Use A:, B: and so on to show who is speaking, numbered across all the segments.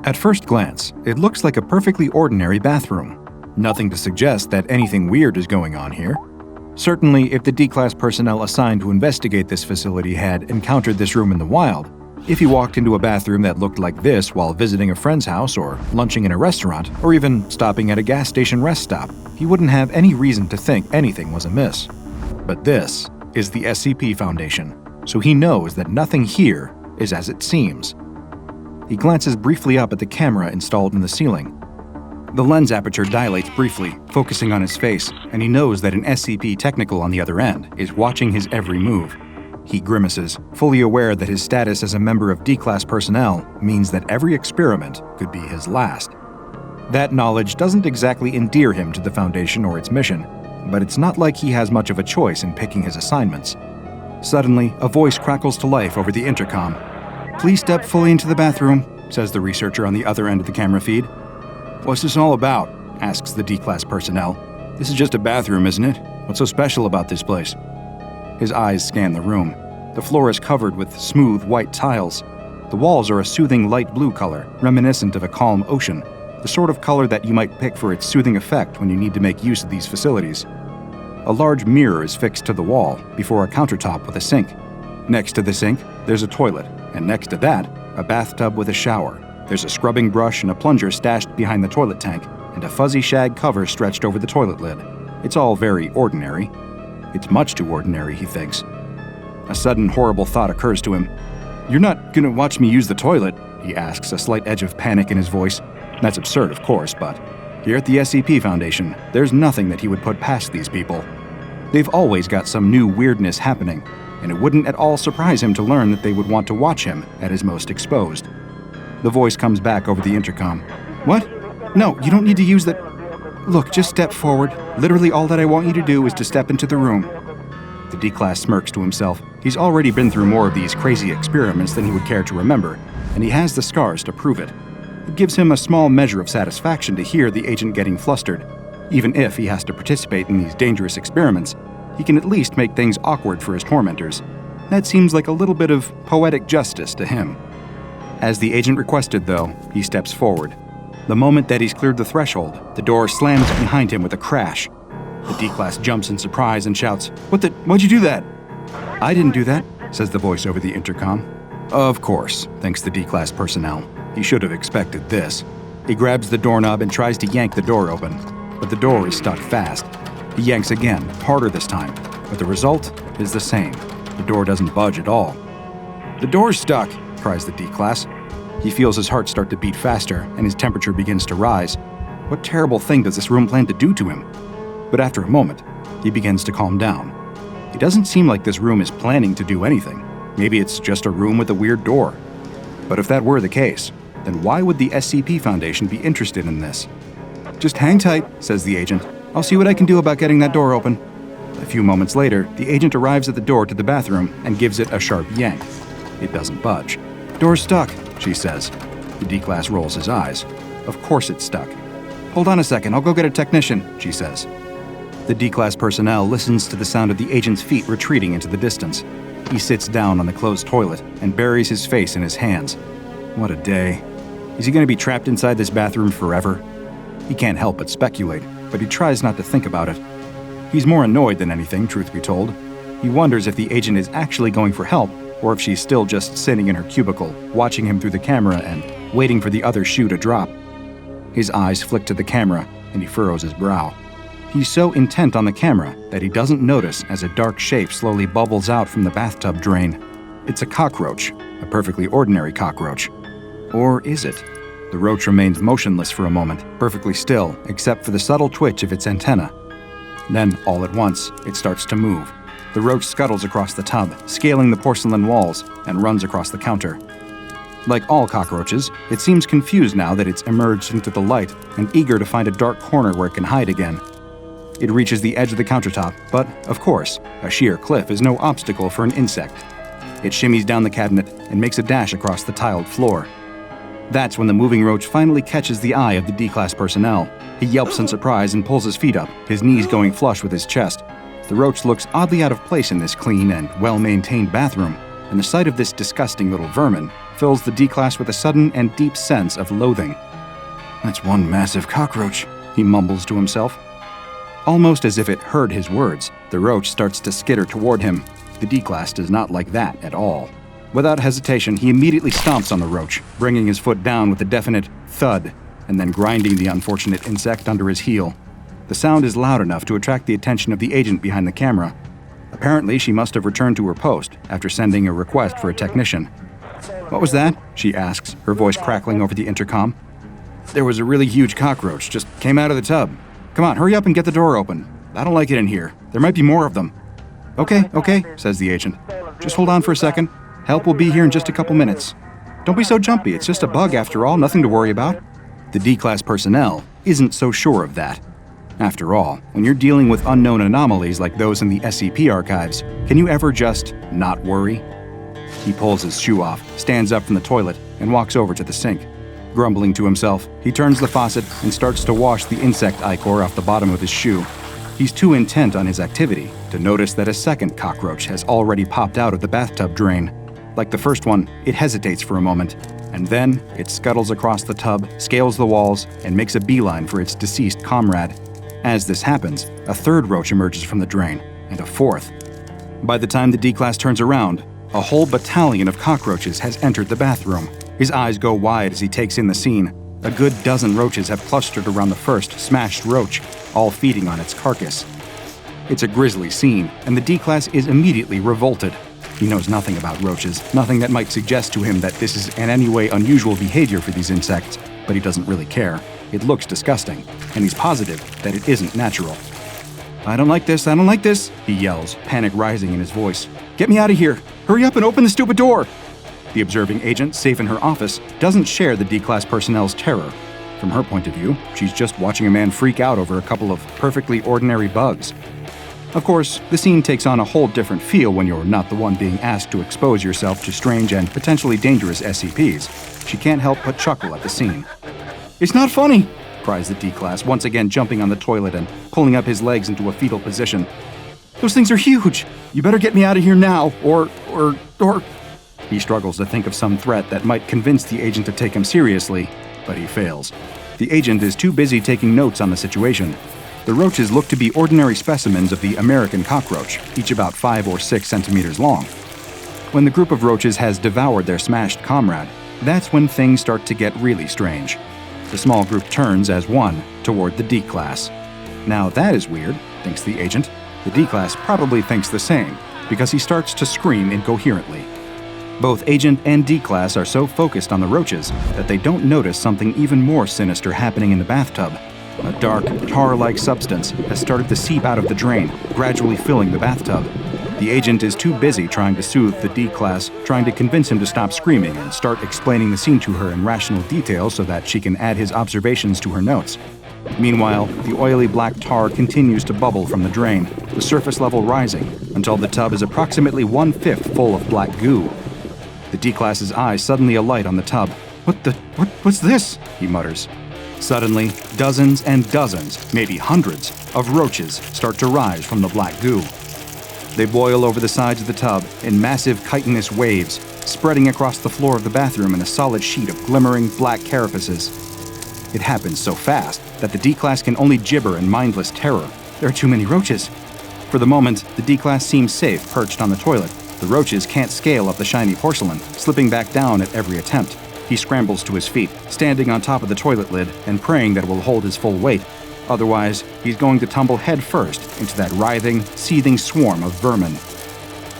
A: At first glance, it looks like a perfectly ordinary bathroom. Nothing to suggest that anything weird is going on here. Certainly, if the D-Class personnel assigned to investigate this facility had encountered this room in the wild, if he walked into a bathroom that looked like this while visiting a friend's house or lunching in a restaurant or even stopping at a gas station rest stop, he wouldn't have any reason to think anything was amiss. But this is the SCP Foundation, so he knows that nothing here is as it seems. He glances briefly up at the camera installed in the ceiling. The lens aperture dilates briefly, focusing on his face, and he knows that an SCP technical on the other end is watching his every move. He grimaces, fully aware that his status as a member of D-Class personnel means that every experiment could be his last. That knowledge doesn't exactly endear him to the Foundation or its mission, but it's not like he has much of a choice in picking his assignments. Suddenly, a voice crackles to life over the intercom. "Please step fully into the bathroom," says the researcher on the other end of the camera feed. "What's this all about?" asks the D-Class personnel. "This is just a bathroom, isn't it? What's so special about this place?" His eyes scan the room. The floor is covered with smooth white tiles. The walls are a soothing light blue color, reminiscent of a calm ocean, the sort of color that you might pick for its soothing effect when you need to make use of these facilities. A large mirror is fixed to the wall, before a countertop with a sink. Next to the sink, there's a toilet, and next to that, a bathtub with a shower. There's a scrubbing brush and a plunger stashed behind the toilet tank, and a fuzzy shag cover stretched over the toilet lid. It's all very ordinary. It's much too ordinary, he thinks. A sudden horrible thought occurs to him. "You're not gonna watch me use the toilet?" he asks, a slight edge of panic in his voice. That's absurd, of course, but here at the SCP Foundation, there's nothing that he would put past these people. They've always got some new weirdness happening, and it wouldn't at all surprise him to learn that they would want to watch him at his most exposed. The voice comes back over the intercom. "What? No, you don't need to use that. Look, just step forward. Literally all that I want you to do is to step into the room." The D-Class smirks to himself. He's already been through more of these crazy experiments than he would care to remember, and he has the scars to prove it. It gives him a small measure of satisfaction to hear the agent getting flustered. Even if he has to participate in these dangerous experiments, he can at least make things awkward for his tormentors. That seems like a little bit of poetic justice to him. As the agent requested, though, he steps forward. The moment that he's cleared the threshold, the door slams behind him with a crash. The D-Class jumps in surprise and shouts, Why'd you do that?" "I didn't do that," says the voice over the intercom. Of course, thinks the D-Class personnel. He should have expected this. He grabs the doorknob and tries to yank the door open, but the door is stuck fast. He yanks again, harder this time, but the result is the same. The door doesn't budge at all. "The door's stuck," cries the D-Class. He feels his heart start to beat faster, and his temperature begins to rise. What terrible thing does this room plan to do to him? But after a moment, he begins to calm down. It doesn't seem like this room is planning to do anything. Maybe it's just a room with a weird door. But if that were the case, then why would the SCP Foundation be interested in this? "Just hang tight," says the agent. "I'll see what I can do about getting that door open." A few moments later, the agent arrives at the door to the bathroom and gives it a sharp yank. It doesn't budge. "Door's stuck," she says. The D-Class rolls his eyes. Of course it's stuck. "Hold on a second, I'll go get a technician," she says. The D-Class personnel listens to the sound of the agent's feet retreating into the distance. He sits down on the closed toilet and buries his face in his hands. What a day. Is he going to be trapped inside this bathroom forever? He can't help but speculate, but he tries not to think about it. He's more annoyed than anything, truth be told. He wonders if the agent is actually going for help, or if she's still just sitting in her cubicle, watching him through the camera and waiting for the other shoe to drop. His eyes flick to the camera, and he furrows his brow. He's so intent on the camera that he doesn't notice as a dark shape slowly bubbles out from the bathtub drain. It's a cockroach, a perfectly ordinary cockroach. Or is it? The roach remains motionless for a moment, perfectly still, except for the subtle twitch of its antenna. Then, all at once, it starts to move. The roach scuttles across the tub, scaling the porcelain walls, and runs across the counter. Like all cockroaches, it seems confused now that it's emerged into the light and eager to find a dark corner where it can hide again. It reaches the edge of the countertop, but, of course, a sheer cliff is no obstacle for an insect. It shimmies down the cabinet and makes a dash across the tiled floor. That's when the moving roach finally catches the eye of the D-Class personnel. He yelps in surprise and pulls his feet up, his knees going flush with his chest. The roach looks oddly out of place in this clean and well-maintained bathroom, and the sight of this disgusting little vermin fills the D-Class with a sudden and deep sense of loathing. "That's one massive cockroach," he mumbles to himself. Almost as if it heard his words, the roach starts to skitter toward him. The D-Class does not like that at all. Without hesitation, he immediately stomps on the roach, bringing his foot down with a definite thud, and then grinding the unfortunate insect under his heel. The sound is loud enough to attract the attention of the agent behind the camera. Apparently, she must have returned to her post after sending a request for a technician. "What was that?" she asks, her voice crackling over the intercom. "There was a really huge cockroach, just came out of the tub. Come on, hurry up and get the door open. I don't like it in here. There might be more of them." Okay, says the agent. "Just hold on for a second. Help will be here in just a couple minutes. Don't be so jumpy, it's just a bug after all, nothing to worry about." The D-Class personnel isn't so sure of that. After all, when you're dealing with unknown anomalies like those in the SCP archives, can you ever just not worry? He pulls his shoe off, stands up from the toilet, and walks over to the sink. Grumbling to himself, he turns the faucet and starts to wash the insect ichor off the bottom of his shoe. He's too intent on his activity to notice that a second cockroach has already popped out of the bathtub drain. Like the first one, it hesitates for a moment, and then it scuttles across the tub, scales the walls, and makes a beeline for its deceased comrade. As this happens, a third roach emerges from the drain, and a fourth. By the time the D-Class turns around, a whole battalion of cockroaches has entered the bathroom. His eyes go wide as he takes in the scene. A good dozen roaches have clustered around the first smashed roach, all feeding on its carcass. It's a grisly scene, and the D-Class is immediately revolted. He knows nothing about roaches, nothing that might suggest to him that this is in any way unusual behavior for these insects, but he doesn't really care. It looks disgusting, and he's positive that it isn't natural. I don't like this, he yells, panic rising in his voice. "Get me out of here! Hurry up and open the stupid door!" The observing agent, safe in her office, doesn't share the D-Class personnel's terror. From her point of view, she's just watching a man freak out over a couple of perfectly ordinary bugs. Of course, the scene takes on a whole different feel when you're not the one being asked to expose yourself to strange and potentially dangerous SCPs. She can't help but chuckle at the scene. "It's not funny!" cries the D-Class, once again jumping on the toilet and pulling up his legs into a fetal position. "Those things are huge! You better get me out of here now, or... He struggles to think of some threat that might convince the agent to take him seriously, but he fails. The agent is too busy taking notes on the situation. The roaches look to be ordinary specimens of the American cockroach, each about 5 or 6 centimeters long. When the group of roaches has devoured their smashed comrade, that's when things start to get really strange. The small group turns as one toward the D-Class. Now that is weird, thinks the agent. The D-Class probably thinks the same, because he starts to scream incoherently. Both Agent and D-Class are so focused on the roaches that they don't notice something even more sinister happening in the bathtub. A dark, tar-like substance has started to seep out of the drain, gradually filling the bathtub. The agent is too busy trying to soothe the D-Class, trying to convince him to stop screaming and start explaining the scene to her in rational detail so that she can add his observations to her notes. Meanwhile, the oily black tar continues to bubble from the drain, the surface level rising, until the tub is approximately 1/5 full of black goo. The D-Class's eyes suddenly alight on the tub. What's this? He mutters. Suddenly, dozens and dozens, maybe hundreds, of roaches start to rise from the black goo. They boil over the sides of the tub in massive chitinous waves, spreading across the floor of the bathroom in a solid sheet of glimmering black carapaces. It happens so fast that the D-Class can only gibber in mindless terror. There are too many roaches. For the moment, the D-Class seems safe perched on the toilet. The roaches can't scale up the shiny porcelain, slipping back down at every attempt. He scrambles to his feet, standing on top of the toilet lid and praying that it will hold his full weight. Otherwise, he's going to tumble headfirst into that writhing, seething swarm of vermin.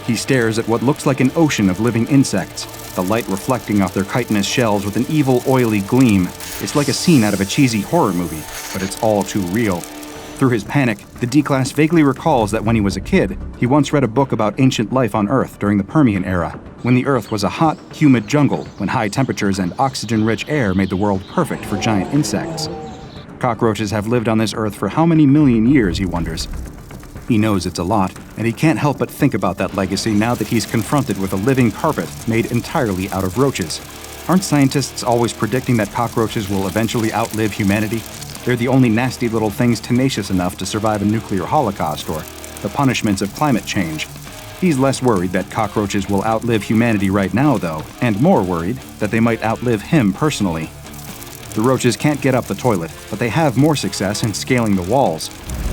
A: He stares at what looks like an ocean of living insects, the light reflecting off their chitinous shells with an evil, oily gleam. It's like a scene out of a cheesy horror movie, but it's all too real. Through his panic, the D-Class vaguely recalls that when he was a kid, he once read a book about ancient life on Earth during the Permian era, when the Earth was a hot, humid jungle, when high temperatures and oxygen-rich air made the world perfect for giant insects. Cockroaches have lived on this Earth for how many million years, he wonders. He knows it's a lot, and he can't help but think about that legacy now that he's confronted with a living carpet made entirely out of roaches. Aren't scientists always predicting that cockroaches will eventually outlive humanity? They're the only nasty little things tenacious enough to survive a nuclear holocaust or the punishments of climate change. He's less worried that cockroaches will outlive humanity right now, though, and more worried that they might outlive him personally. The roaches can't get up the toilet, but they have more success in scaling the walls.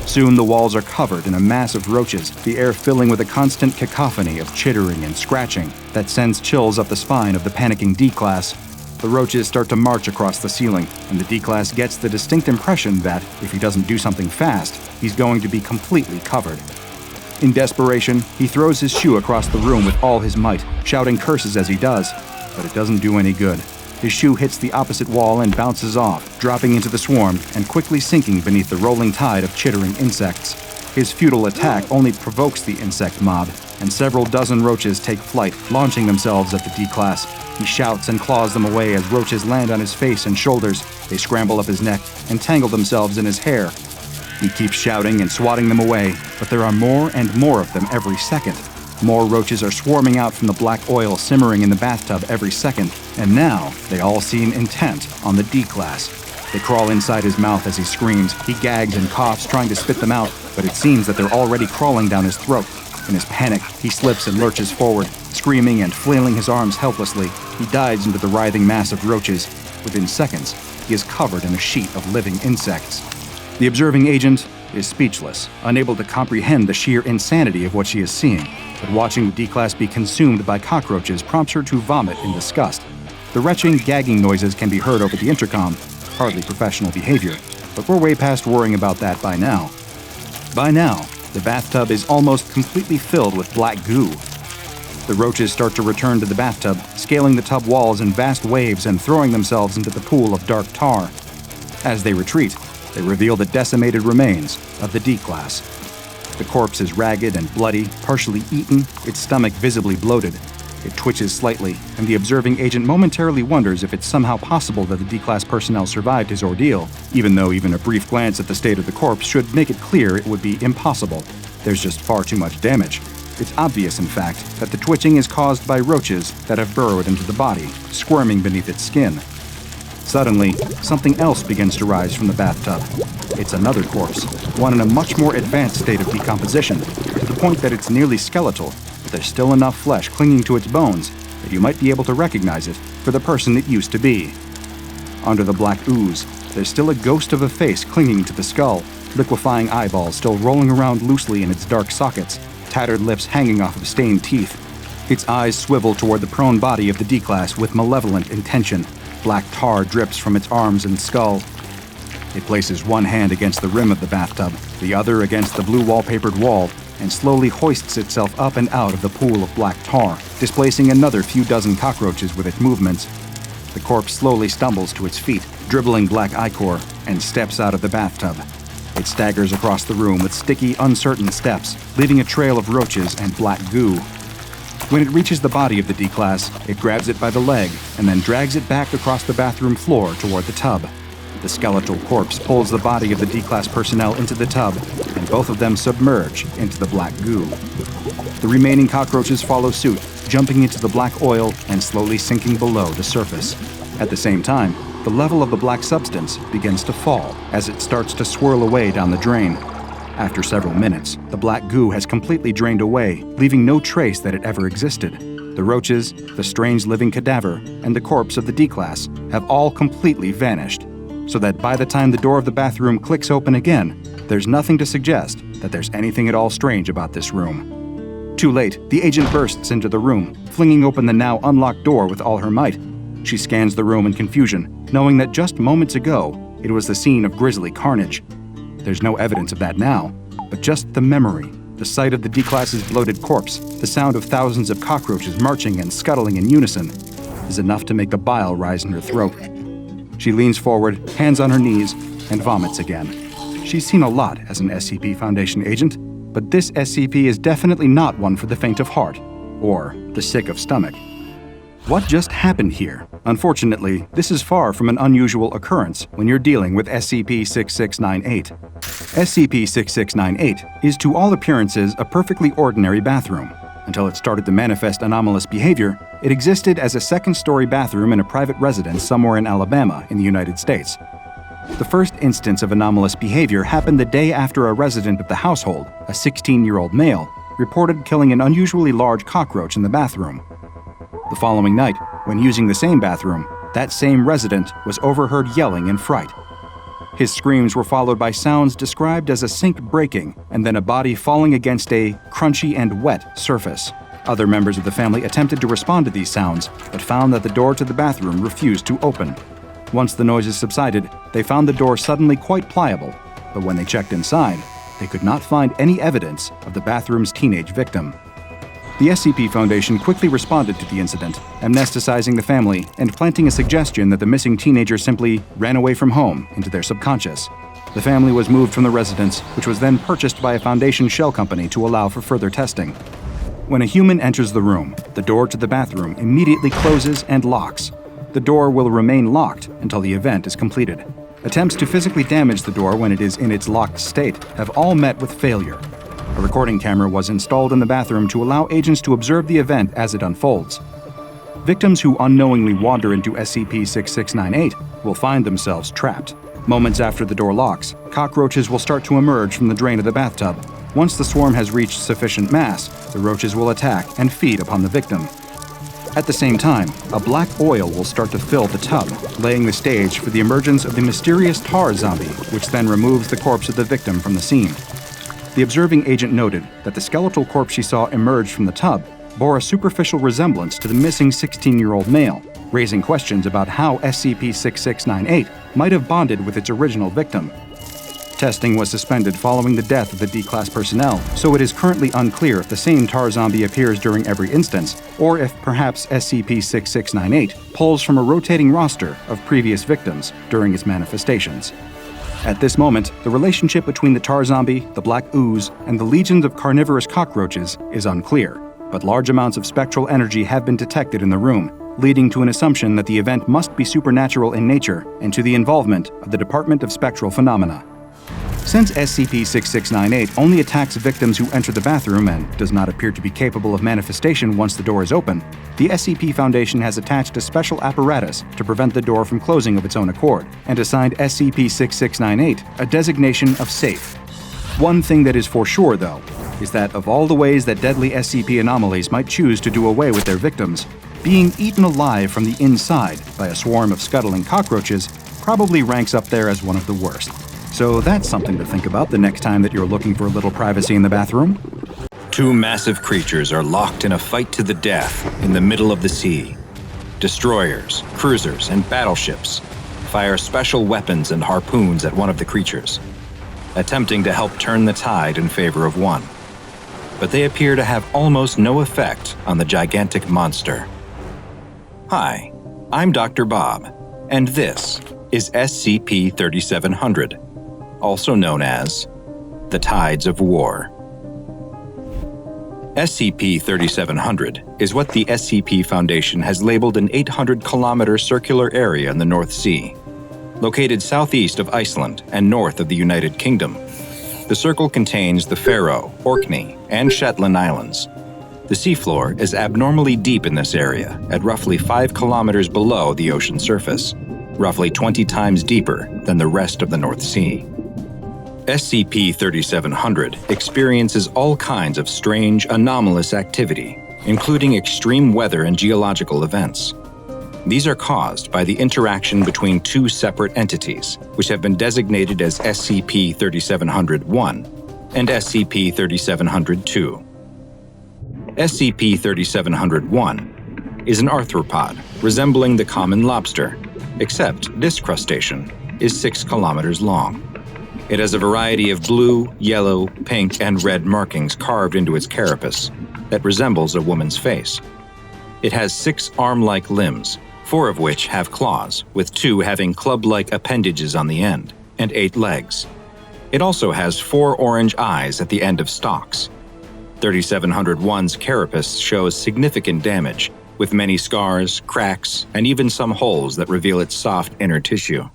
A: Soon the walls are covered in a mass of roaches, the air filling with a constant cacophony of chittering and scratching that sends chills up the spine of the panicking D-Class. The roaches start to march across the ceiling, and the D-Class gets the distinct impression that, if he doesn't do something fast, he's going to be completely covered. In desperation, he throws his shoe across the room with all his might, shouting curses as he does, but it doesn't do any good. His shoe hits the opposite wall and bounces off, dropping into the swarm and quickly sinking beneath the rolling tide of chittering insects. His futile attack only provokes the insect mob, and several dozen roaches take flight, launching themselves at the D-Class. He shouts and claws them away as roaches land on his face and shoulders. They scramble up his neck and tangle themselves in his hair. He keeps shouting and swatting them away, but there are more and more of them every second. More roaches are swarming out from the black oil simmering in the bathtub every second, and now they all seem intent on the D-Class. They crawl inside his mouth as he screams. He gags and coughs, trying to spit them out, but it seems that they're already crawling down his throat. In his panic, he slips and lurches forward, screaming and flailing his arms helplessly. He dives into the writhing mass of roaches. Within seconds, he is covered in a sheet of living insects. The observing agent is speechless, unable to comprehend the sheer insanity of what she is seeing. But watching the D-Class be consumed by cockroaches prompts her to vomit in disgust. The retching, gagging noises can be heard over the intercom. Hardly professional behavior, but we're way past worrying about that by now. By now, the bathtub is almost completely filled with black goo. The roaches start to return to the bathtub, scaling the tub walls in vast waves and throwing themselves into the pool of dark tar. As they retreat, they reveal the decimated remains of the D-Class. The corpse is ragged and bloody, partially eaten, its stomach visibly bloated. It twitches slightly, and the observing agent momentarily wonders if it's somehow possible that the D-Class personnel survived his ordeal, even though even a brief glance at the state of the corpse should make it clear it would be impossible. There's just far too much damage. It's obvious, in fact, that the twitching is caused by roaches that have burrowed into the body, squirming beneath its skin. Suddenly, something else begins to rise from the bathtub. It's another corpse, one in a much more advanced state of decomposition, to the point that it's nearly skeletal, but there's still enough flesh clinging to its bones that you might be able to recognize it for the person it used to be. Under the black ooze, there's still a ghost of a face clinging to the skull, liquefying eyeballs still rolling around loosely in its dark sockets, tattered lips hanging off of stained teeth. Its eyes swivel toward the prone body of the D-Class with malevolent intention. Black tar drips from its arms and skull. It places one hand against the rim of the bathtub, the other against the blue wallpapered wall, and slowly hoists itself up and out of the pool of black tar, displacing another few dozen cockroaches with its movements. The corpse slowly stumbles to its feet, dribbling black ichor, and steps out of the bathtub. It staggers across the room with sticky, uncertain steps, leaving a trail of roaches and black goo. When it reaches the body of the D-Class, it grabs it by the leg and then drags it back across the bathroom floor toward the tub. The skeletal corpse pulls the body of the D-Class personnel into the tub, and both of them submerge into the black goo. The remaining cockroaches follow suit, jumping into the black oil and slowly sinking below the surface. At the same time, the level of the black substance begins to fall as it starts to swirl away down the drain. After several minutes, the black goo has completely drained away, leaving no trace that it ever existed. The roaches, the strange living cadaver, and the corpse of the D-Class have all completely vanished, so that by the time the door of the bathroom clicks open again, there's nothing to suggest that there's anything at all strange about this room. Too late, the agent bursts into the room, flinging open the now unlocked door with all her might. She scans the room in confusion, knowing that just moments ago, it was the scene of grisly carnage. There's no evidence of that now, but just the memory, the sight of the D-Class's bloated corpse, the sound of thousands of cockroaches marching and scuttling in unison, is enough to make the bile rise in her throat. She leans forward, hands on her knees, and vomits again. She's seen a lot as an SCP Foundation agent, but this SCP is definitely not one for the faint of heart, or the sick of stomach. What just happened here? Unfortunately, this is far from an unusual occurrence when you're dealing with SCP-6698. SCP-6698 is to all appearances a perfectly ordinary bathroom. Until it started to manifest anomalous behavior, it existed as a second-story bathroom in a private residence somewhere in Alabama in the United States. The first instance of anomalous behavior happened the day after a resident of the household, a 16-year-old male, reported killing an unusually large cockroach in the bathroom. The following night, when using the same bathroom, that same resident was overheard yelling in fright. His screams were followed by sounds described as a sink breaking and then a body falling against a crunchy and wet surface. Other members of the family attempted to respond to these sounds, but found that the door to the bathroom refused to open. Once the noises subsided, they found the door suddenly quite pliable, but when they checked inside, they could not find any evidence of the bathroom's teenage victim. The SCP Foundation quickly responded to the incident, amnesticizing the family and planting a suggestion that the missing teenager simply ran away from home into their subconscious. The family was moved from the residence, which was then purchased by a Foundation shell company to allow for further testing. When a human enters the room, the door to the bathroom immediately closes and locks. The door will remain locked until the event is completed. Attempts to physically damage the door when it is in its locked state have all met with failure. A recording camera was installed in the bathroom to allow agents to observe the event as it unfolds. Victims who unknowingly wander into SCP-6698 will find themselves trapped. Moments after the door locks, cockroaches will start to emerge from the drain of the bathtub. Once the swarm has reached sufficient mass, the roaches will attack and feed upon the victim. At the same time, a black oil will start to fill the tub, laying the stage for the emergence of the mysterious tar zombie, which then removes the corpse of the victim from the scene. The observing agent noted that the skeletal corpse she saw emerge from the tub bore a superficial resemblance to the missing 16-year-old male, raising questions about how SCP-6698 might have bonded with its original victim. Testing was suspended following the death of the D-Class personnel, so it is currently unclear if the same tar zombie appears during every instance, or if perhaps SCP-6698 pulls from a rotating roster of previous victims during its manifestations. At this moment, the relationship between the tar zombie, the black ooze, and the legions of carnivorous cockroaches is unclear, but large amounts of spectral energy have been detected in the room, leading to an assumption that the event must be supernatural in nature and to the involvement of the Department of Spectral Phenomena. Since SCP-6698 only attacks victims who enter the bathroom and does not appear to be capable of manifestation once the door is open, the SCP Foundation has attached a special apparatus to prevent the door from closing of its own accord, and assigned SCP-6698 a designation of safe. One thing that is for sure, though, is that of all the ways that deadly SCP anomalies might choose to do away with their victims, being eaten alive from the inside by a swarm of scuttling cockroaches probably ranks up there as one of the worst. So that's something to think about the next time that you're looking for a little privacy in the bathroom.
B: Two massive creatures are locked in a fight to the death in the middle of the sea. Destroyers, cruisers, and battleships fire special weapons and harpoons at one of the creatures, attempting to help turn the tide in favor of one. But they appear to have almost no effect on the gigantic monster. Hi, I'm DrBob, and this is SCP-3700. Also known as the Tides of War. SCP-3700 is what the SCP Foundation has labeled an 800-kilometer circular area in the North Sea, located southeast of Iceland and north of the United Kingdom. The circle contains the Faroe, Orkney, and Shetland Islands. The seafloor is abnormally deep in this area, at roughly 5 kilometers below the ocean surface, roughly 20 times deeper than the rest of the North Sea. SCP-3700 experiences all kinds of strange, anomalous activity, including extreme weather and geological events. These are caused by the interaction between two separate entities, which have been designated as SCP-3700-1 and SCP-3700-2. SCP-3700-1 is an arthropod resembling the common lobster, except this crustacean is 6 kilometers long. It has a variety of blue, yellow, pink, and red markings carved into its carapace that resembles a woman's face. It has 6 arm-like limbs, 4 of which have claws, with 2 having club-like appendages on the end, and 8 legs. It also has 4 orange eyes at the end of stalks. 3701's carapace shows significant damage, with many scars, cracks, and even some holes that reveal its soft inner tissue.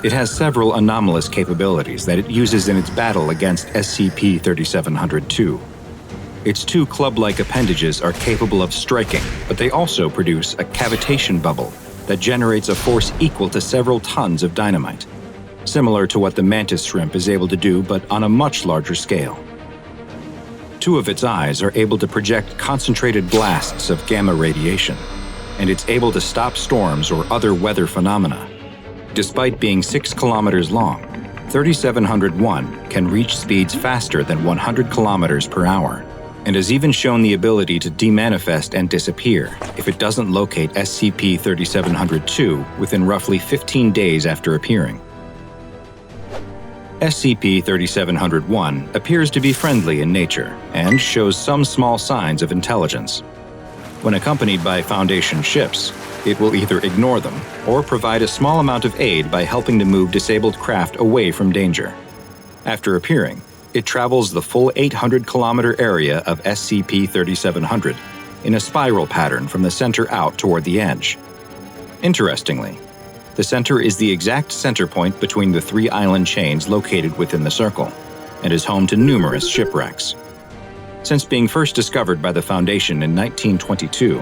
B: It has several anomalous capabilities that it uses in its battle against SCP-3700-2. Its 2 club-like appendages are capable of striking, but they also produce a cavitation bubble that generates a force equal to several tons of dynamite, similar to what the mantis shrimp is able to do but on a much larger scale. two of its eyes are able to project concentrated blasts of gamma radiation, and it's able to stop storms or other weather phenomena. Despite being 6 kilometers long, 3701 can reach speeds faster than 100 kilometers per hour, and has even shown the ability to demanifest and disappear if it doesn't locate SCP-3702 within roughly 15 days after appearing. SCP-3701 appears to be friendly in nature and shows some small signs of intelligence. When accompanied by Foundation ships, it will either ignore them or provide a small amount of aid by helping to move disabled craft away from danger. After appearing, it travels the full 800-kilometer area of SCP-3700 in a spiral pattern from the center out toward the edge. Interestingly, the center is the exact center point between the 3 island chains located within the circle, and is home to numerous shipwrecks. Since being first discovered by the Foundation in 1922,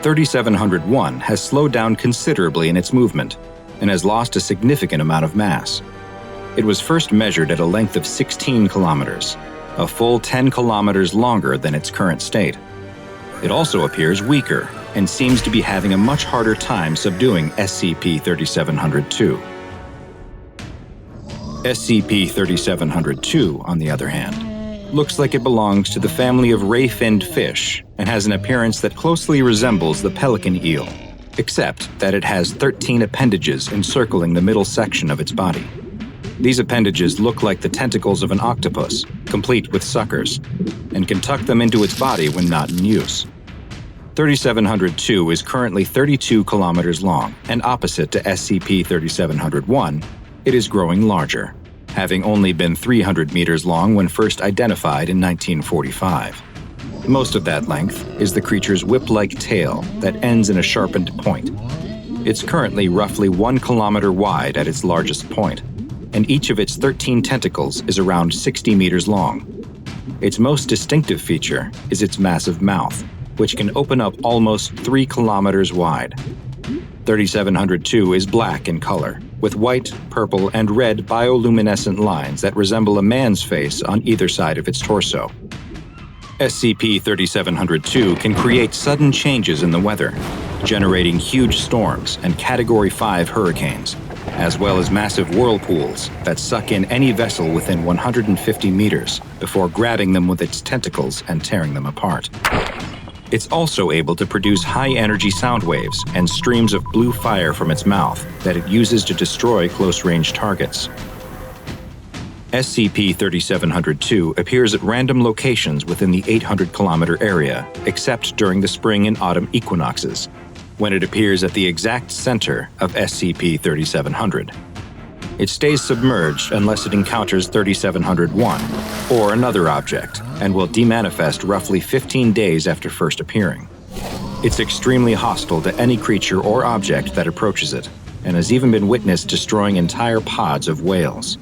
B: 3701 has slowed down considerably in its movement and has lost a significant amount of mass. It was first measured at a length of 16 kilometers, a full 10 kilometers longer than its current state. It also appears weaker and seems to be having a much harder time subduing SCP-3702. SCP-3702, on the other hand, looks like it belongs to the family of ray-finned fish and has an appearance that closely resembles the pelican eel, except that it has 13 appendages encircling the middle section of its body. These appendages look like the tentacles of an octopus, complete with suckers, and can tuck them into its body when not in use. 3702 is currently 32 kilometers long, and opposite to SCP-3701, it is growing larger, having only been 300 meters long when first identified in 1945. Most of that length is the creature's whip-like tail that ends in a sharpened point. It's currently roughly 1 kilometer wide at its largest point, and each of its 13 tentacles is around 60 meters long. Its most distinctive feature is its massive mouth, which can open up almost 3 kilometers wide. 3702 is black in color, with white, purple, and red bioluminescent lines that resemble a man's face on either side of its torso. SCP-3702 can create sudden changes in the weather, generating huge storms and Category 5 hurricanes, as well as massive whirlpools that suck in any vessel within 150 meters before grabbing them with its tentacles and tearing them apart. It's also able to produce high-energy sound waves and streams of blue fire from its mouth that it uses to destroy close-range targets. SCP-3702 appears at random locations within the 800-kilometer area, except during the spring and autumn equinoxes, when it appears at the exact center of SCP-3700. It stays submerged unless it encounters 3701 or another object, and will demanifest roughly 15 days after first appearing. It's extremely hostile to any creature or object that approaches it, and has even been witnessed destroying entire pods of whales.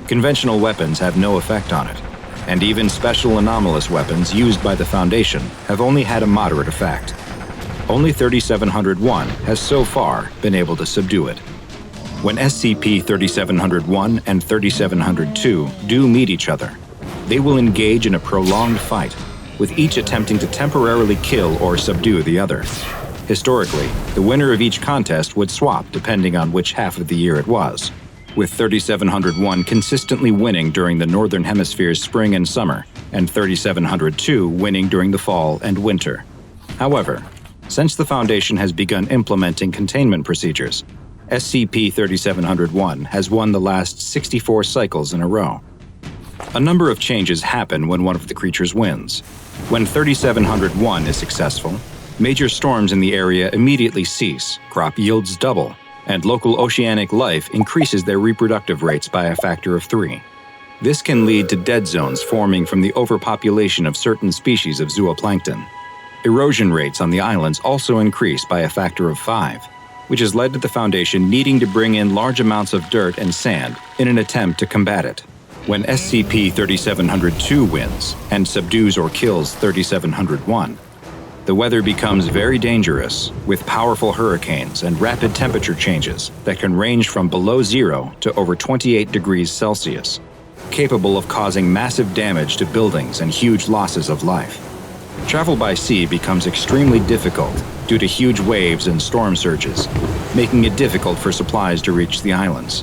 B: Conventional weapons have no effect on it, and even special anomalous weapons used by the Foundation have only had a moderate effect. Only 3701 has so far been able to subdue it. When SCP-3701 and 3702 do meet each other, they will engage in a prolonged fight, with each attempting to temporarily kill or subdue the other. Historically, the winner of each contest would swap depending on which half of the year it was, with 3701 consistently winning during the Northern Hemisphere's spring and summer, and 3702 winning during the fall and winter. However, since the Foundation has begun implementing containment procedures, SCP-3701 has won the last 64 cycles in a row. A number of changes happen when one of the creatures wins. When 3701 is successful, major storms in the area immediately cease, crop yields double, and local oceanic life increases their reproductive rates by a factor of 3. This can lead to dead zones forming from the overpopulation of certain species of zooplankton. Erosion rates on the islands also increase by a factor of 5, which has led to the Foundation needing to bring in large amounts of dirt and sand in an attempt to combat it. When SCP-3702 wins and subdues or kills 3701, the weather becomes very dangerous, with powerful hurricanes and rapid temperature changes that can range from below 0 to over 28 degrees Celsius. capable of causing massive damage to buildings and huge losses of life. Travel by sea becomes extremely difficult due to huge waves and storm surges, making it difficult for supplies to reach the islands.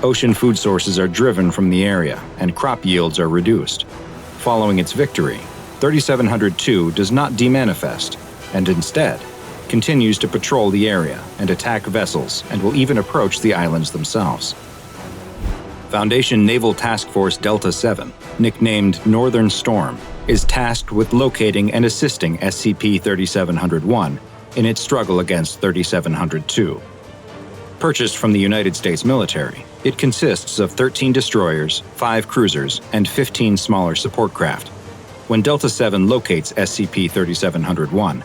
B: Ocean food sources are driven from the area, and crop yields are reduced. Following its victory, 3702 does not demanifest, and instead continues to patrol the area and attack vessels, and will even approach the islands themselves. Foundation Naval Task Force Delta 7, nicknamed Northern Storm, is tasked with locating and assisting SCP-3701 in its struggle against 3702. Purchased from the United States military, it consists of 13 destroyers, 5 cruisers, and 15 smaller support craft. When Delta 7 locates SCP-3701,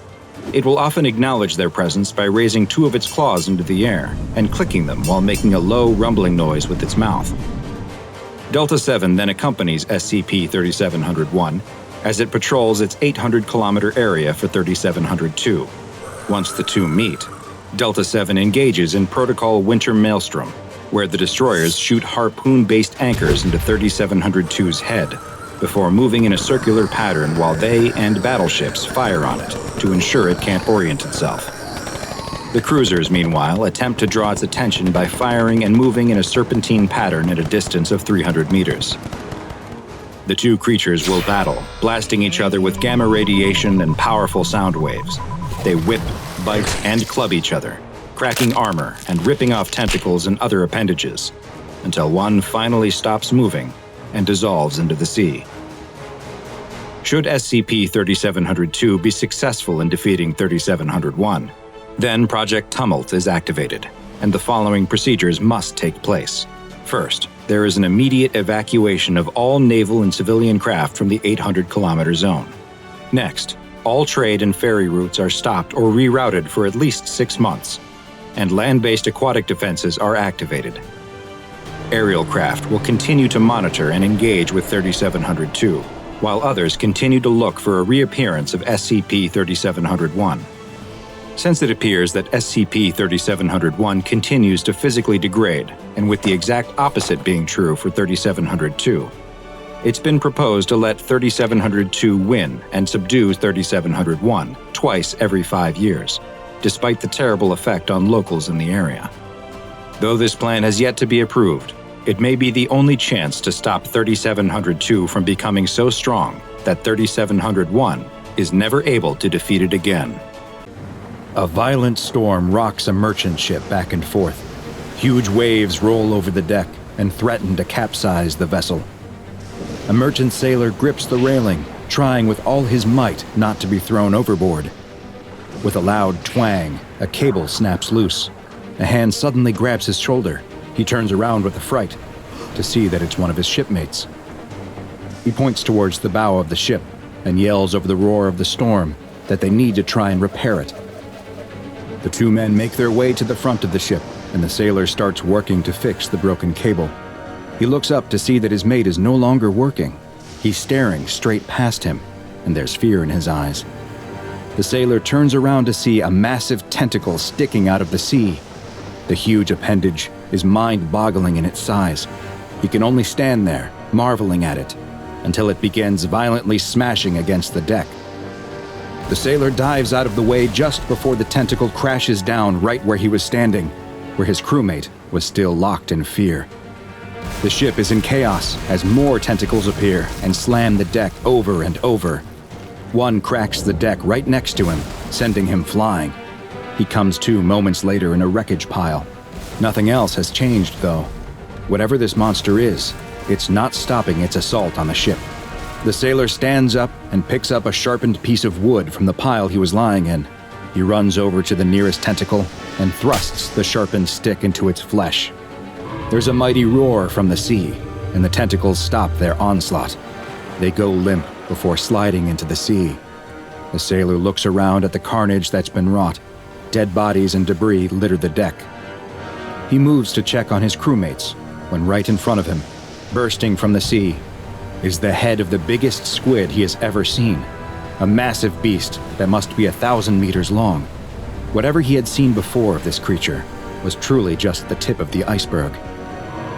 B: it will often acknowledge their presence by raising 2 of its claws into the air and clicking them while making a low, rumbling noise with its mouth. Delta 7 then accompanies SCP-3701 as it patrols its 800-kilometer area for 3702. Once the two meet, Delta 7 engages in Protocol Winter Maelstrom, where the destroyers shoot harpoon-based anchors into 3702's head, before moving in a circular pattern while they and battleships fire on it to ensure it can't orient itself. The cruisers, meanwhile, attempt to draw its attention by firing and moving in a serpentine pattern at a distance of 300 meters. The two creatures will battle, blasting each other with gamma radiation and powerful sound waves. They whip, bite, and club each other, cracking armor and ripping off tentacles and other appendages, until one finally stops moving and dissolves into the sea. Should SCP-3702 be successful in defeating 3701, then Project Tumult is activated, and the following procedures must take place. First, there is an immediate evacuation of all naval and civilian craft from the 800-kilometer zone. Next, all trade and ferry routes are stopped or rerouted for at least 6 months, and land-based aquatic defenses are activated. Aerial craft will continue to monitor and engage with 3702, while others continue to look for a reappearance of SCP-3701. Since it appears that SCP-3701 continues to physically degrade, and with the exact opposite being true for 3702, it's been proposed to let 3702 win and subdue 3701 twice every 5 years, despite the terrible effect on locals in the area. Though this plan has yet to be approved, it may be the only chance to stop 3702 from becoming so strong that 3701 is never able to defeat it again.
A: A violent storm rocks a merchant ship back and forth. Huge waves roll over the deck and threaten to capsize the vessel. A merchant sailor grips the railing, trying with all his might not to be thrown overboard. With a loud twang, a cable snaps loose. A hand suddenly grabs his shoulder. He turns around with affright to see that it's one of his shipmates. He points towards the bow of the ship and yells over the roar of the storm that they need to try and repair it. The two men make their way to the front of the ship, and the sailor starts working to fix the broken cable. He looks up to see that his mate is no longer working. He's staring straight past him, and there's fear in his eyes. The sailor turns around to see a massive tentacle sticking out of the sea. The huge appendage is mind-boggling in its size. He can only stand there, marveling at it, until it begins violently smashing against the deck. The sailor dives out of the way just before the tentacle crashes down right where he was standing, where his crewmate was still locked in fear. The ship is in chaos as more tentacles appear and slam the deck over and over. One cracks the deck right next to him, sending him flying. He comes to moments later in a wreckage pile. Nothing else has changed, though. Whatever this monster is, it's not stopping its assault on the ship. The sailor stands up and picks up a sharpened piece of wood from the pile he was lying in. He runs over to the nearest tentacle and thrusts the sharpened stick into its flesh. There's a mighty roar from the sea, and the tentacles stop their onslaught. They go limp before sliding into the sea. The sailor looks around at the carnage that's been wrought. Dead bodies and debris litter the deck. He moves to check on his crewmates, when right in front of him, bursting from the sea, is the head of the biggest squid he has ever seen. A massive beast that must be 1,000 meters long. Whatever he had seen before of this creature was truly just the tip of the iceberg.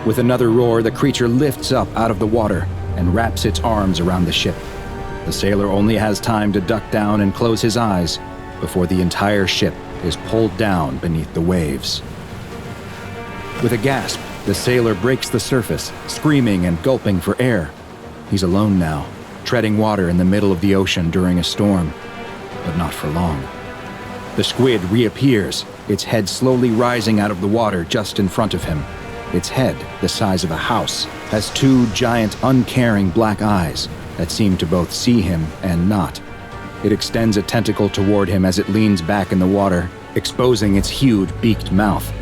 A: With another roar, the creature lifts up out of the water and wraps its arms around the ship. The sailor only has time to duck down and close his eyes before the entire ship is pulled down beneath the waves. With a gasp, the sailor breaks the surface, screaming and gulping for air. He's alone now, treading water in the middle of the ocean during a storm, but not for long. The squid reappears, its head slowly rising out of the water just in front of him. Its head, the size of a house, has two giant, uncaring black eyes that seem to both see him and not. It extends a tentacle toward him as it leans back in the water, exposing its huge beaked mouth.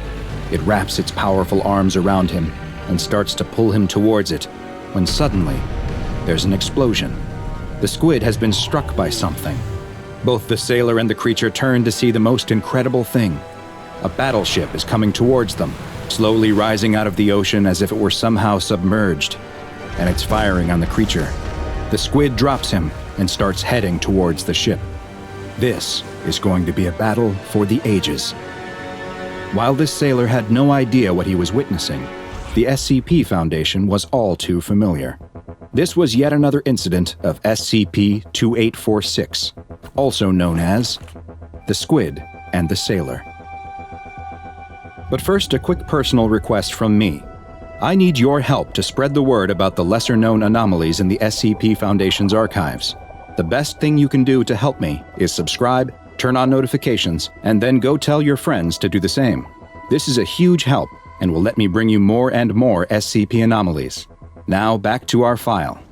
A: It wraps its powerful arms around him and starts to pull him towards it, when suddenly, there's an explosion. The squid has been struck by something. Both the sailor and the creature turn to see the most incredible thing. A battleship is coming towards them, slowly rising out of the ocean as if it were somehow submerged, and it's firing on the creature. The squid drops him and starts heading towards the ship. This is going to be a battle for the ages. While this sailor had no idea what he was witnessing, the SCP Foundation was all too familiar. This was yet another incident of SCP-2846, also known as the Squid and the Sailor. But first, a quick personal request from me. I need your help to spread the word about the lesser-known anomalies in the SCP Foundation's archives. The best thing you can do to help me is subscribe, turn on notifications, and then go tell your friends to do the same. This is a huge help and will let me bring you more and more SCP anomalies. Now back to our file.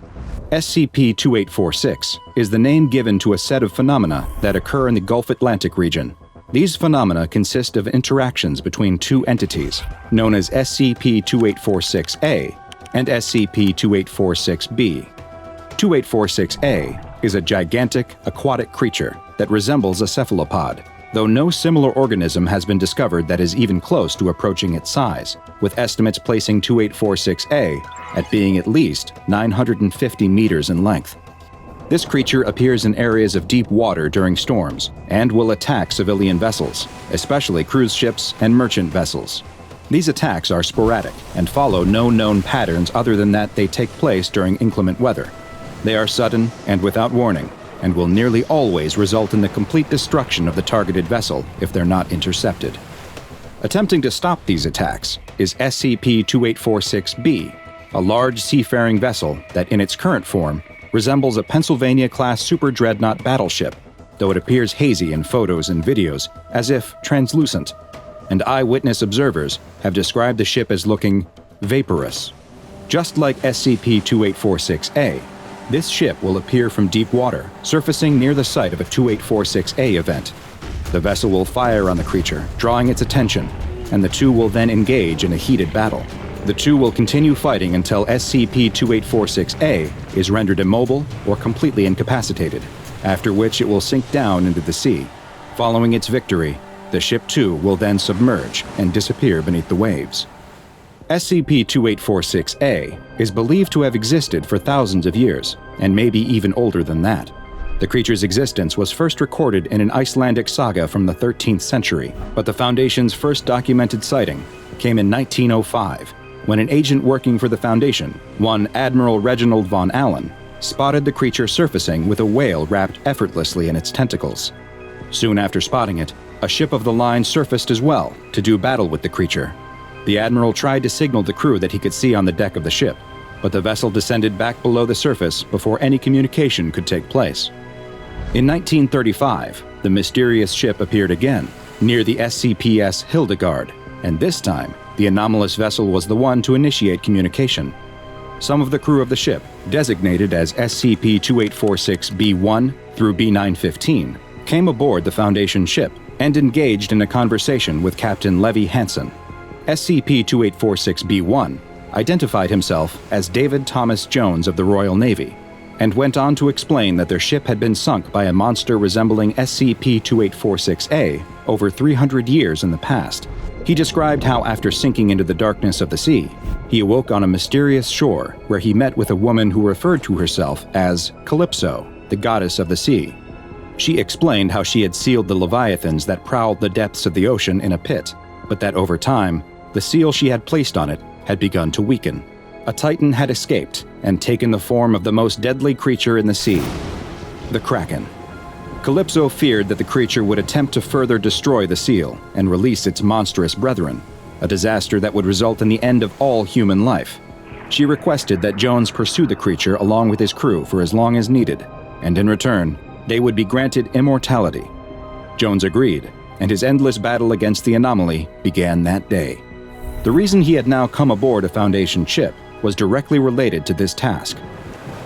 A: SCP-2846 is the name given to a set of phenomena that occur in the Gulf Atlantic region. These phenomena consist of interactions between two entities, known as SCP-2846-A and SCP-2846-B. 2846-A is a gigantic, aquatic creature that resembles a cephalopod, though no similar organism has been discovered that is even close to approaching its size, with estimates placing 2846-A at being at least 950 meters in length. This creature appears in areas of deep water during storms and will attack civilian vessels, especially cruise ships and merchant vessels. These attacks are sporadic and follow no known patterns other than that they take place during inclement weather. They are sudden and without warning, and will nearly always result in the complete destruction of the targeted vessel if they're not intercepted. Attempting to stop these attacks is SCP-2846-B, a large seafaring vessel that in its current form resembles a Pennsylvania-class super dreadnought battleship, though it appears hazy in photos and videos, as if translucent, and eyewitness observers have described the ship as looking vaporous. Just like SCP-2846-A, this ship will appear from deep water, surfacing near the site of a 2846-A event. The vessel will fire on the creature, drawing its attention, and the two will then engage in a heated battle. The two will continue fighting until SCP-2846-A is rendered immobile or completely incapacitated, after which it will sink down into the sea. Following its victory, the ship too will then submerge and disappear beneath the waves. SCP-2846-A is believed to have existed for thousands of years, and maybe even older than that. The creature's existence was first recorded in an Icelandic saga from the 13th century, but the Foundation's first documented sighting came in 1905, when an agent working for the Foundation, one Admiral Reginald von Allen, spotted the creature surfacing with a whale wrapped effortlessly in its tentacles. Soon after spotting it, a ship of the line surfaced as well to do battle with the creature. The Admiral tried to signal the crew that he could see on the deck of the ship, but the vessel descended back below the surface before any communication could take place. In 1935, the mysterious ship appeared again, near the SCPS Hildegard, and this time, the anomalous vessel was the one to initiate communication. Some of the crew of the ship, designated as SCP-2846-B1 through B915, came aboard the Foundation ship and engaged in a conversation with Captain Levi Hansen. SCP-2846-B1 identified himself as David Thomas Jones of the Royal Navy, and went on to explain that their ship had been sunk by a monster resembling SCP-2846-A over 300 years in the past. He described how after sinking into the darkness of the sea, he awoke on a mysterious shore where he met with a woman who referred to herself as Calypso, the goddess of the sea. She explained how she had sealed the leviathans that prowled the depths of the ocean in a pit, but that over time, the seal she had placed on it
B: had begun to weaken. A Titan had escaped and taken the form of the most deadly creature in the sea, the Kraken. Calypso feared that the creature would attempt to further destroy the seal and release its monstrous brethren, a disaster that would result in the end of all human life. She requested that Jones pursue the creature along with his crew for as long as needed, and in return, they would be granted immortality. Jones agreed, and his endless battle against the anomaly began that day. The reason he had now come aboard a Foundation ship was directly related to this task.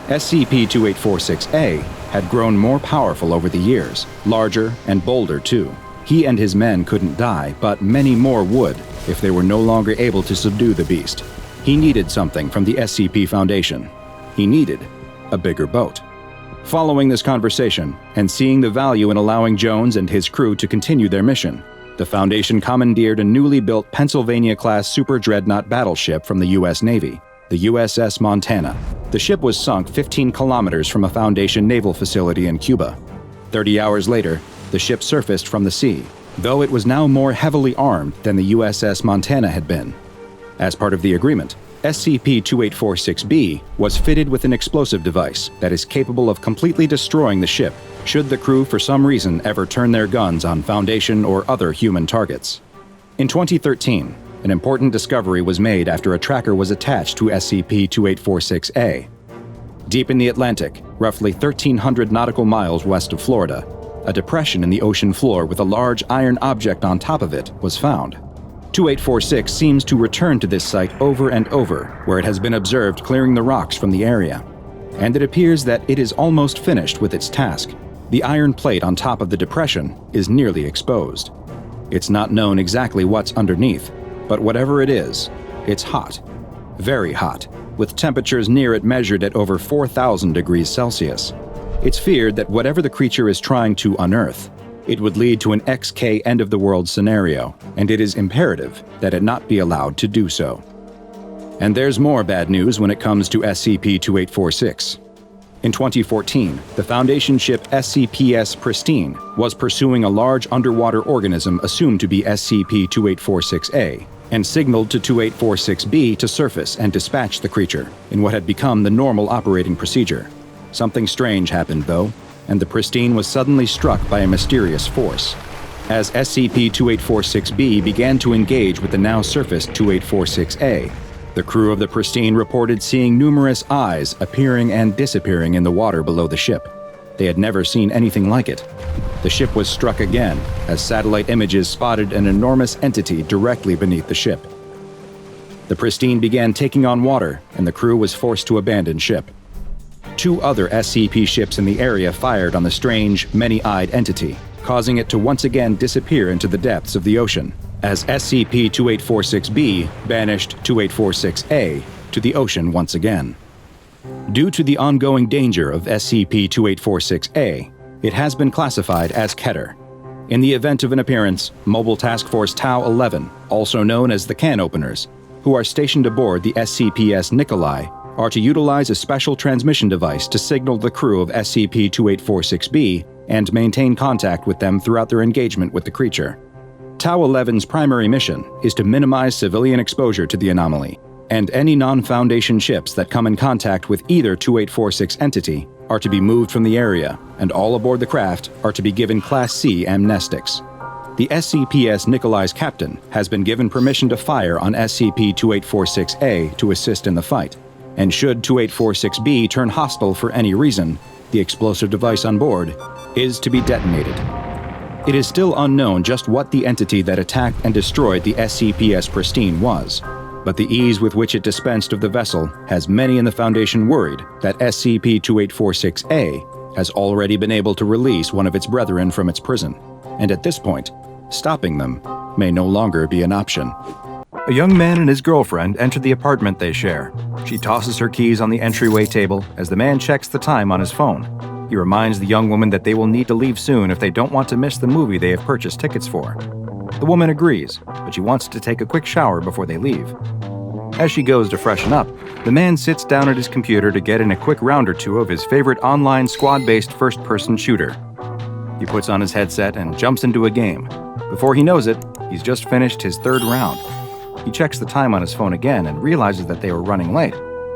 B: SCP-2846-A had grown more powerful over the years, larger and bolder too. He and his men couldn't die, but many more would if they were no longer able to subdue the beast. He needed something from the SCP Foundation. He needed a bigger boat. Following this conversation, and seeing the value in allowing Jones and his crew to continue their mission, the Foundation commandeered a newly built Pennsylvania-class super dreadnought battleship from the U.S. Navy, the USS Montana. The ship was sunk 15 kilometers from a Foundation naval facility in Cuba. 30 hours later, the ship surfaced from the sea, though it was now more heavily armed than the USS Montana had been. As part of the agreement, SCP-2846-B was fitted with an explosive device that is capable of completely destroying the ship should the crew for some reason ever turn their guns on Foundation or other human targets. In 2013, an important discovery was made after a tracker was attached to SCP-2846-A. Deep in the Atlantic, roughly 1,300 nautical miles west of Florida, a depression in the ocean floor with a large iron object on top of it was found. 2846 seems to return to this site over and over, where it has been observed clearing the rocks from the area. And it appears that it is almost finished with its task. The iron plate on top of the depression is nearly exposed. It's not known exactly what's underneath, but whatever it is, it's hot. Very hot, with temperatures near it measured at over 4,000 degrees Celsius. It's feared that whatever the creature is trying to unearth, it would lead to an XK end-of-the-world scenario, and it is imperative that it not be allowed to do so. And there's more bad news when it comes to SCP-2846. In 2014, the Foundation ship SCPS Pristine was pursuing a large underwater organism assumed to be SCP-2846-A, and signaled to 2846-B to surface and dispatch the creature in what had become the normal operating procedure. Something strange happened, though, and the Pristine was suddenly struck by a mysterious force. As SCP-2846-B began to engage with the now surfaced 2846-A, the crew of the Pristine reported seeing numerous eyes appearing and disappearing in the water below the ship. They had never seen anything like it. The ship was struck again as satellite images spotted an enormous entity directly beneath the ship. The Pristine began taking on water, and the crew was forced to abandon ship. 2 other SCP ships in the area fired on the strange, many-eyed entity, causing it to once again disappear into the depths of the ocean, as SCP-2846-B banished 2846-A to the ocean once again. Due to the ongoing danger of SCP-2846-A, it has been classified as Keter. In the event of an appearance, Mobile Task Force Tau-11, also known as the Can Openers, who are stationed aboard the SCPS Nikolai, are to utilize a special transmission device to signal the crew of SCP-2846-B and maintain contact with them throughout their engagement with the creature. Tau-11's primary mission is to minimize civilian exposure to the anomaly, and any non-Foundation ships that come in contact with either 2846 entity are to be moved from the area, and all aboard the craft are to be given Class C amnestics. The SCPS Nikolai's captain has been given permission to fire on SCP-2846-A to assist in the fight, and should 2846-B turn hostile for any reason, the explosive device on board is to be detonated. It is still unknown just what the entity that attacked and destroyed the SCPS Pristine was, but the ease with which it dispensed of the vessel has many in the Foundation worried that SCP-2846-A has already been able to release one of its brethren from its prison, and at this point, stopping them may no longer be an option.
A: A young man and his girlfriend enter the apartment they share. She tosses her keys on the entryway table as the man checks the time on his phone. He reminds the young woman that they will need to leave soon if they don't want to miss the movie they have purchased tickets for. The woman agrees, but she wants to take a quick shower before they leave. As she goes to freshen up, the man sits down at his computer to get in a quick round or two of his favorite online squad-based first-person shooter. He puts on his headset and jumps into a game. Before he knows it, he's just finished his 3rd round. He checks the time on his phone again and realizes that they were running late.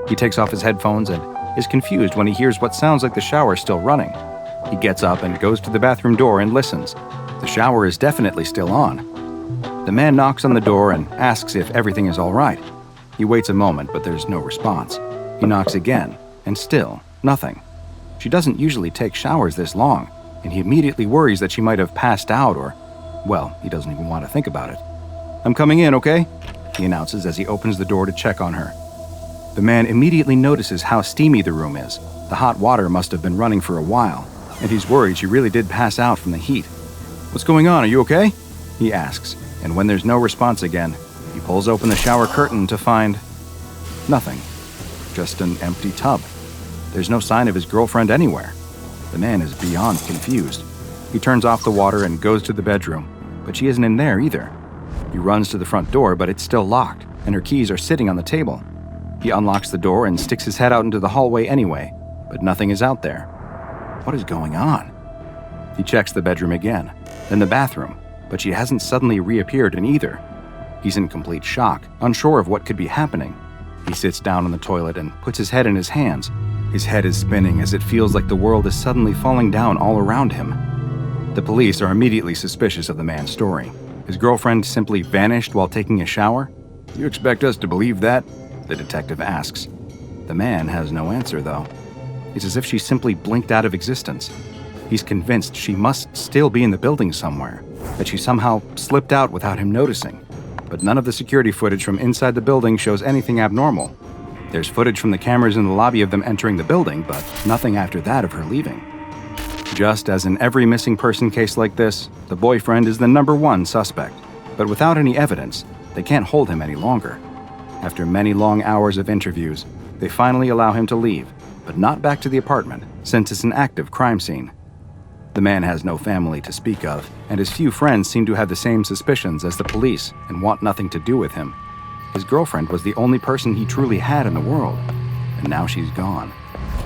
A: He takes off his headphones and is confused when he hears what sounds like the shower still running. He gets up and goes to the bathroom door and listens. The shower is definitely still on. The man knocks on the door and asks if everything is all right. He waits a moment, but there's no response. He knocks again, and still nothing. She doesn't usually take showers this long, and he immediately worries that she might have passed out or, well, he doesn't even want to think about it. "I'm coming in, okay?" he announces as he opens the door to check on her. The man immediately notices how steamy the room is. The hot water must have been running for a while, and he's worried she really did pass out from the heat. "What's going on? Are you okay?" he asks, and when there's no response again, he pulls open the shower curtain to find nothing. Just an empty tub. There's no sign of his girlfriend anywhere. The man is beyond confused. He turns off the water and goes to the bedroom, but she isn't in there either. He runs to the front door, but it's still locked, and her keys are sitting on the table. He unlocks the door and sticks his head out into the hallway anyway, but nothing is out there. What is going on? He checks the bedroom again, then the bathroom, but she hasn't suddenly reappeared in either. He's in complete shock, unsure of what could be happening. He sits down on the toilet and puts his head in his hands. His head is spinning as it feels like the world is suddenly falling down all around him. The police are immediately suspicious of the man's story. His girlfriend simply vanished while taking a shower? "You expect us to believe that?" the detective asks. The man has no answer, though. It's as if she simply blinked out of existence. He's convinced she must still be in the building somewhere, that she somehow slipped out without him noticing. But none of the security footage from inside the building shows anything abnormal. There's footage from the cameras in the lobby of them entering the building, but nothing after that of her leaving. Just as in every missing person case like this, the boyfriend is the #1 suspect. But without any evidence, they can't hold him any longer. After many long hours of interviews, they finally allow him to leave, but not back to the apartment, since it's an active crime scene. The man has no family to speak of, and his few friends seem to have the same suspicions as the police and want nothing to do with him. His girlfriend was the only person he truly had in the world, and now she's gone.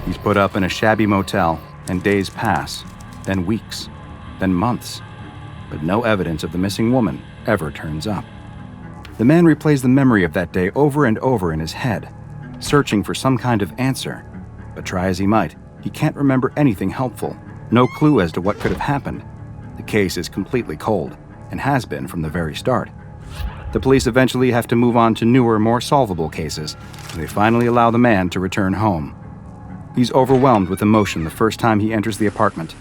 A: He's put up in a shabby motel, and days pass, then weeks, then months, but no evidence of the missing woman ever turns up. The man replays the memory of that day over and over in his head, searching for some kind of answer, but try as he might, he can't remember anything helpful. No clue as to what could have happened. The case is completely cold, and has been from the very start. The police eventually have to move on to newer, more solvable cases, and they finally allow the man to return home. He's overwhelmed with emotion the first time he enters the apartment.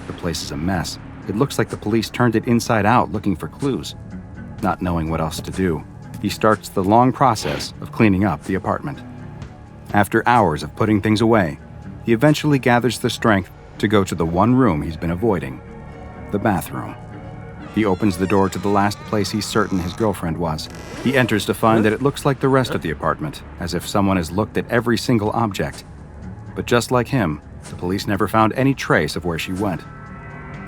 A: The place is a mess. It looks like the police turned it inside out looking for clues. Not knowing what else to do, he starts the long process of cleaning up the apartment. After hours of putting things away, he eventually gathers the strength to go to the one room he's been avoiding, the bathroom. He opens the door to the last place he's certain his girlfriend was. He enters to find that it looks like the rest of the apartment, as if someone has looked at every single object. But just like him, the police never found any trace of where she went.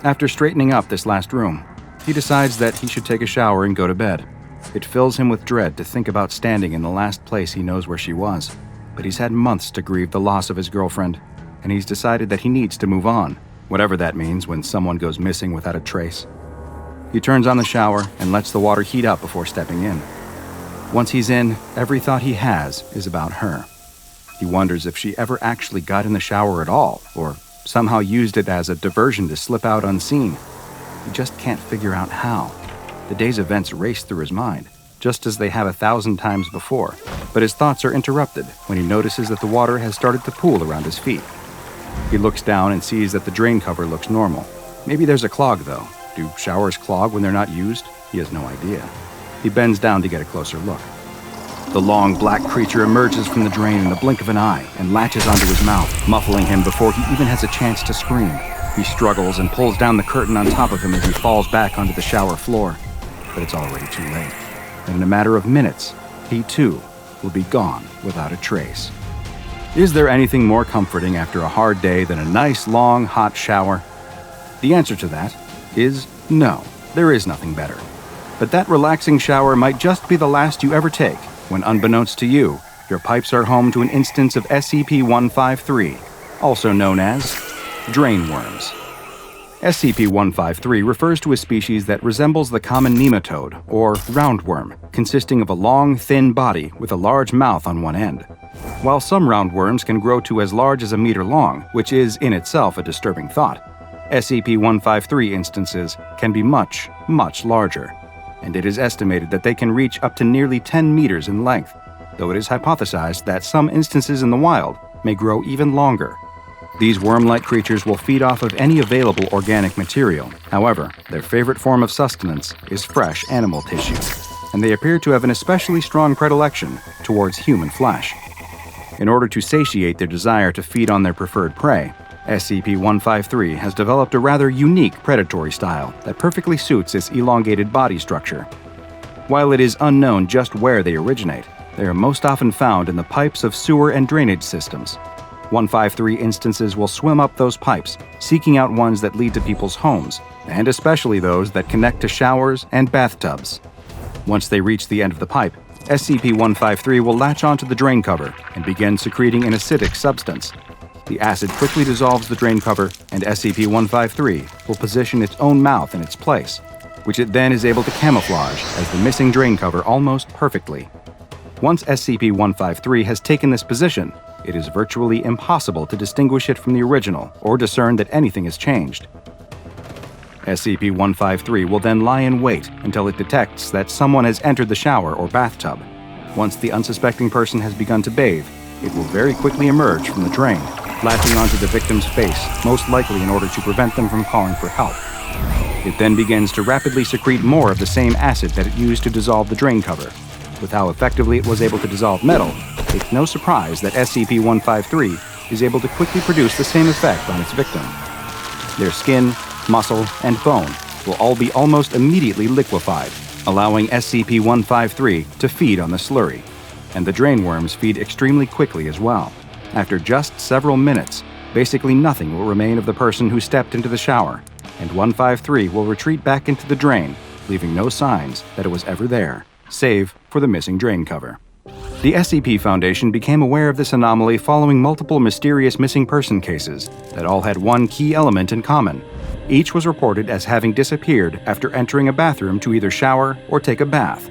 A: After straightening up this last room, he decides that he should take a shower and go to bed. It fills him with dread to think about standing in the last place he knows where she was. But he's had months to grieve the loss of his girlfriend, and he's decided that he needs to move on, whatever that means when someone goes missing without a trace. He turns on the shower and lets the water heat up before stepping in. Once he's in, every thought he has is about her. He wonders if she ever actually got in the shower at all, or somehow used it as a diversion to slip out unseen. He just can't figure out how. The day's events race through his mind, just as they have 1,000 times before, but his thoughts are interrupted when he notices that the water has started to pool around his feet. He looks down and sees that the drain cover looks normal. Maybe there's a clog, though. Do showers clog when they're not used? He has no idea. He bends down to get a closer look. The long, black creature emerges from the drain in the blink of an eye and latches onto his mouth, muffling him before he even has a chance to scream. He struggles and pulls down the curtain on top of him as he falls back onto the shower floor. But it's already too late. And in a matter of minutes, he too will be gone without a trace. Is there anything more comforting after a hard day than a nice, long, hot shower? The answer to that is no, there is nothing better. But that relaxing shower might just be the last you ever take when, unbeknownst to you, your pipes are home to an instance of SCP-153, also known as drain worms. SCP-153 refers to a species that resembles the common nematode, or roundworm, consisting of a long, thin body with a large mouth on one end. While some roundworms can grow to as large as a meter long, which is in itself a disturbing thought, SCP-153 instances can be much, much larger, and it is estimated that they can reach up to nearly 10 meters in length, though it is hypothesized that some instances in the wild may grow even longer. These worm-like creatures will feed off of any available organic material. However, their favorite form of sustenance is fresh animal tissue, and they appear to have an especially strong predilection towards human flesh. In order to satiate their desire to feed on their preferred prey, SCP-153 has developed a rather unique predatory style that perfectly suits its elongated body structure. While it is unknown just where they originate, they are most often found in the pipes of sewer and drainage systems. 153 instances will swim up those pipes, seeking out ones that lead to people's homes, and especially those that connect to showers and bathtubs. Once they reach the end of the pipe, SCP-153 will latch onto the drain cover and begin secreting an acidic substance. The acid quickly dissolves the drain cover, and SCP-153 will position its own mouth in its place, which it then is able to camouflage as the missing drain cover almost perfectly. Once SCP-153 has taken this position, it is virtually impossible to distinguish it from the original or discern that anything has changed. SCP-153 will then lie in wait until it detects that someone has entered the shower or bathtub. Once the unsuspecting person has begun to bathe, it will very quickly emerge from the drain, latching onto the victim's face, most likely in order to prevent them from calling for help. It then begins to rapidly secrete more of the same acid that it used to dissolve the drain cover. With how effectively it was able to dissolve metal, it's no surprise that SCP-153 is able to quickly produce the same effect on its victim. Their skin, muscle, and bone will all be almost immediately liquefied, allowing SCP-153 to feed on the slurry, and the drain worms feed extremely quickly as well. After just several minutes, basically nothing will remain of the person who stepped into the shower, and 153 will retreat back into the drain, leaving no signs that it was ever there, save for the missing drain cover. The SCP Foundation became aware of this anomaly following multiple mysterious missing person cases that all had one key element in common. Each was reported as having disappeared after entering a bathroom to either shower or take a bath.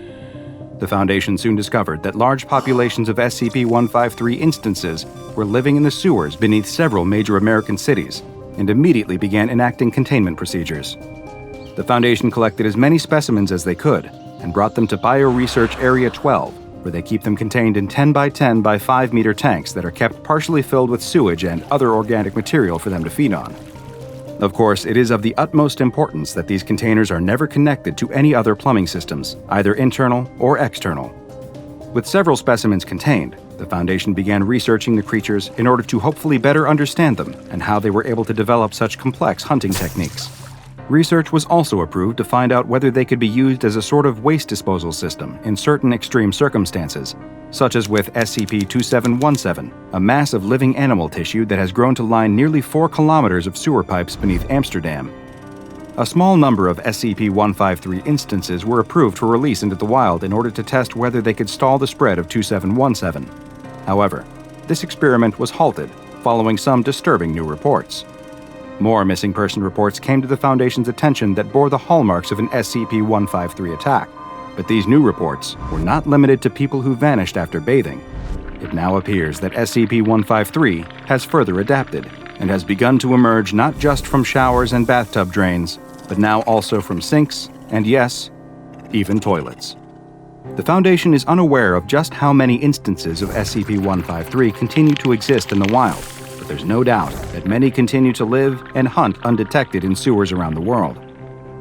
A: The Foundation soon discovered that large populations of SCP-153 instances were living in the sewers beneath several major American cities, and immediately began enacting containment procedures. The Foundation collected as many specimens as they could, and brought them to Bioresearch Area 12, where they keep them contained in 10 by 10 by 5 meter tanks that are kept partially filled with sewage and other organic material for them to feed on. Of course, it is of the utmost importance that these containers are never connected to any other plumbing systems, either internal or external. With several specimens contained, the Foundation began researching the creatures in order to hopefully better understand them and how they were able to develop such complex hunting techniques. Research was also approved to find out whether they could be used as a sort of waste disposal system in certain extreme circumstances, such as with SCP-3717, a mass of living animal tissue that has grown to line nearly 4 kilometers of sewer pipes beneath Amsterdam. A small number of SCP-153 instances were approved for release into the wild in order to test whether they could stall the spread of 2717. However, this experiment was halted following some disturbing new reports. More missing person reports came to the Foundation's attention that bore the hallmarks of an SCP-153 attack, but these new reports were not limited to people who vanished after bathing. It now appears that SCP-153 has further adapted and has begun to emerge not just from showers and bathtub drains, but now also from sinks and, yes, even toilets. The Foundation is unaware of just how many instances of SCP-153 continue to exist in the wild, but there's no doubt that many continue to live and hunt undetected in sewers around the world.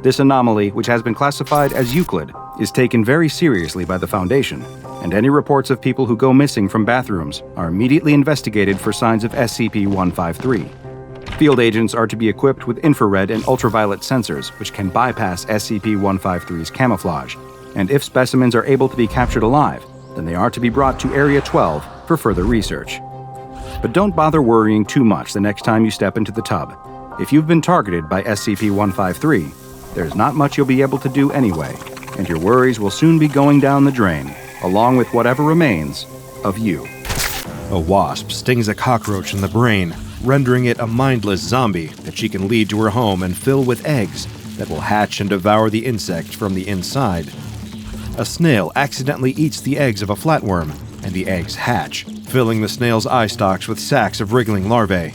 A: This anomaly, which has been classified as Euclid, is taken very seriously by the Foundation, and any reports of people who go missing from bathrooms are immediately investigated for signs of SCP-153. Field agents are to be equipped with infrared and ultraviolet sensors which can bypass SCP-153's camouflage, and if specimens are able to be captured alive, then they are to be brought to Area 12 for further research. But don't bother worrying too much the next time you step into the tub. If you've been targeted by SCP-153, there's not much you'll be able to do anyway, and your worries will soon be going down the drain, along with whatever remains of you.
C: A wasp stings a cockroach in the brain,
A: rendering it a mindless zombie that she can lead to her home and fill with eggs that will hatch and devour the insect from the inside. A snail accidentally eats the eggs of a flatworm, and the eggs hatch, filling the snail's eye stalks with sacs of wriggling larvae.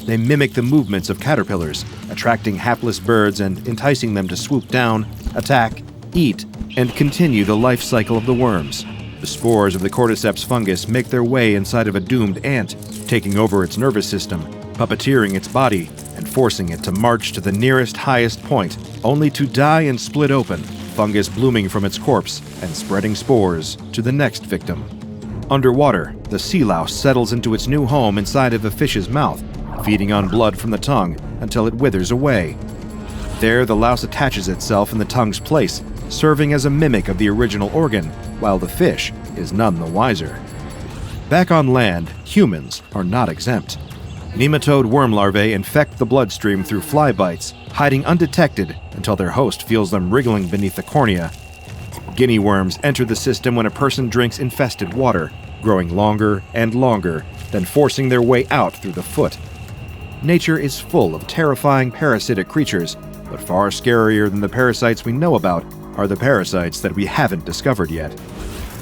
A: They mimic the movements of caterpillars, attracting hapless birds and enticing them to swoop down, attack, eat, and continue the life cycle of the worms. The spores of the cordyceps fungus make their way inside of a doomed ant, taking over its nervous system, puppeteering its body, and forcing it to march to the nearest highest point, only to die and split open, fungus blooming from its corpse and spreading spores to the next victim. Underwater, the sea louse settles into its new home inside of the fish's mouth, feeding on blood from the tongue until it withers away. There, the louse attaches itself in the tongue's place, serving as a mimic of the original organ, while the fish is none the wiser. Back on land, humans are not exempt. Nematode worm larvae infect the bloodstream through fly bites, hiding undetected until their host feels them wriggling beneath the cornea. Guinea worms enter the system when a person drinks infested water, growing longer and longer, then forcing their way out through the foot. Nature is full of terrifying parasitic creatures, but far scarier than the parasites we know about are the parasites that we haven't discovered yet.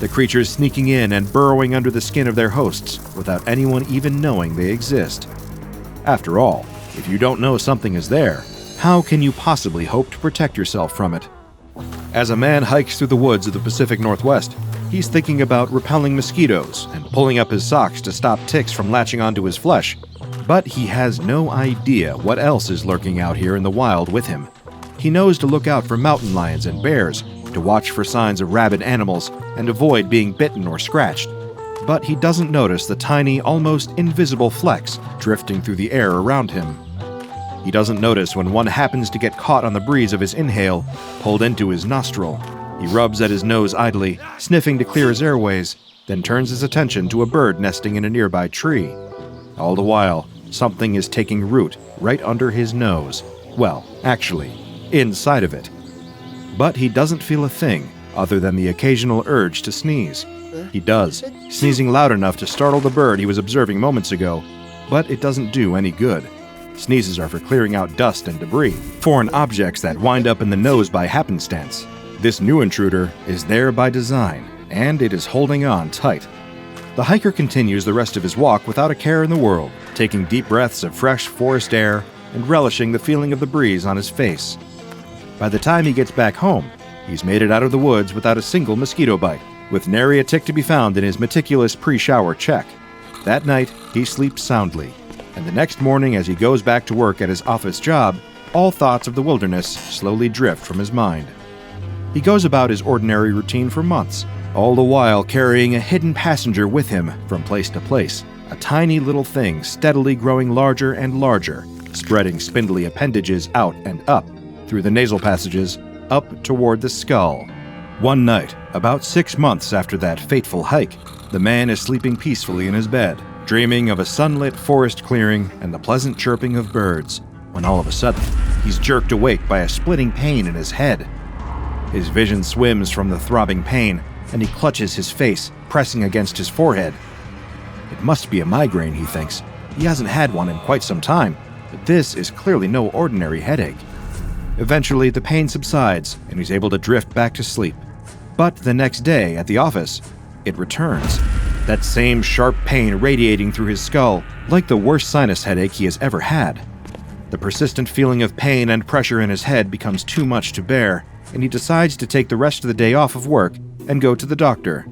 A: The creatures sneaking in and burrowing under the skin of their hosts without anyone even knowing they exist. After all, if you don't know something is there, how can you possibly hope to protect yourself from it? As a man hikes through the woods of the Pacific Northwest, he's thinking about repelling mosquitoes and pulling up his socks to stop ticks from latching onto his flesh. But he has no idea what else is lurking out here in the wild with him. He knows to look out for mountain lions and bears, to watch for signs of rabid animals, and avoid being bitten or scratched. But he doesn't notice the tiny, almost invisible flecks drifting through the air around him. He doesn't notice when one happens to get caught on the breeze of his inhale, pulled into his nostril. He rubs at his nose idly, sniffing to clear his airways, then turns his attention to a bird nesting in a nearby tree. All the while, something is taking root right under his nose. Well, actually, inside of it. But he doesn't feel a thing other than the occasional urge to sneeze. He does, sneezing loud enough to startle the bird he was observing moments ago, but it doesn't do any good. Sneezes are for clearing out dust and debris, foreign objects that wind up in the nose by happenstance. This new intruder is there by design, and it is holding on tight. The hiker continues the rest of his walk without a care in the world, taking deep breaths of fresh forest air and relishing the feeling of the breeze on his face. By the time he gets back home, he's made it out of the woods without a single mosquito bite, with nary a tick to be found in his meticulous pre-shower check. That night, he sleeps soundly, and the next morning as he goes back to work at his office job, all thoughts of the wilderness slowly drift from his mind. He goes about his ordinary routine for months, all the while carrying a hidden passenger with him from place to place, a tiny little thing steadily growing larger and larger, spreading spindly appendages out and up, through the nasal passages, up toward the skull. One night, about 6 months after that fateful hike, the man is sleeping peacefully in his bed, dreaming of a sunlit forest clearing and the pleasant chirping of birds, when all of a sudden, he's jerked awake by a splitting pain in his head. His vision swims from the throbbing pain, and he clutches his face, pressing against his forehead. It must be a migraine, he thinks. He hasn't had one in quite some time, but this is clearly no ordinary headache. Eventually, the pain subsides, and he's able to drift back to sleep. But the next day, at the office, it returns. That same sharp pain radiating through his skull, like the worst sinus headache he has ever had. The persistent feeling of pain and pressure in his head becomes too much to bear, and he decides to take the rest of the day off of work and go to the doctor.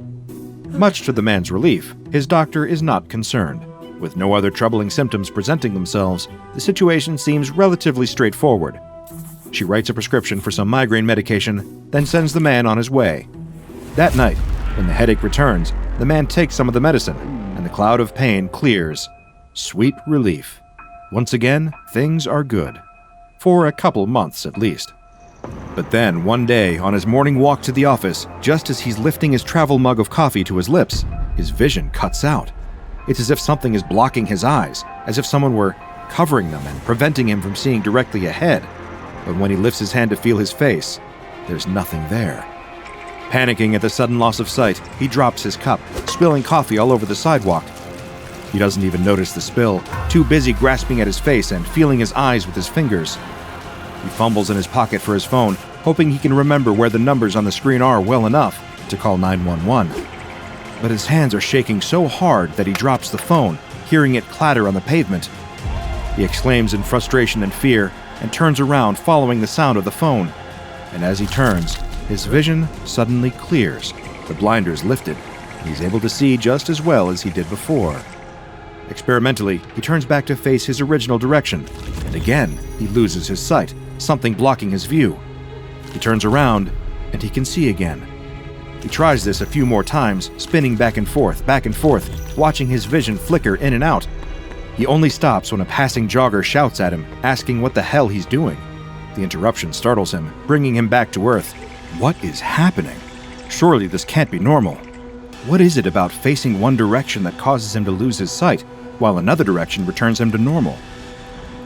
A: Much to the man's relief, his doctor is not concerned. With no other troubling symptoms presenting themselves, the situation seems relatively straightforward. She writes a prescription for some migraine medication, then sends the man on his way. That night, when the headache returns, the man takes some of the medicine, and the cloud of pain clears. Sweet relief. Once again, things are good. For a couple months at least. But then, one day, on his morning walk to the office, just as he's lifting his travel mug of coffee to his lips, his vision cuts out. It's as if something is blocking his eyes, as if someone were covering them and preventing him from seeing directly ahead. But when he lifts his hand to feel his face, there's nothing there. Panicking at the sudden loss of sight, he drops his cup, spilling coffee all over the sidewalk. He doesn't even notice the spill, too busy grasping at his face and feeling his eyes with his fingers. He fumbles in his pocket for his phone, hoping he can remember where the numbers on the screen are well enough to call 911. But his hands are shaking so hard that he drops the phone, hearing it clatter on the pavement. He exclaims in frustration and fear and turns around following the sound of the phone. And as he turns, his vision suddenly clears, the blinders lifted, and he's able to see just as well as he did before. Experimentally, he turns back to face his original direction, and again he loses his sight, something blocking his view. He turns around, and he can see again. He tries this a few more times, spinning back and forth, watching his vision flicker in and out. He only stops when a passing jogger shouts at him, asking what the hell he's doing. The interruption startles him, bringing him back to Earth. What is happening? Surely this can't be normal. What is it about facing one direction that causes him to lose his sight, while another direction returns him to normal?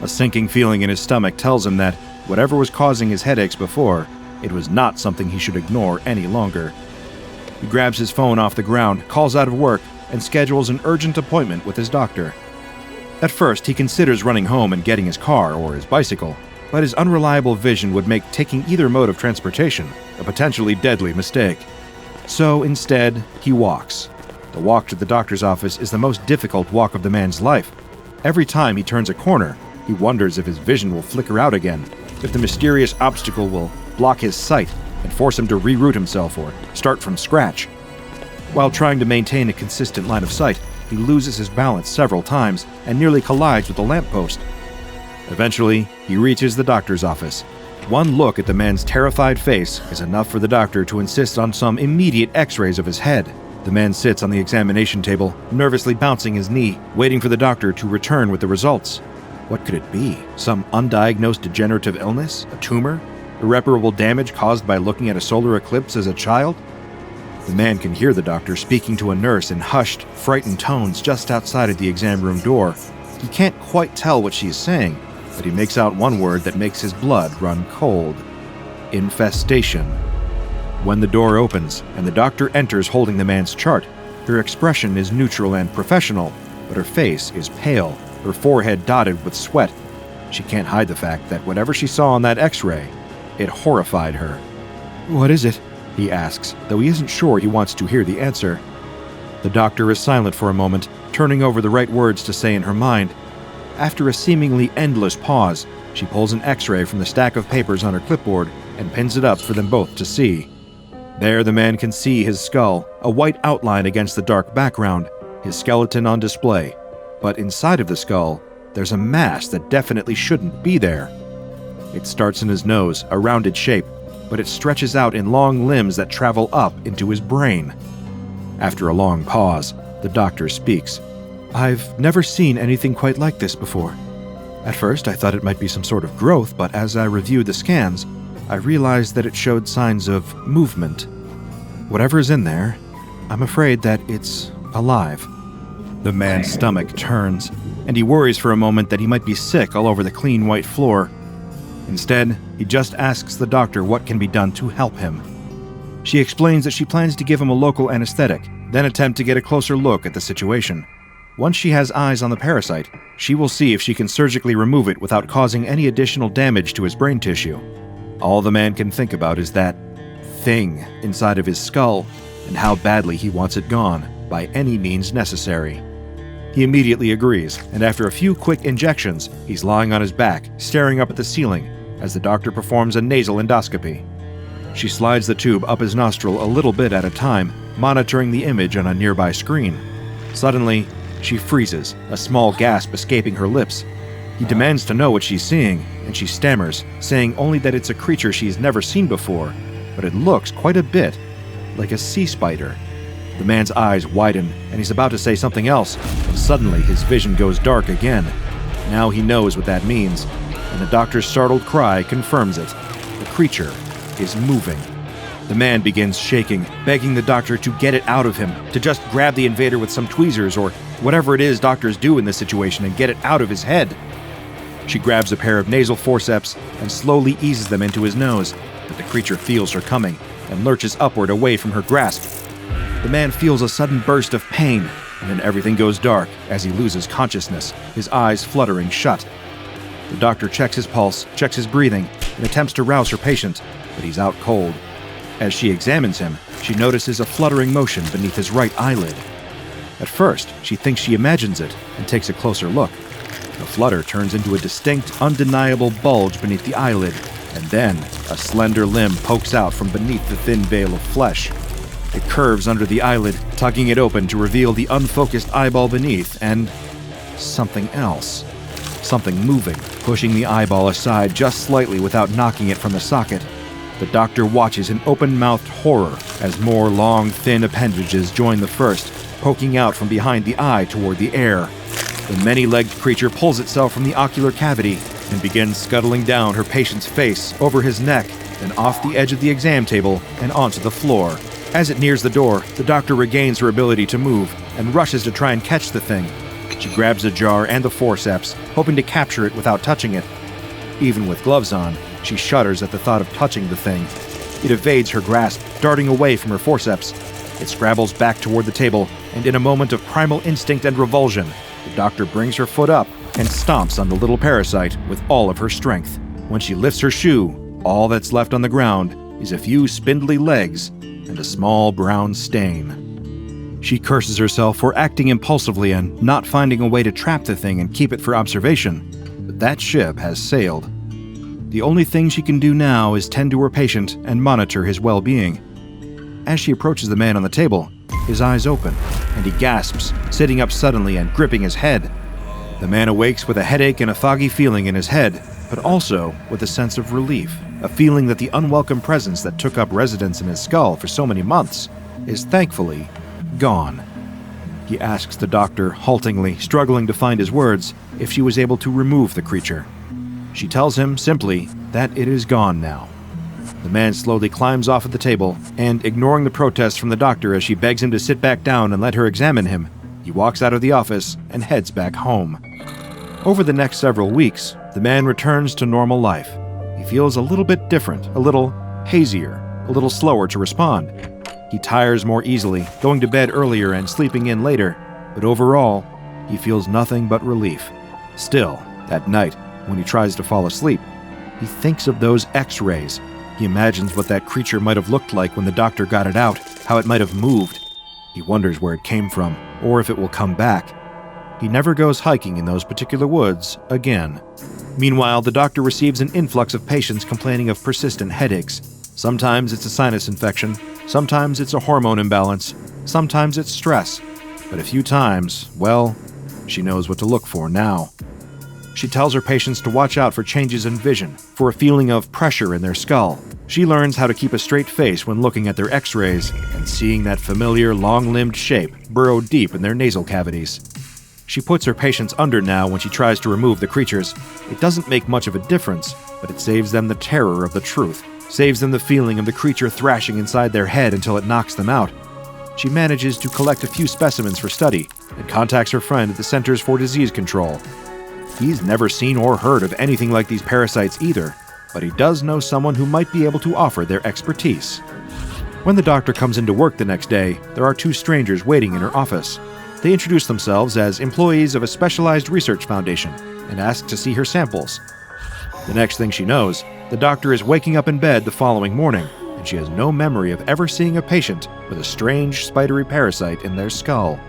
A: A sinking feeling in his stomach tells him that whatever was causing his headaches before, it was not something he should ignore any longer. He grabs his phone off the ground, calls out of work, and schedules an urgent appointment with his doctor. At first, he considers running home and getting his car or his bicycle, but his unreliable vision would make taking either mode of transportation a potentially deadly mistake. So instead, he walks. The walk to the doctor's office is the most difficult walk of the man's life. Every time he turns a corner, he wonders if his vision will flicker out again, if the mysterious obstacle will block his sight and force him to reroute himself or start from scratch. While trying to maintain a consistent line of sight, he loses his balance several times and nearly collides with a lamppost. Eventually, he reaches the doctor's office. One look at the man's terrified face is enough for the doctor to insist on some immediate x-rays of his head. The man sits on the examination table, nervously bouncing his knee, waiting for the doctor to return with the results. What could it be? Some undiagnosed degenerative illness? A tumor? Irreparable damage caused by looking at a solar eclipse as a child? The man can hear the doctor speaking to a nurse in hushed, frightened tones just outside of the exam room door. He can't quite tell what she is saying, but he makes out one word that makes his blood run cold. Infestation. When the door opens and the doctor enters holding the man's chart, her expression is neutral and professional, but her face is pale, her forehead dotted with sweat. She can't hide the fact that whatever she saw on that x-ray, it horrified her. "What is it?" he asks, though he isn't sure he wants to hear the answer. The doctor is silent for a moment, turning over the right words to say in her mind. After a seemingly endless pause, she pulls an x-ray from the stack of papers on her clipboard and pins it up for them both to see. There the man can see his skull, a white outline against the dark background, his skeleton on display. But inside of the skull, there's a mass that definitely shouldn't be there. It starts in his nose, a rounded shape, but it stretches out in long limbs that travel up into his brain. After a long pause, the doctor speaks. "I've never seen anything quite like this before. At first, I thought it might be some sort of growth, but as I reviewed the scans, I realized that it showed signs of movement. Whatever's in there, I'm afraid that it's alive." The man's stomach turns, and he worries for a moment that he might be sick all over the clean white floor. Instead, he just asks the doctor what can be done to help him. She explains that she plans to give him a local anesthetic, then attempt to get a closer look at the situation. Once she has eyes on the parasite, she will see if she can surgically remove it without causing any additional damage to his brain tissue. All the man can think about is that thing inside of his skull and how badly he wants it gone, by any means necessary. He immediately agrees, and after a few quick injections, he's lying on his back, staring up at the ceiling, as the doctor performs a nasal endoscopy. She slides the tube up his nostril a little bit at a time, monitoring the image on a nearby screen. Suddenly, she freezes, a small gasp escaping her lips. He demands to know what she's seeing, and she stammers, saying only that it's a creature she's never seen before, but it looks quite a bit like a sea spider. The man's eyes widen, and he's about to say something else, but suddenly his vision goes dark again. Now he knows what that means, and the doctor's startled cry confirms it. The creature is moving. The man begins shaking, begging the doctor to get it out of him, to just grab the invader with some tweezers or whatever it is doctors do in this situation and get it out of his head. She grabs a pair of nasal forceps and slowly eases them into his nose, but the creature feels her coming and lurches upward away from her grasp. The man feels a sudden burst of pain, and then everything goes dark as he loses consciousness, his eyes fluttering shut. The doctor checks his pulse, checks his breathing, and attempts to rouse her patient, but he's out cold. As she examines him, she notices a fluttering motion beneath his right eyelid. At first, she thinks she imagines it and takes a closer look. The flutter turns into a distinct, undeniable bulge beneath the eyelid, and then a slender limb pokes out from beneath the thin veil of flesh. It curves under the eyelid, tugging it open to reveal the unfocused eyeball beneath, and something else. Something moving, pushing the eyeball aside just slightly without knocking it from the socket. The doctor watches in open-mouthed horror as more long, thin appendages join the first, poking out from behind the eye toward the air. The many-legged creature pulls itself from the ocular cavity and begins scuttling down her patient's face, over his neck, and off the edge of the exam table and onto the floor. As it nears the door, the doctor regains her ability to move and rushes to try and catch the thing. She grabs a jar and the forceps, hoping to capture it without touching it. Even with gloves on, she shudders at the thought of touching the thing. It evades her grasp, darting away from her forceps. It scrabbles back toward the table, and in a moment of primal instinct and revulsion, the doctor brings her foot up and stomps on the little parasite with all of her strength. When she lifts her shoe, all that's left on the ground is a few spindly legs and a small brown stain. She curses herself for acting impulsively and not finding a way to trap the thing and keep it for observation, but that ship has sailed. The only thing she can do now is tend to her patient and monitor his well-being. As she approaches the man on the table, his eyes open, and he gasps, sitting up suddenly and gripping his head. The man awakes with a headache and a foggy feeling in his head, but also with a sense of relief, a feeling that the unwelcome presence that took up residence in his skull for so many months is thankfully gone. He asks the doctor, haltingly, struggling to find his words, if she was able to remove the creature. She tells him, simply, that it is gone now. The man slowly climbs off of the table, and, ignoring the protests from the doctor as she begs him to sit back down and let her examine him, he walks out of the office and heads back home. Over the next several weeks, the man returns to normal life. He feels a little bit different, a little hazier, a little slower to respond. He tires more easily, going to bed earlier and sleeping in later, but overall, he feels nothing but relief. Still, at night, when he tries to fall asleep, he thinks of those X-rays. He imagines what that creature might have looked like when the doctor got it out, how it might have moved. He wonders where it came from, or if it will come back. He never goes hiking in those particular woods again. Meanwhile, the doctor receives an influx of patients complaining of persistent headaches. Sometimes it's a sinus infection, sometimes it's a hormone imbalance, sometimes it's stress. But a few times, well, she knows what to look for now. She tells her patients to watch out for changes in vision, for a feeling of pressure in their skull. She learns how to keep a straight face when looking at their X-rays and seeing that familiar long-limbed shape burrow deep in their nasal cavities. She puts her patients under now when she tries to remove the creatures. It doesn't make much of a difference, but it saves them the terror of the truth, saves them the feeling of the creature thrashing inside their head until it knocks them out. She manages to collect a few specimens for study and contacts her friend at the Centers for Disease Control. He's never seen or heard of anything like these parasites either, but he does know someone who might be able to offer their expertise. When the doctor comes into work the next day, there are two strangers waiting in her office. They introduce themselves as employees of a specialized research foundation and ask to see her samples. The next thing she knows, the doctor is waking up in bed the following morning, and she has no memory of ever seeing a patient with a strange spidery parasite in their skull.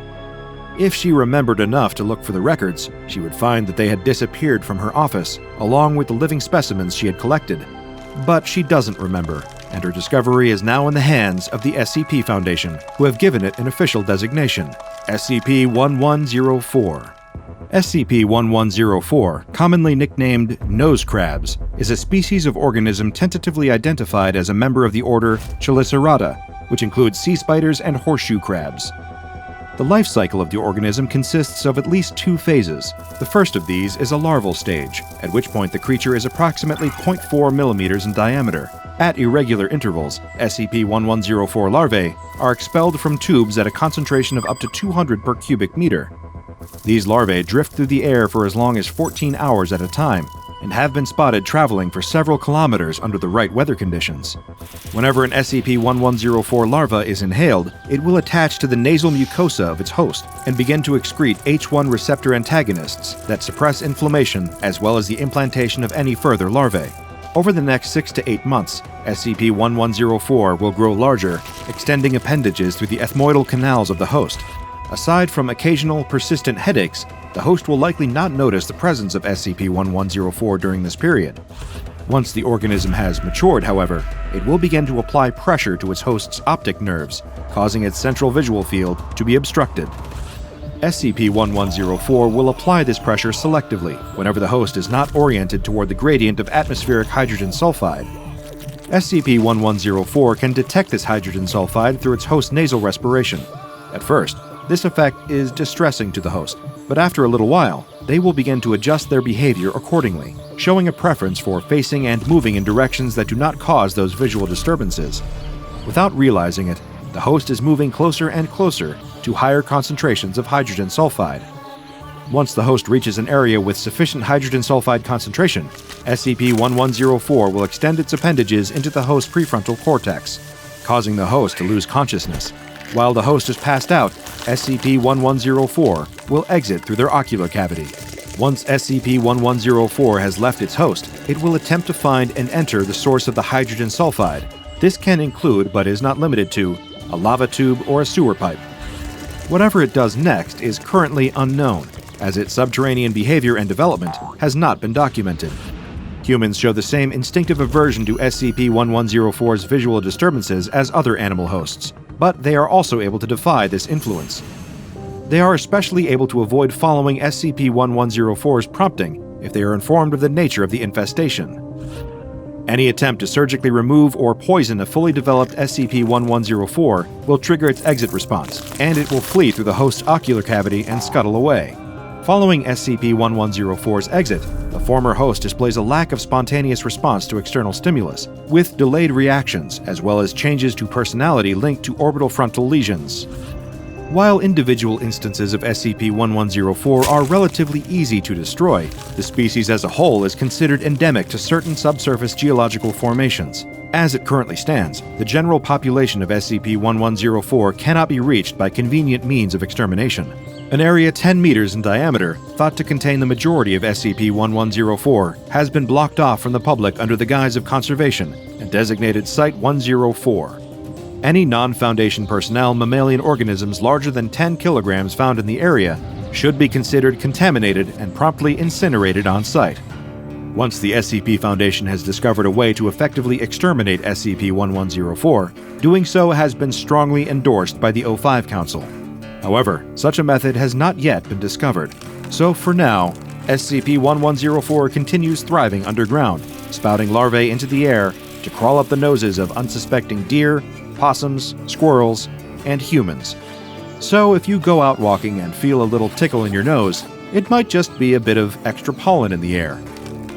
A: If she remembered enough to look for the records, she would find that they had disappeared from her office, along with the living specimens she had collected. But she doesn't remember, and her discovery is now in the hands of the SCP Foundation, who have given it an official designation, SCP-1104. SCP-1104, commonly nicknamed nose crabs, is a species of organism tentatively identified as a member of the order Chelicerata, which includes sea spiders and horseshoe crabs. The life cycle of the organism consists of at least two phases. The first of these is a larval stage, at which point the creature is approximately 0.4 millimeters in diameter. At irregular intervals, SCP-1104 larvae are expelled from tubes at a concentration of up to 200 per cubic meter. These larvae drift through the air for as long as 14 hours at a time, and have been spotted traveling for several kilometers under the right weather conditions. Whenever an SCP-1104 larva is inhaled, it will attach to the nasal mucosa of its host and begin to excrete H1 receptor antagonists that suppress inflammation as well as the implantation of any further larvae. Over the next 6 to 8 months, SCP-1104 will grow larger, extending appendages through the ethmoidal canals of the host. Aside from occasional persistent headaches, the host will likely not notice the presence of SCP-1104 during this period. Once the organism has matured, however, it will begin to apply pressure to its host's optic nerves, causing its central visual field to be obstructed. SCP-1104 will apply this pressure selectively whenever the host is not oriented toward the gradient of atmospheric hydrogen sulfide. SCP-1104 can detect this hydrogen sulfide through its host's nasal respiration. At first, this effect is distressing to the host, but after a little while, they will begin to adjust their behavior accordingly, showing a preference for facing and moving in directions that do not cause those visual disturbances. Without realizing it, the host is moving closer and closer to higher concentrations of hydrogen sulfide. Once the host reaches an area with sufficient hydrogen sulfide concentration, SCP-1104 will extend its appendages into the host's prefrontal cortex, causing the host to lose consciousness. While the host is passed out, SCP-1104 will exit through their ocular cavity. Once SCP-1104 has left its host, it will attempt to find and enter the source of the hydrogen sulfide. This can include, but is not limited to, a lava tube or a sewer pipe. Whatever it does next is currently unknown, as its subterranean behavior and development has not been documented. Humans show the same instinctive aversion to SCP-1104's visual disturbances as other animal hosts, but they are also able to defy this influence. They are especially able to avoid following SCP-1104's prompting if they are informed of the nature of the infestation. Any attempt to surgically remove or poison a fully developed SCP-1104 will trigger its exit response, and it will flee through the host's ocular cavity and scuttle away. Following SCP-1104's exit, the former host displays a lack of spontaneous response to external stimulus, with delayed reactions as well as changes to personality linked to orbital frontal lesions. While individual instances of SCP-1104 are relatively easy to destroy, the species as a whole is considered endemic to certain subsurface geological formations. As it currently stands, the general population of SCP-1104 cannot be reached by convenient means of extermination. An area 10 meters in diameter, thought to contain the majority of SCP-1104, has been blocked off from the public under the guise of conservation and designated Site-104. Any non-Foundation personnel mammalian organisms larger than 10 kilograms found in the area should be considered contaminated and promptly incinerated on site. Once the SCP Foundation has discovered a way to effectively exterminate SCP-1104, doing so has been strongly endorsed by the O5 Council. However, such a method has not yet been discovered, so for now, SCP-1104 continues thriving underground, spouting larvae into the air to crawl up the noses of unsuspecting deer, possums, squirrels, and humans. So if you go out walking and feel a little tickle in your nose, it might just be a bit of extra pollen in the air.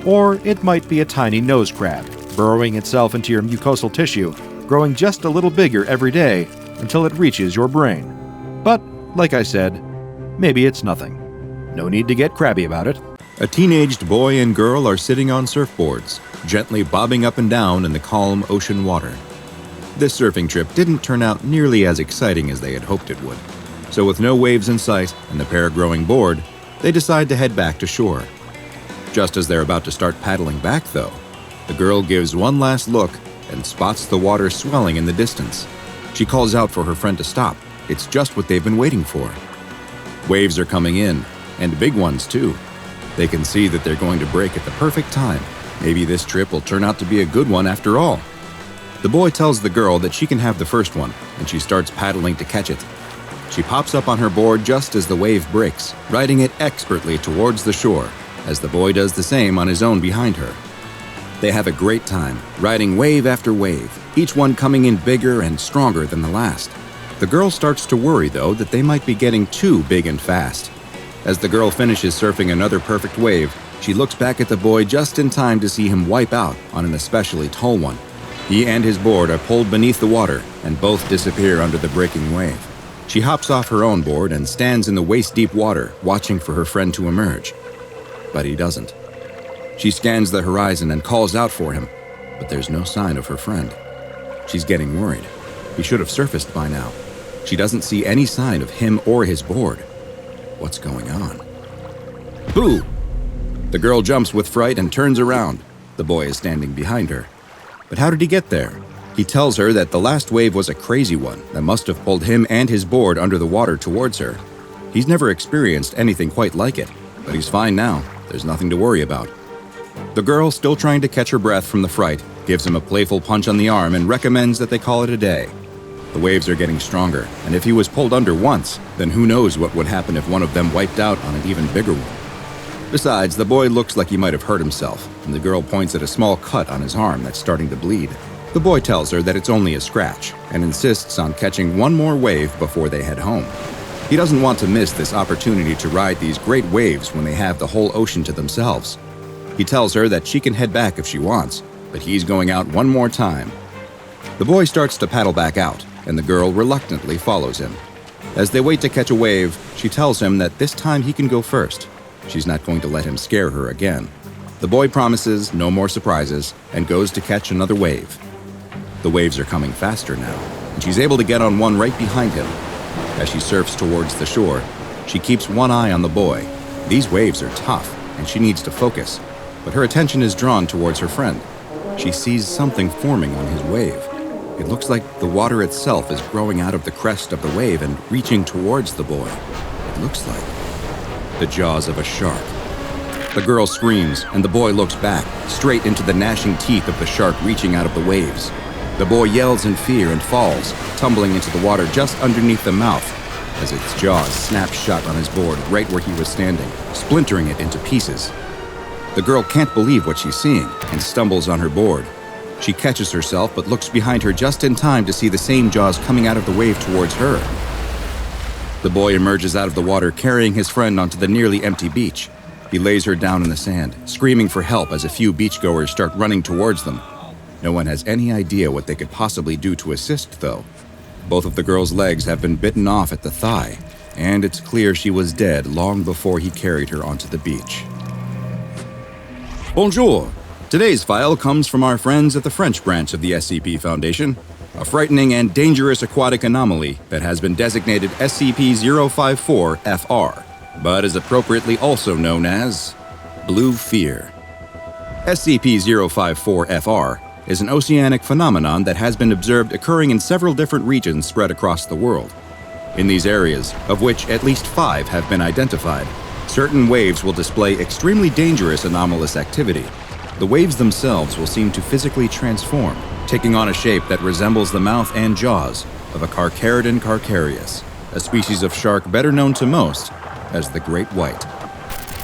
A: Or it might be a tiny nose crab, burrowing itself into your mucosal tissue, growing just a little bigger every day until it reaches your brain. But, like I said, maybe it's nothing. No need to get crabby about it.
B: A teenaged boy and girl are sitting on surfboards, gently bobbing up and down in the calm ocean water. This surfing trip didn't turn out nearly as exciting as they had hoped it would. So with no waves in sight and the pair growing bored, they decide to head back to shore. Just as they're about to start paddling back, though, the girl gives one last look and spots the water swelling in the distance. She calls out for her friend to stop. It's just what they've been waiting for. Waves are coming in, and big ones too. They can see that they're going to break at the perfect time. Maybe this trip will turn out to be a good one after all. The boy tells the girl that she can have the first one, and she starts paddling to catch it. She pops up on her board just as the wave breaks, riding it expertly towards the shore, as the boy does the same on his own behind her. They have a great time, riding wave after wave, each one coming in bigger and stronger than the last. The girl starts to worry, though, that they might be getting too big and fast. As the girl finishes surfing another perfect wave, she looks back at the boy just in time to see him wipe out on an especially tall one. He and his board are pulled beneath the water, and both disappear under the breaking wave. She hops off her own board and stands in the waist-deep water, watching for her friend to emerge. But he doesn't.
C: She scans the horizon and calls out for him, but there's no sign of her friend. She's getting worried. He should have surfaced by now. She doesn't see any sign of him or his board. What's going on? Boo! The girl jumps with fright and turns around. The boy is standing behind her. But how did he get there? He tells her that the last wave was a crazy one that must have pulled him and his board under the water towards her. He's never experienced anything quite like it, but he's fine now. There's nothing to worry about. The girl, still trying to catch her breath from the fright, gives him a playful punch on the arm and recommends that they call it a day. The waves are getting stronger, and if he was pulled under once, then who knows what would happen if one of them wiped out on an even bigger one. Besides, the boy looks like he might have hurt himself, and the girl points at a small cut on his arm that's starting to bleed. The boy tells her that it's only a scratch, and insists on catching one more wave before they head home. He doesn't want to miss this opportunity to ride these great waves when they have the whole ocean to themselves. He tells her that she can head back if she wants, but he's going out one more time. The boy starts to paddle back out, and the girl reluctantly follows him. As they wait to catch a wave, she tells him that this time he can go first. She's not going to let him scare her again. The boy promises no more surprises and goes to catch another wave. The waves are coming faster now, and she's able to get on one right behind him. As she surfs towards the shore, she keeps one eye on the boy. These waves are tough, and she needs to focus, but her attention is drawn towards her friend. She sees something forming on his wave. It looks like the water itself is growing out of the crest of the wave and reaching towards the boy. It looks like the jaws of a shark. The girl screams, and the boy looks back, straight into the gnashing teeth of the shark reaching out of the waves. The boy yells in fear and falls, tumbling into the water just underneath the mouth, as its jaws snap shut on his board right where he was standing, splintering it into pieces. The girl can't believe what she's seeing and stumbles on her board. She catches herself but looks behind her just in time to see the same jaws coming out of the wave towards her. The boy emerges out of the water carrying his friend onto the nearly empty beach. He lays her down in the sand, screaming for help as a few beachgoers start running towards them. No one has any idea what they could possibly do to assist, though. Both of the girl's legs have been bitten off at the thigh, and it's clear she was dead long before he carried her onto the beach. Bonjour! Today's file comes from our friends at the French branch of the SCP Foundation, a frightening and dangerous aquatic anomaly that has been designated SCP-054-FR, but is appropriately also known as Blue Fear. SCP-054-FR is an oceanic phenomenon that has been observed occurring in several different regions spread across the world. In these areas, of which at least 5 have been identified, certain waves will display extremely dangerous anomalous activity. The waves themselves will seem to physically transform, taking on a shape that resembles the mouth and jaws of a Carcharodon carcharius, a species of shark better known to most as the great white.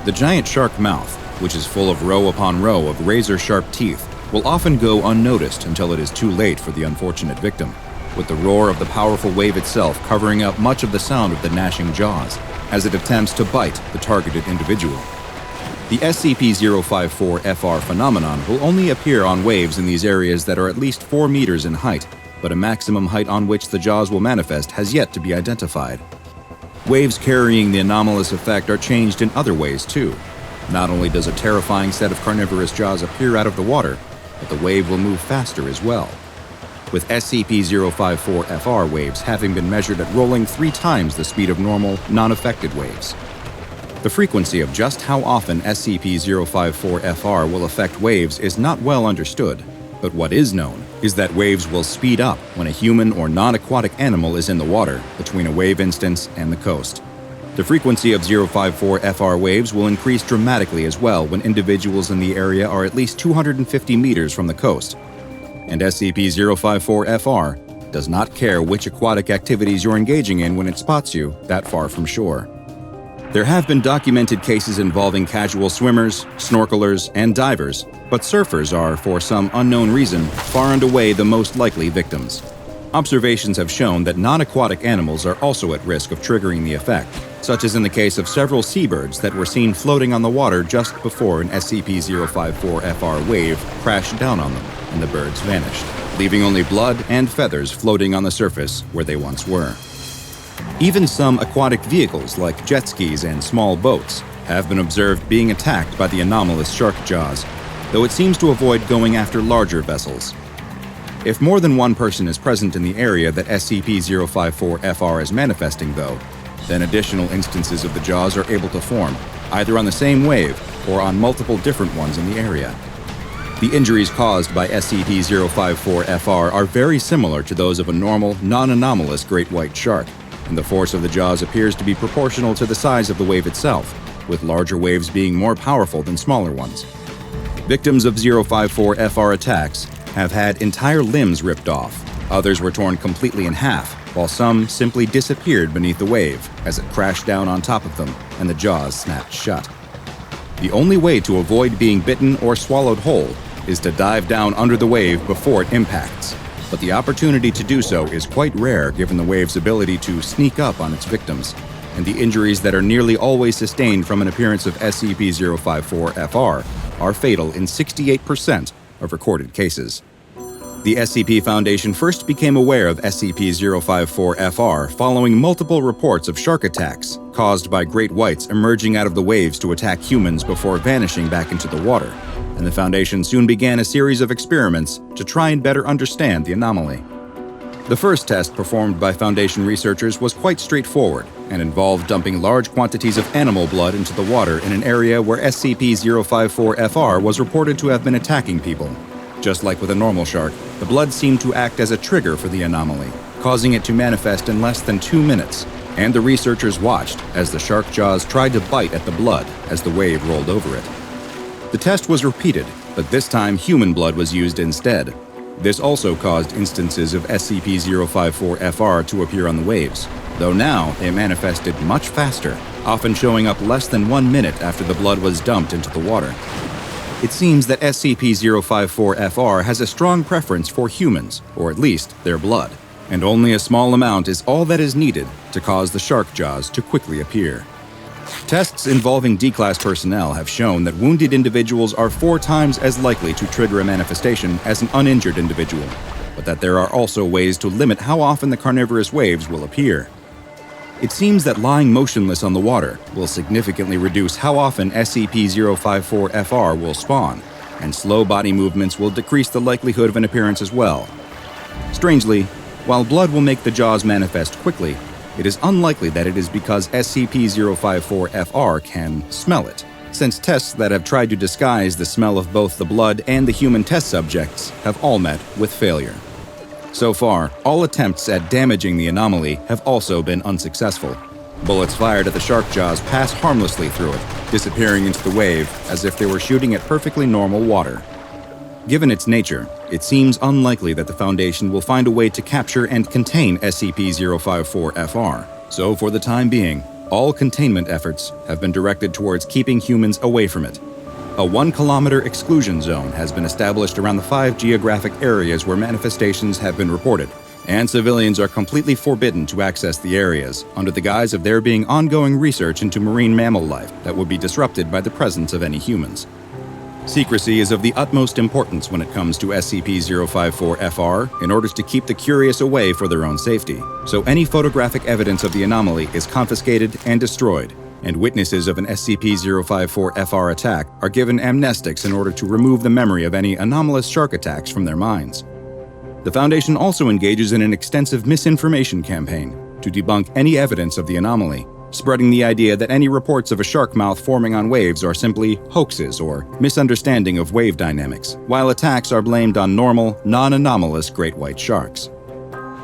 C: The giant shark mouth, which is full of row upon row of razor-sharp teeth, will often go unnoticed until it is too late for the unfortunate victim, with the roar of the powerful wave itself covering up much of the sound of the gnashing jaws as it attempts to bite the targeted individual. The SCP-054-FR phenomenon will only appear on waves in these areas that are at least 4 meters in height, but a maximum height on which the jaws will manifest has yet to be identified. Waves carrying the anomalous effect are changed in other ways too. Not only does a terrifying set of carnivorous jaws appear out of the water, but the wave will move faster as well, with SCP-054-FR waves having been measured at rolling 3 times the speed of normal, non-affected waves. The frequency of just how often SCP-054-FR will affect waves is not well understood, but what is known is that waves will speed up when a human or non-aquatic animal is in the water between a wave instance and the coast. The frequency of 054-FR waves will increase dramatically as well when individuals in the area are at least 250 meters from the coast. And SCP-054-FR does not care which aquatic activities you're engaging in when it spots you that far from shore. There have been documented cases involving casual swimmers, snorkelers, and divers, but surfers are, for some unknown reason, far and away the most likely victims. Observations have shown that non-aquatic animals are also at risk of triggering the effect, such as in the case of several seabirds that were seen floating on the water just before an SCP-054-FR wave crashed down on them, and the birds vanished, leaving only blood and feathers floating on the surface where they once were. Even some aquatic vehicles like jet skis and small boats have been observed being attacked by the anomalous shark jaws, though it seems to avoid going after larger vessels. If more than one person is present in the area that SCP-054-FR is manifesting, though, then additional instances of the jaws are able to form, either on the same wave or on multiple different ones in the area. The injuries caused by SCP-054-FR are very similar to those of a normal, non-anomalous great white shark, and the force of the jaws appears to be proportional to the size of the wave itself, with larger waves being more powerful than smaller ones. Victims of 054-FR attacks have had entire limbs ripped off. Others were torn completely in half, while some simply disappeared beneath the wave as it crashed down on top of them and the jaws snapped shut. The only way to avoid being bitten or swallowed whole is to dive down under the wave before it impacts, but the opportunity to do so is quite rare given the wave's ability to sneak up on its victims, and the injuries that are nearly always sustained from an appearance of SCP-054-FR are fatal in 68% of recorded cases. The SCP Foundation first became aware of SCP-054-FR following multiple reports of shark attacks caused by great whites emerging out of the waves to attack humans before vanishing back into the water, and the Foundation soon began a series of experiments to try and better understand the anomaly. The first test performed by Foundation researchers was quite straightforward and involved dumping large quantities of animal blood into the water in an area where SCP-054-FR was reported to have been attacking people. Just like with a normal shark, the blood seemed to act as a trigger for the anomaly, causing it to manifest in less than 2 minutes, and the researchers watched as the shark jaws tried to bite at the blood as the wave rolled over it. The test was repeated, but this time human blood was used instead. This also caused instances of SCP-054-FR to appear on the waves, though now they manifested much faster, often showing up less than 1 minute after the blood was dumped into the water. It seems that SCP-054-FR has a strong preference for humans, or at least their blood, and only a small amount is all that is needed to cause the shark jaws to quickly appear. Tests involving D-Class personnel have shown that wounded individuals are 4 times as likely to trigger a manifestation as an uninjured individual, but that there are also ways to limit how often the carnivorous waves will appear. It seems that lying motionless on the water will significantly reduce how often SCP-054-FR will spawn, and slow body movements will decrease the likelihood of an appearance as well. Strangely, while blood will make the jaws manifest quickly, it is unlikely that it is because SCP-054-FR can smell it, since tests that have tried to disguise the smell of both the blood and the human test subjects have all met with failure. So far, all attempts at damaging the anomaly have also been unsuccessful. Bullets fired at the shark jaws pass harmlessly through it, disappearing into the wave as if they were shooting at perfectly normal water. Given its nature, it seems unlikely that the Foundation will find a way to capture and contain SCP-054-FR, so for the time being, all containment efforts have been directed towards keeping humans away from it. A 1-kilometer exclusion zone has been established around the 5 geographic areas where manifestations have been reported, and civilians are completely forbidden to access the areas under the guise of there being ongoing research into marine mammal life that would be disrupted by the presence of any humans. Secrecy is of the utmost importance when it comes to SCP-054-FR in order to keep the curious away for their own safety, so any photographic evidence of the anomaly is confiscated and destroyed, and witnesses of an SCP-054-FR attack are given amnestics in order to remove the memory of any anomalous shark attacks from their minds. The Foundation also engages in an extensive misinformation campaign to debunk any evidence of the anomaly, spreading the idea that any reports of a shark mouth forming on waves are simply hoaxes or misunderstanding of wave dynamics, while attacks are blamed on normal, non-anomalous great white sharks.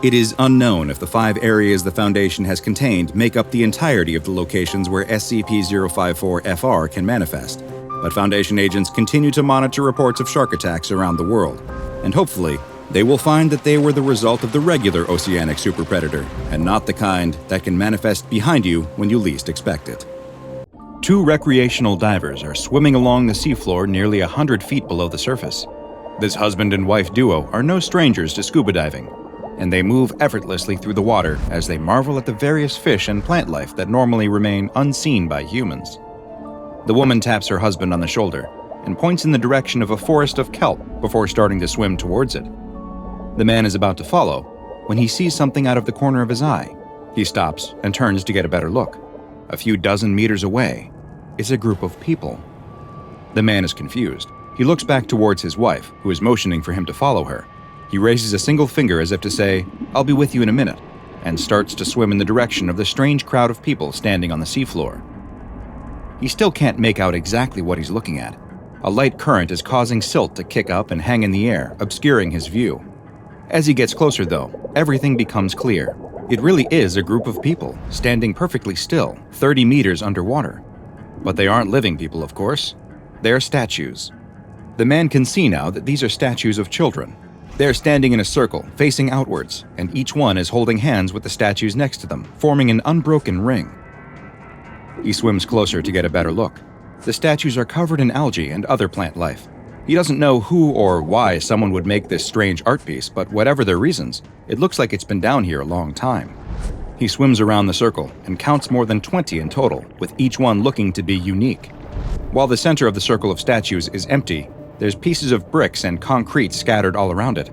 C: It is unknown if the 5 areas the Foundation has contained make up the entirety of the locations where SCP-054-FR can manifest, but Foundation agents continue to monitor reports of shark attacks around the world, and hopefully, they will find that they were the result of the regular oceanic superpredator, and not the kind that can manifest behind you when you least expect it.
A: 2 recreational divers are swimming along the seafloor nearly 100 feet below the surface. This husband and wife duo are no strangers to scuba diving, and they move effortlessly through the water as they marvel at the various fish and plant life that normally remain unseen by humans. The woman taps her husband on the shoulder and points in the direction of a forest of kelp before starting to swim towards it. The man is about to follow when he sees something out of the corner of his eye, He stops and turns to get a better look. A few dozen meters away is a group of people. The man is confused. He looks back towards his wife, who is motioning for him to follow her. He raises a single finger as if to say, "I'll be with you in a minute," and starts to swim in the direction of the strange crowd of people standing on the seafloor. He still can't make out exactly what he's looking at. A light current is causing silt to kick up and hang in the air, obscuring his view. As he gets closer, though, everything becomes clear. It really is a group of people, standing perfectly still, 30 meters underwater. But they aren't living people, of course. They're statues. The man can see now that these are statues of children. They're standing in a circle, facing outwards, and each one is holding hands with the statues next to them, forming an unbroken ring. He swims closer to get a better look. The statues are covered in algae and other plant life. He doesn't know who or why someone would make this strange art piece, but whatever their reasons, it looks like it's been down here a long time. He swims around the circle and counts more than 20 in total, with each one looking to be unique. While the center of the circle of statues is empty, there's pieces of bricks and concrete scattered all around it.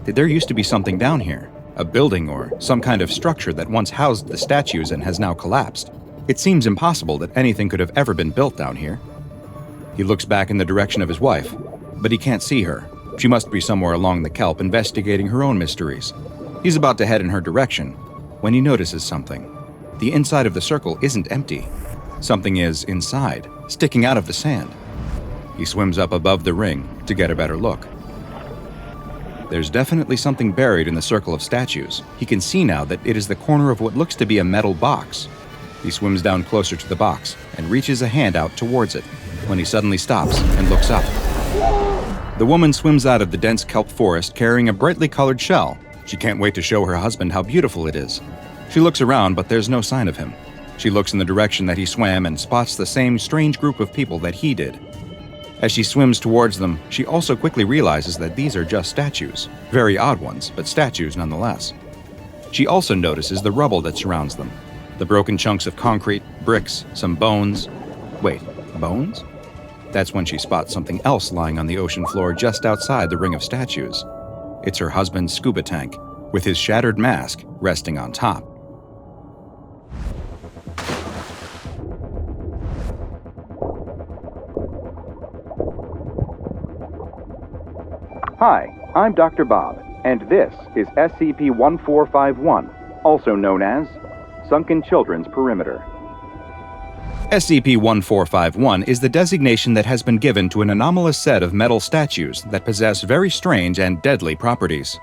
A: There used to be something down here, a building or some kind of structure that once housed the statues and has now collapsed. It seems impossible that anything could have ever been built down here. He looks back in the direction of his wife, but he can't see her. She must be somewhere along the kelp investigating her own mysteries. He's about to head in her direction when he notices something. The inside of the circle isn't empty. Something is inside, sticking out of the sand. He swims up above the ring to get a better look. There's definitely something buried in the circle of statues. He can see now that it is the corner of what looks to be a metal box. He swims down closer to the box and reaches a hand out towards it, when he suddenly stops and looks up. The woman swims out of the dense kelp forest carrying a brightly colored shell. She can't wait to show her husband how beautiful it is. She looks around, but there's no sign of him. She looks in the direction that he swam and spots the same strange group of people that he did. As she swims towards them, she also quickly realizes that these are just statues. Very odd ones, but statues nonetheless. She also notices the rubble that surrounds them. The broken chunks of concrete, bricks, some bones. Wait, bones? That's when she spots something else lying on the ocean floor just outside the ring of statues. It's her husband's scuba tank, with his shattered mask resting on top.
D: Hi, I'm DrBob, and this is SCP-1451, also known as Sunken Children's Perimeter.
A: SCP-1451 is the designation that has been given to an anomalous set of metal statues that possess very strange and deadly properties.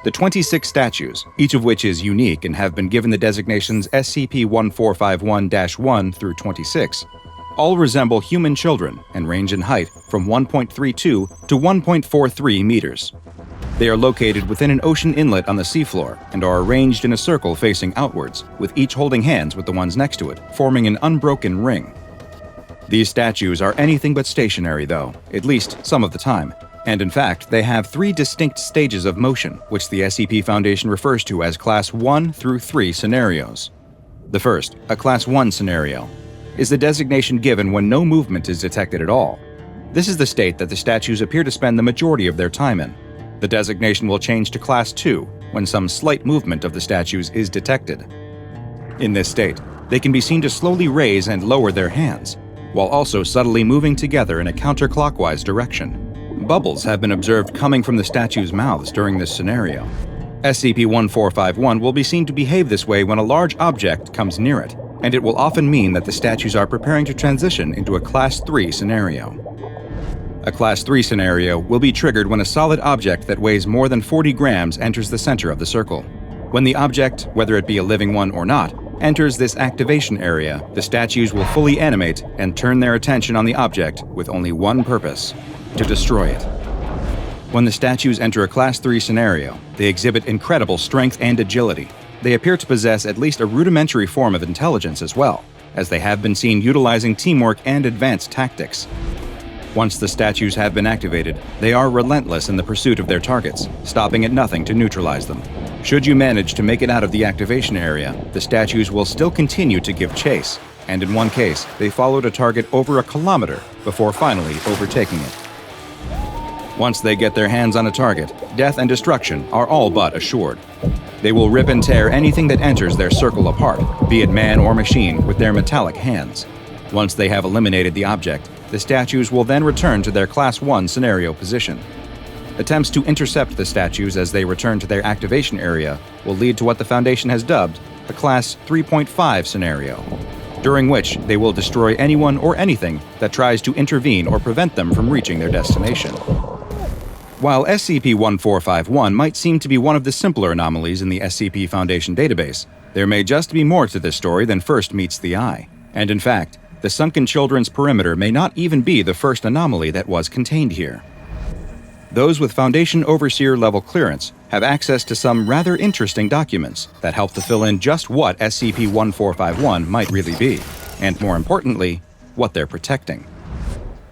A: The 26 statues, each of which is unique and have been given the designations SCP-1451-1 through 26, all resemble human children and range in height from 1.32 to 1.43 meters. They are located within an ocean inlet on the seafloor and are arranged in a circle facing outwards, with each holding hands with the ones next to it, forming an unbroken ring. These statues are anything but stationary, though, at least some of the time, and in fact, they have 3 distinct stages of motion, which the SCP Foundation refers to as Class 1 through 3 scenarios. The first, a Class 1 scenario, is the designation given when no movement is detected at all. This is the state that the statues appear to spend the majority of their time in. The designation will change to Class 2 when some slight movement of the statues is detected. In this state, they can be seen to slowly raise and lower their hands, while also subtly moving together in a counterclockwise direction. Bubbles have been observed coming from the statues' mouths during this scenario. SCP-1451 will be seen to behave this way when a large object comes near it, and it will often mean that the statues are preparing to transition into a Class 3 scenario. A Class 3 scenario will be triggered when a solid object that weighs more than 40 grams enters the center of the circle. When the object, whether it be a living one or not, enters this activation area, the statues will fully animate and turn their attention on the object with only one purpose: to destroy it. When the statues enter a Class 3 scenario, they exhibit incredible strength and agility. They appear to possess at least a rudimentary form of intelligence as well, as they have been seen utilizing teamwork and advanced tactics. Once the statues have been activated, they are relentless in the pursuit of their targets, stopping at nothing to neutralize them. Should you manage to make it out of the activation area, the statues will still continue to give chase, and in one case, they followed a target over a kilometer before finally overtaking it.
C: Once they get their hands on a target, death and destruction are all but assured. They will rip and tear anything that enters their circle apart, be it man or machine, with their metallic hands. Once they have eliminated the object, the statues will then return to their Class 1 scenario position. Attempts to intercept the statues as they return to their activation area will lead to what the Foundation has dubbed a Class 3.5 scenario, during which they will destroy anyone or anything that tries to intervene or prevent them from reaching their destination. While SCP-1451 might seem to be one of the simpler anomalies in the SCP Foundation database, there may just be more to this story than first meets the eye. And in fact, the Sunken Children's Perimeter may not even be the first anomaly that was contained here. Those with Foundation Overseer level clearance have access to some rather interesting documents that help to fill in just what SCP-1451 might really be, and more importantly, what they're protecting.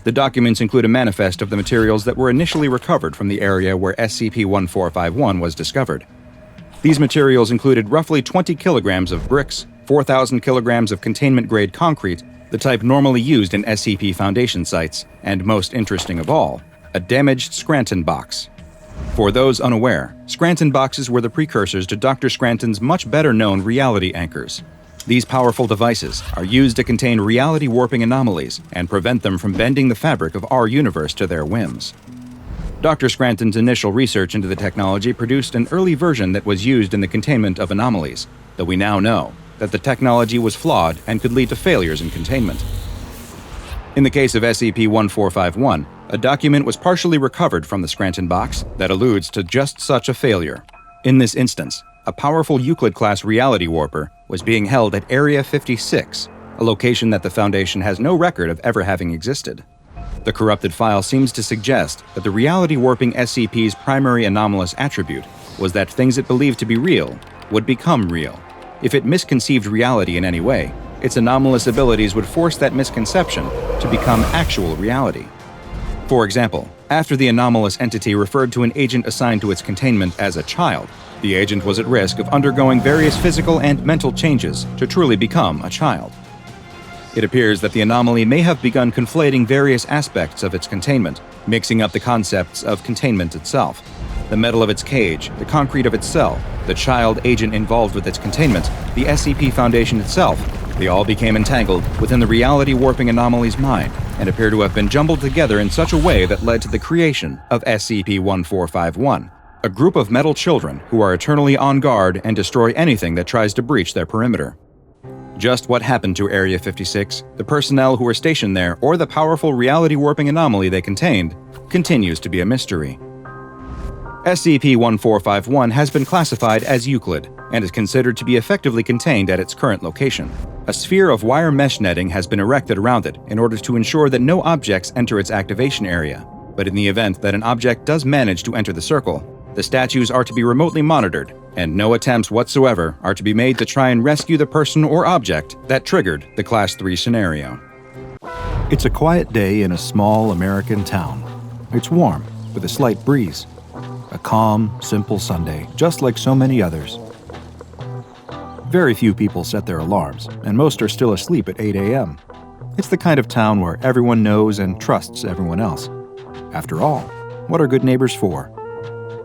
C: The documents include a manifest of the materials that were initially recovered from the area where SCP-1451 was discovered. These materials included roughly 20 kilograms of bricks, 4,000 kilograms of containment-grade concrete, the type normally used in SCP Foundation sites, and most interesting of all, a damaged Scranton box. For those unaware, Scranton boxes were the precursors to Dr. Scranton's much better-known reality anchors. These powerful devices are used to contain reality warping anomalies and prevent them from bending the fabric of our universe to their whims. Dr. Scranton's initial research into the technology produced an early version that was used in the containment of anomalies, though we now know that the technology was flawed and could lead to failures in containment. In the case of SCP-1451, a document was partially recovered from the Scranton box that alludes to just such a failure. In this instance, a powerful Euclid-class reality warper was being held at Area 56, a location that the Foundation has no record of ever having existed. The corrupted file seems to suggest that the reality warping SCP's primary anomalous attribute was that things it believed to be real would become real. If it misconceived reality in any way, its anomalous abilities would force that misconception to become actual reality. For example, after the anomalous entity referred to an agent assigned to its containment as a child, the agent was at risk of undergoing various physical and mental changes to truly become a child. It appears that the anomaly may have begun conflating various aspects of its containment, mixing up the concepts of containment itself. The metal of its cage, the concrete of its cell, the child agent involved with its containment, the SCP Foundation itself, they all became entangled within the reality warping anomaly's mind and appear to have been jumbled together in such a way that led to the creation of SCP-1451, a group of metal children who are eternally on guard and destroy anything that tries to breach their perimeter. Just what happened to Area 56, the personnel who were stationed there, or the powerful reality warping anomaly they contained, continues to be a mystery. SCP-1451 has been classified as Euclid and is considered to be effectively contained at its current location. A sphere of wire mesh netting has been erected around it in order to ensure that no objects enter its activation area, but in the event that an object does manage to enter the circle, the statues are to be remotely monitored, and no attempts whatsoever are to be made to try and rescue the person or object that triggered the Class 3 scenario.
A: It's a quiet day in a small American town. It's warm, with a slight breeze. A calm, simple Sunday, just like so many others. Very few people set their alarms, and most are still asleep at 8 a.m. It's the kind of town where everyone knows and trusts everyone else. After all, what are good neighbors for?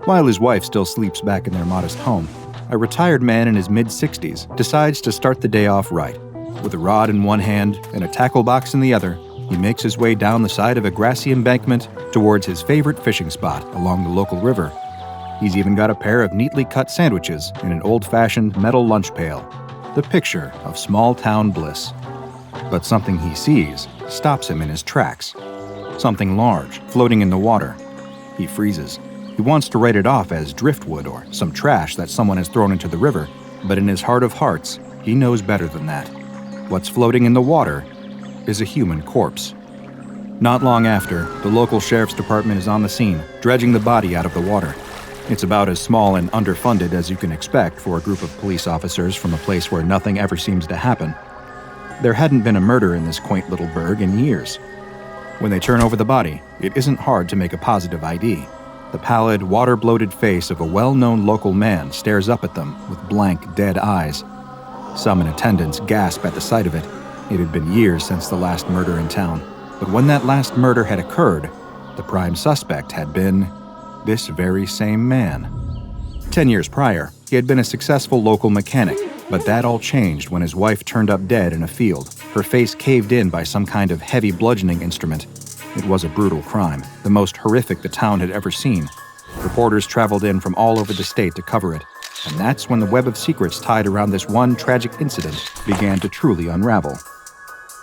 A: While his wife still sleeps back in their modest home, a retired man in his mid-60s decides to start the day off right. With a rod in one hand and a tackle box in the other, he makes his way down the side of a grassy embankment towards his favorite fishing spot along the local river. He's even got a pair of neatly cut sandwiches in an old-fashioned metal lunch pail, the picture of small-town bliss. But something he sees stops him in his tracks. Something large, floating in the water. He freezes. He wants to write it off as driftwood or some trash that someone has thrown into the river, but in his heart of hearts, he knows better than that. What's floating in the water is a human corpse. Not long after, the local sheriff's department is on the scene, dredging the body out of the water. It's about as small and underfunded as you can expect for a group of police officers from a place where nothing ever seems to happen. There hadn't been a murder in this quaint little burg in years. When they turn over the body, it isn't hard to make a positive ID. The pallid, water-bloated face of a well-known local man stares up at them with blank, dead eyes. Some in attendance gasp at the sight of it. It had been years since the last murder in town, but when that last murder had occurred, the prime suspect had been this very same man. 10 years prior, he had been a successful local mechanic, but that all changed when his wife turned up dead in a field, her face caved in by some kind of heavy bludgeoning instrument. It was a brutal crime, the most horrific the town had ever seen. Reporters traveled in from all over the state to cover it, and that's when the web of secrets tied around this one tragic incident began to truly unravel.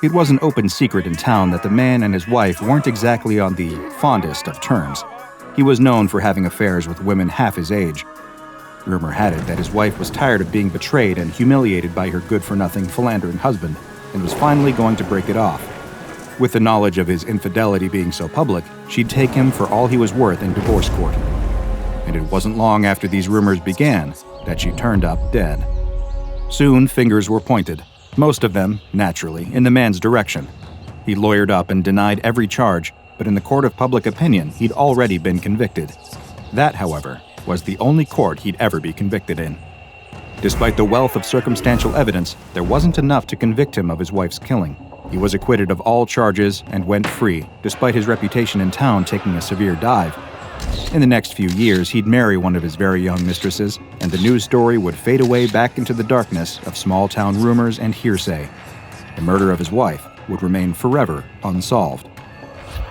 A: It was an open secret in town that the man and his wife weren't exactly on the fondest of terms. He was known for having affairs with women half his age. Rumor had it that his wife was tired of being betrayed and humiliated by her good-for-nothing, philandering husband, and was finally going to break it off. With the knowledge of his infidelity being so public, she'd take him for all he was worth in divorce court. And it wasn't long after these rumors began that she turned up dead. Soon, fingers were pointed, most of them, naturally, in the man's direction. He lawyered up and denied every charge, but in the court of public opinion, he'd already been convicted. That, however, was the only court he'd ever be convicted in. Despite the wealth of circumstantial evidence, there wasn't enough to convict him of his wife's killing. He was acquitted of all charges and went free, despite his reputation in town taking a severe dive. In the next few years, he'd marry one of his very young mistresses, and the news story would fade away back into the darkness of small-town rumors and hearsay. The murder of his wife would remain forever unsolved.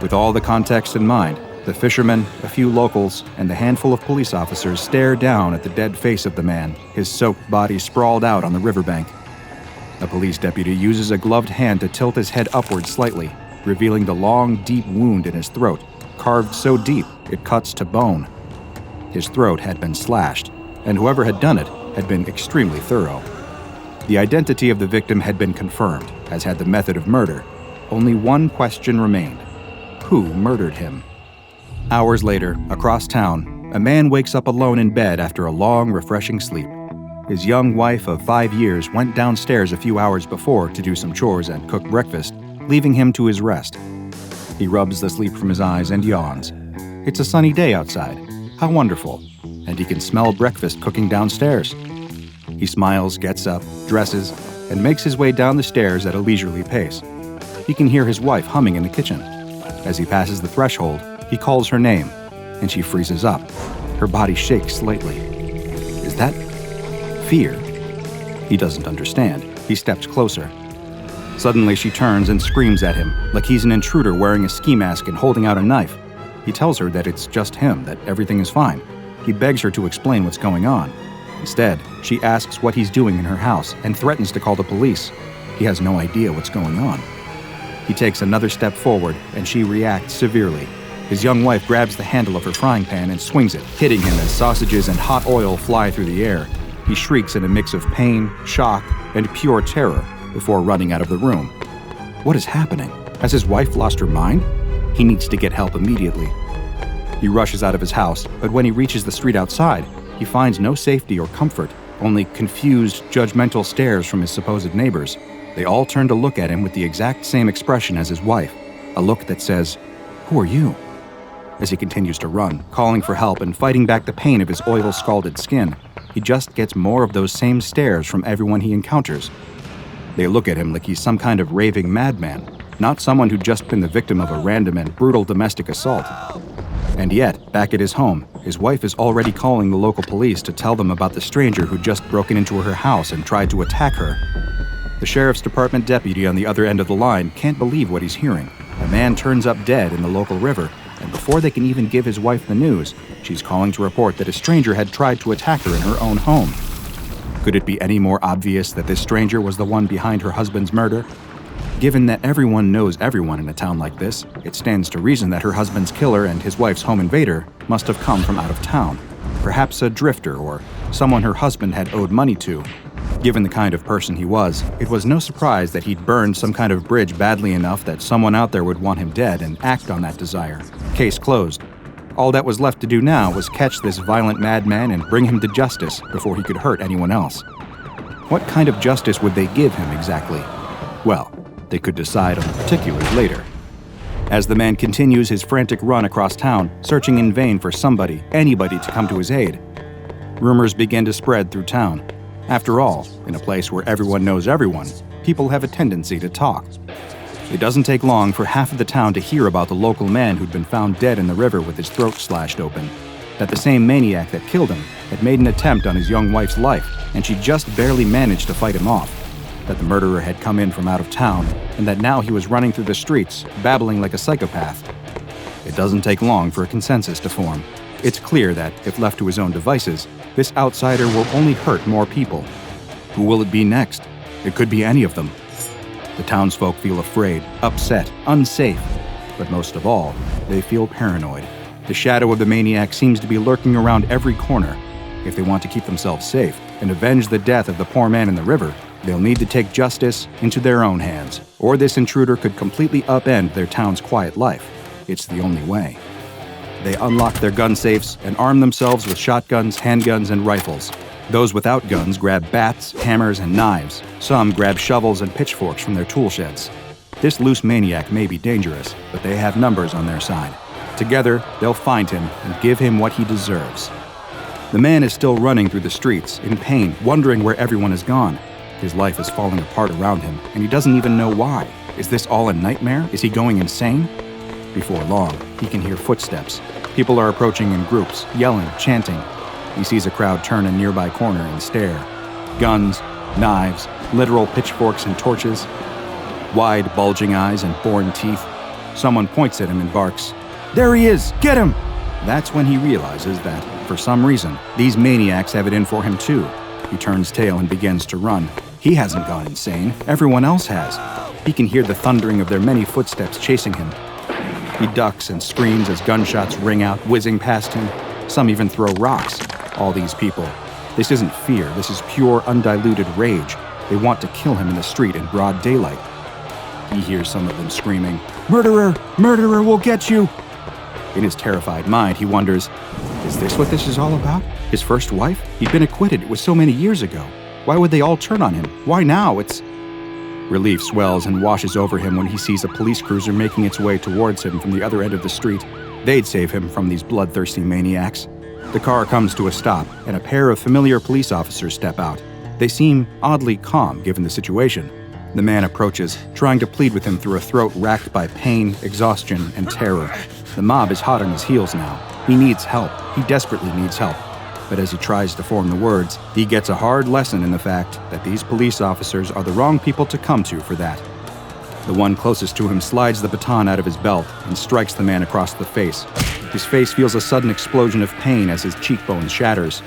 A: With all the context in mind, the fishermen, a few locals, and a handful of police officers stare down at the dead face of the man, his soaked body sprawled out on the riverbank. A police deputy uses a gloved hand to tilt his head upward slightly, revealing the long, deep wound in his throat, carved so deep it cuts to bone. His throat had been slashed, and whoever had done it had been extremely thorough. The identity of the victim had been confirmed, as had the method of murder. Only one question remained: who murdered him? Hours later, across town, a man wakes up alone in bed after a long, refreshing sleep. His young wife of 5 years went downstairs a few hours before to do some chores and cook breakfast, leaving him to his rest. He rubs the sleep from his eyes and yawns. It's a sunny day outside. How wonderful. And he can smell breakfast cooking downstairs. He smiles, gets up, dresses, and makes his way down the stairs at a leisurely pace. He can hear his wife humming in the kitchen. As he passes the threshold, he calls her name, and she freezes up. Her body shakes slightly. Is that fear? He doesn't understand. He steps closer. Suddenly, she turns and screams at him, like he's an intruder wearing a ski mask and holding out a knife. He tells her that it's just him, that everything is fine. He begs her to explain what's going on. Instead, she asks what he's doing in her house and threatens to call the police. He has no idea what's going on. He takes another step forward, and she reacts severely. His young wife grabs the handle of her frying pan and swings it, hitting him as sausages and hot oil fly through the air. He shrieks in a mix of pain, shock, and pure terror before running out of the room. What is happening? Has his wife lost her mind? He needs to get help immediately. He rushes out of his house, but when he reaches the street outside, he finds no safety or comfort, only confused, judgmental stares from his supposed neighbors. They all turn to look at him with the exact same expression as his wife, a look that says, "Who are you?" As he continues to run, calling for help and fighting back the pain of his oil-scalded skin, he just gets more of those same stares from everyone he encounters. They look at him like he's some kind of raving madman, not someone who'd just been the victim of a random and brutal domestic assault. And yet, back at his home, his wife is already calling the local police to tell them about the stranger who'd just broken into her house and tried to attack her. The sheriff's department deputy on the other end of the line can't believe what he's hearing. A man turns up dead in the local river, and before they can even give his wife the news, she's calling to report that a stranger had tried to attack her in her own home. Could it be any more obvious that this stranger was the one behind her husband's murder? Given that everyone knows everyone in a town like this, it stands to reason that her husband's killer and his wife's home invader must have come from out of town, perhaps a drifter or someone her husband had owed money to. Given the kind of person he was, it was no surprise that he'd burned some kind of bridge badly enough that someone out there would want him dead and act on that desire. Case closed. All that was left to do now was catch this violent madman and bring him to justice before he could hurt anyone else. What kind of justice would they give him exactly? Well, they could decide on the particulars later. As the man continues his frantic run across town, searching in vain for somebody, anybody to come to his aid, rumors begin to spread through town. After all, in a place where everyone knows everyone, people have a tendency to talk. It doesn't take long for half of the town to hear about the local man who'd been found dead in the river with his throat slashed open, that the same maniac that killed him had made an attempt on his young wife's life, and she just barely managed to fight him off, that the murderer had come in from out of town, and that now he was running through the streets, babbling like a psychopath. It doesn't take long for a consensus to form. It's clear that, if left to his own devices, this outsider will only hurt more people. Who will it be next? It could be any of them. The townsfolk feel afraid, upset, unsafe, but most of all, they feel paranoid. The shadow of the maniac seems to be lurking around every corner. If they want to keep themselves safe and avenge the death of the poor man in the river, they'll need to take justice into their own hands, or this intruder could completely upend their town's quiet life. It's the only way. They unlock their gun safes and arm themselves with shotguns, handguns, and rifles. Those without guns grab bats, hammers, and knives. Some grab shovels and pitchforks from their tool sheds. This loose maniac may be dangerous, but they have numbers on their side. Together, they'll find him and give him what he deserves. The man is still running through the streets, in pain, wondering where everyone has gone. His life is falling apart around him, and he doesn't even know why. Is this all a nightmare? Is he going insane? Before long, he can hear footsteps. People are approaching in groups, yelling, chanting. He sees a crowd turn a nearby corner and stare. Guns, knives, literal pitchforks and torches. Wide, bulging eyes and boring teeth. Someone points at him and barks, "There he is! Get him!" That's when he realizes that, for some reason, these maniacs have it in for him too. He turns tail and begins to run. He hasn't gone insane. Everyone else has. He can hear the thundering of their many footsteps chasing him. He ducks and screams as gunshots ring out, whizzing past him. Some even throw rocks. All these people. This isn't fear. This is pure, undiluted rage. They want to kill him in the street in broad daylight. He hears some of them screaming, "Murderer! Murderer will get you!" In his terrified mind, he wonders, is this what this is all about? His first wife? He'd been acquitted. It was so many years ago. Why would they all turn on him? Why now? Relief swells and washes over him when he sees a police cruiser making its way towards him from the other end of the street. They'd save him from these bloodthirsty maniacs. The car comes to a stop, and a pair of familiar police officers step out. They seem oddly calm given the situation. The man approaches, trying to plead with him through a throat racked by pain, exhaustion, and terror. The mob is hot on his heels now. He needs help. He desperately needs help. But as he tries to form the words, he gets a hard lesson in the fact that these police officers are the wrong people to come to for that. The one closest to him slides the baton out of his belt and strikes the man across the face. His face feels a sudden explosion of pain as his cheekbone shatters.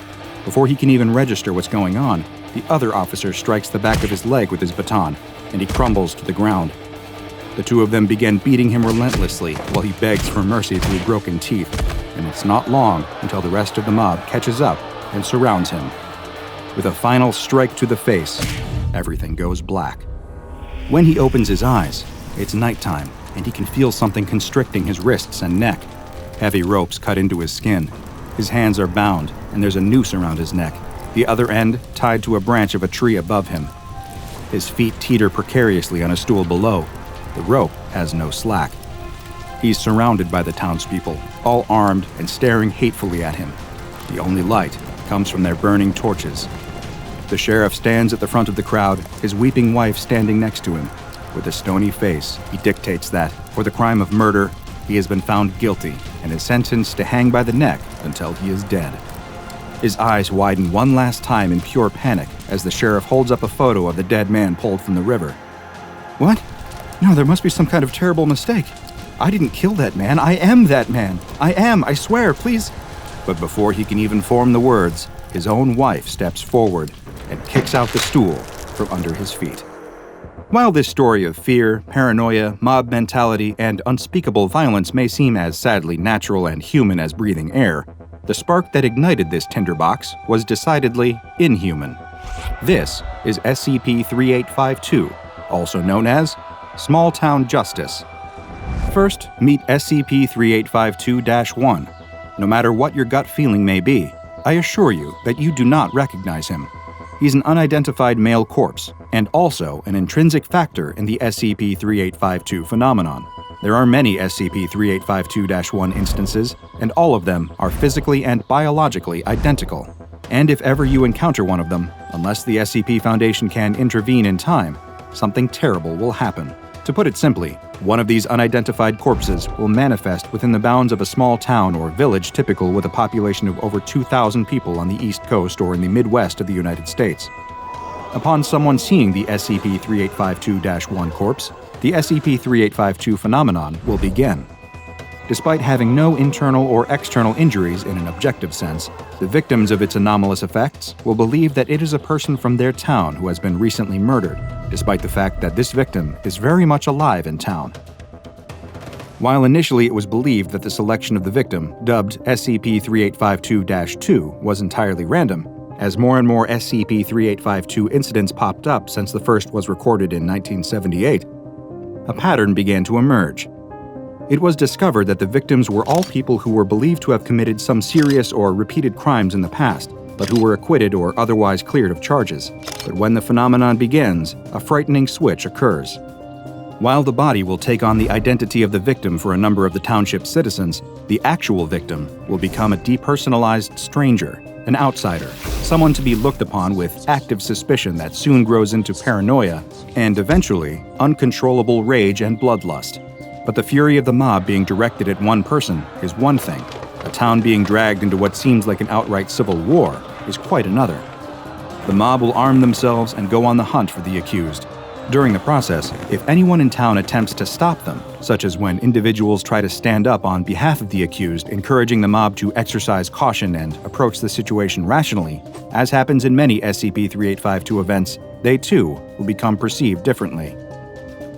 A: Before he can even register what's going on, the other officer strikes the back of his leg with his baton, and he crumbles to the ground. The two of them begin beating him relentlessly while he begs for mercy through broken teeth, and it's not long until the rest of the mob catches up and surrounds him. With a final strike to the face, everything goes black. When he opens his eyes, it's nighttime, and he can feel something constricting his wrists and neck. Heavy ropes cut into his skin. His hands are bound, and there's a noose around his neck, the other end tied to a branch of a tree above him. His feet teeter precariously on a stool below. The rope has no slack. He's surrounded by the townspeople, all armed and staring hatefully at him. The only light comes from their burning torches. The sheriff stands at the front of the crowd, his weeping wife standing next to him. With a stony face, he dictates that, for the crime of murder, he has been found guilty and is sentenced to hang by the neck until he is dead. His eyes widen one last time in pure panic as the sheriff holds up a photo of the dead man pulled from the river. What? No, there must be some kind of terrible mistake. I didn't kill that man. I am that man. I swear, please. But before he can even form the words, his own wife steps forward and kicks out the stool from under his feet. While this story of fear, paranoia, mob mentality, and unspeakable violence may seem as sadly natural and human as breathing air, the spark that ignited this tinderbox was decidedly inhuman. This is SCP-3852, also known as Small Town Justice. First, meet SCP-3852-1. No matter what your gut feeling may be, I assure you that you do not recognize him. He's an unidentified male corpse, and also an intrinsic factor in the SCP-3852 phenomenon. There are many SCP-3852-1 instances, and all of them are physically and biologically identical. And if ever you encounter one of them, unless the SCP Foundation can intervene in time, something terrible will happen. To put it simply, one of these unidentified corpses will manifest within the bounds of a small town or village typical with a population of over 2,000 people on the East Coast or in the Midwest of the United States. Upon someone seeing the SCP-3852-1 corpse, the SCP-3852 phenomenon will begin. Despite having no internal or external injuries in an objective sense, the victims of its anomalous effects will believe that it is a person from their town who has been recently murdered, despite the fact that this victim is very much alive in town. While initially it was believed that the selection of the victim, dubbed SCP-3852-2, was entirely random, as more and more SCP-3852 incidents popped up since the first was recorded in 1978, a pattern began to emerge. It was discovered that the victims were all people who were believed to have committed some serious or repeated crimes in the past, but who were acquitted or otherwise cleared of charges. But when the phenomenon begins, a frightening switch occurs. While the body will take on the identity of the victim for a number of the township's citizens, the actual victim will become a depersonalized stranger, an outsider, someone to be looked upon with active suspicion that soon grows into paranoia and, eventually, uncontrollable rage and bloodlust. But the fury of the mob being directed at one person is one thing. A town being dragged into what seems like an outright civil war is quite another. The mob will arm themselves and go on the hunt for the accused. During the process, if anyone in town attempts to stop them, such as when individuals try to stand up on behalf of the accused, encouraging the mob to exercise caution and approach the situation rationally, as happens in many SCP-3852 events, they too will become perceived differently.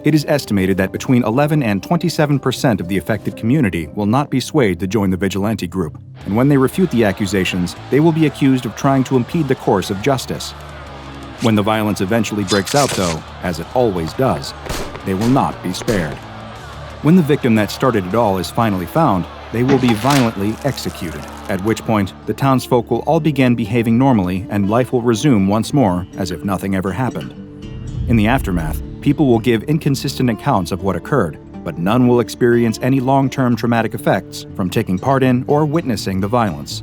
A: It is estimated that between 11 and 27% of the affected community will not be swayed to join the vigilante group, and when they refute the accusations, they will be accused of trying to impede the course of justice. When the violence eventually breaks out, though, as it always does, they will not be spared. When the victim that started it all is finally found, they will be violently executed, at which point the townsfolk will all begin behaving normally and life will resume once more as if nothing ever happened. In the aftermath, people will give inconsistent accounts of what occurred, but none will experience any long-term traumatic effects from taking part in or witnessing the violence.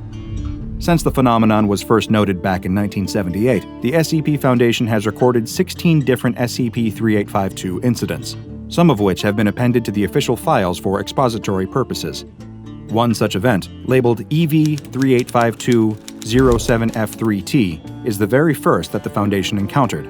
A: Since the phenomenon was first noted back in 1978, the SCP Foundation has recorded 16 different SCP-3852 incidents, some of which have been appended to the official files for expository purposes. One such event, labeled EV-3852-07F3T, is the very first that the Foundation encountered.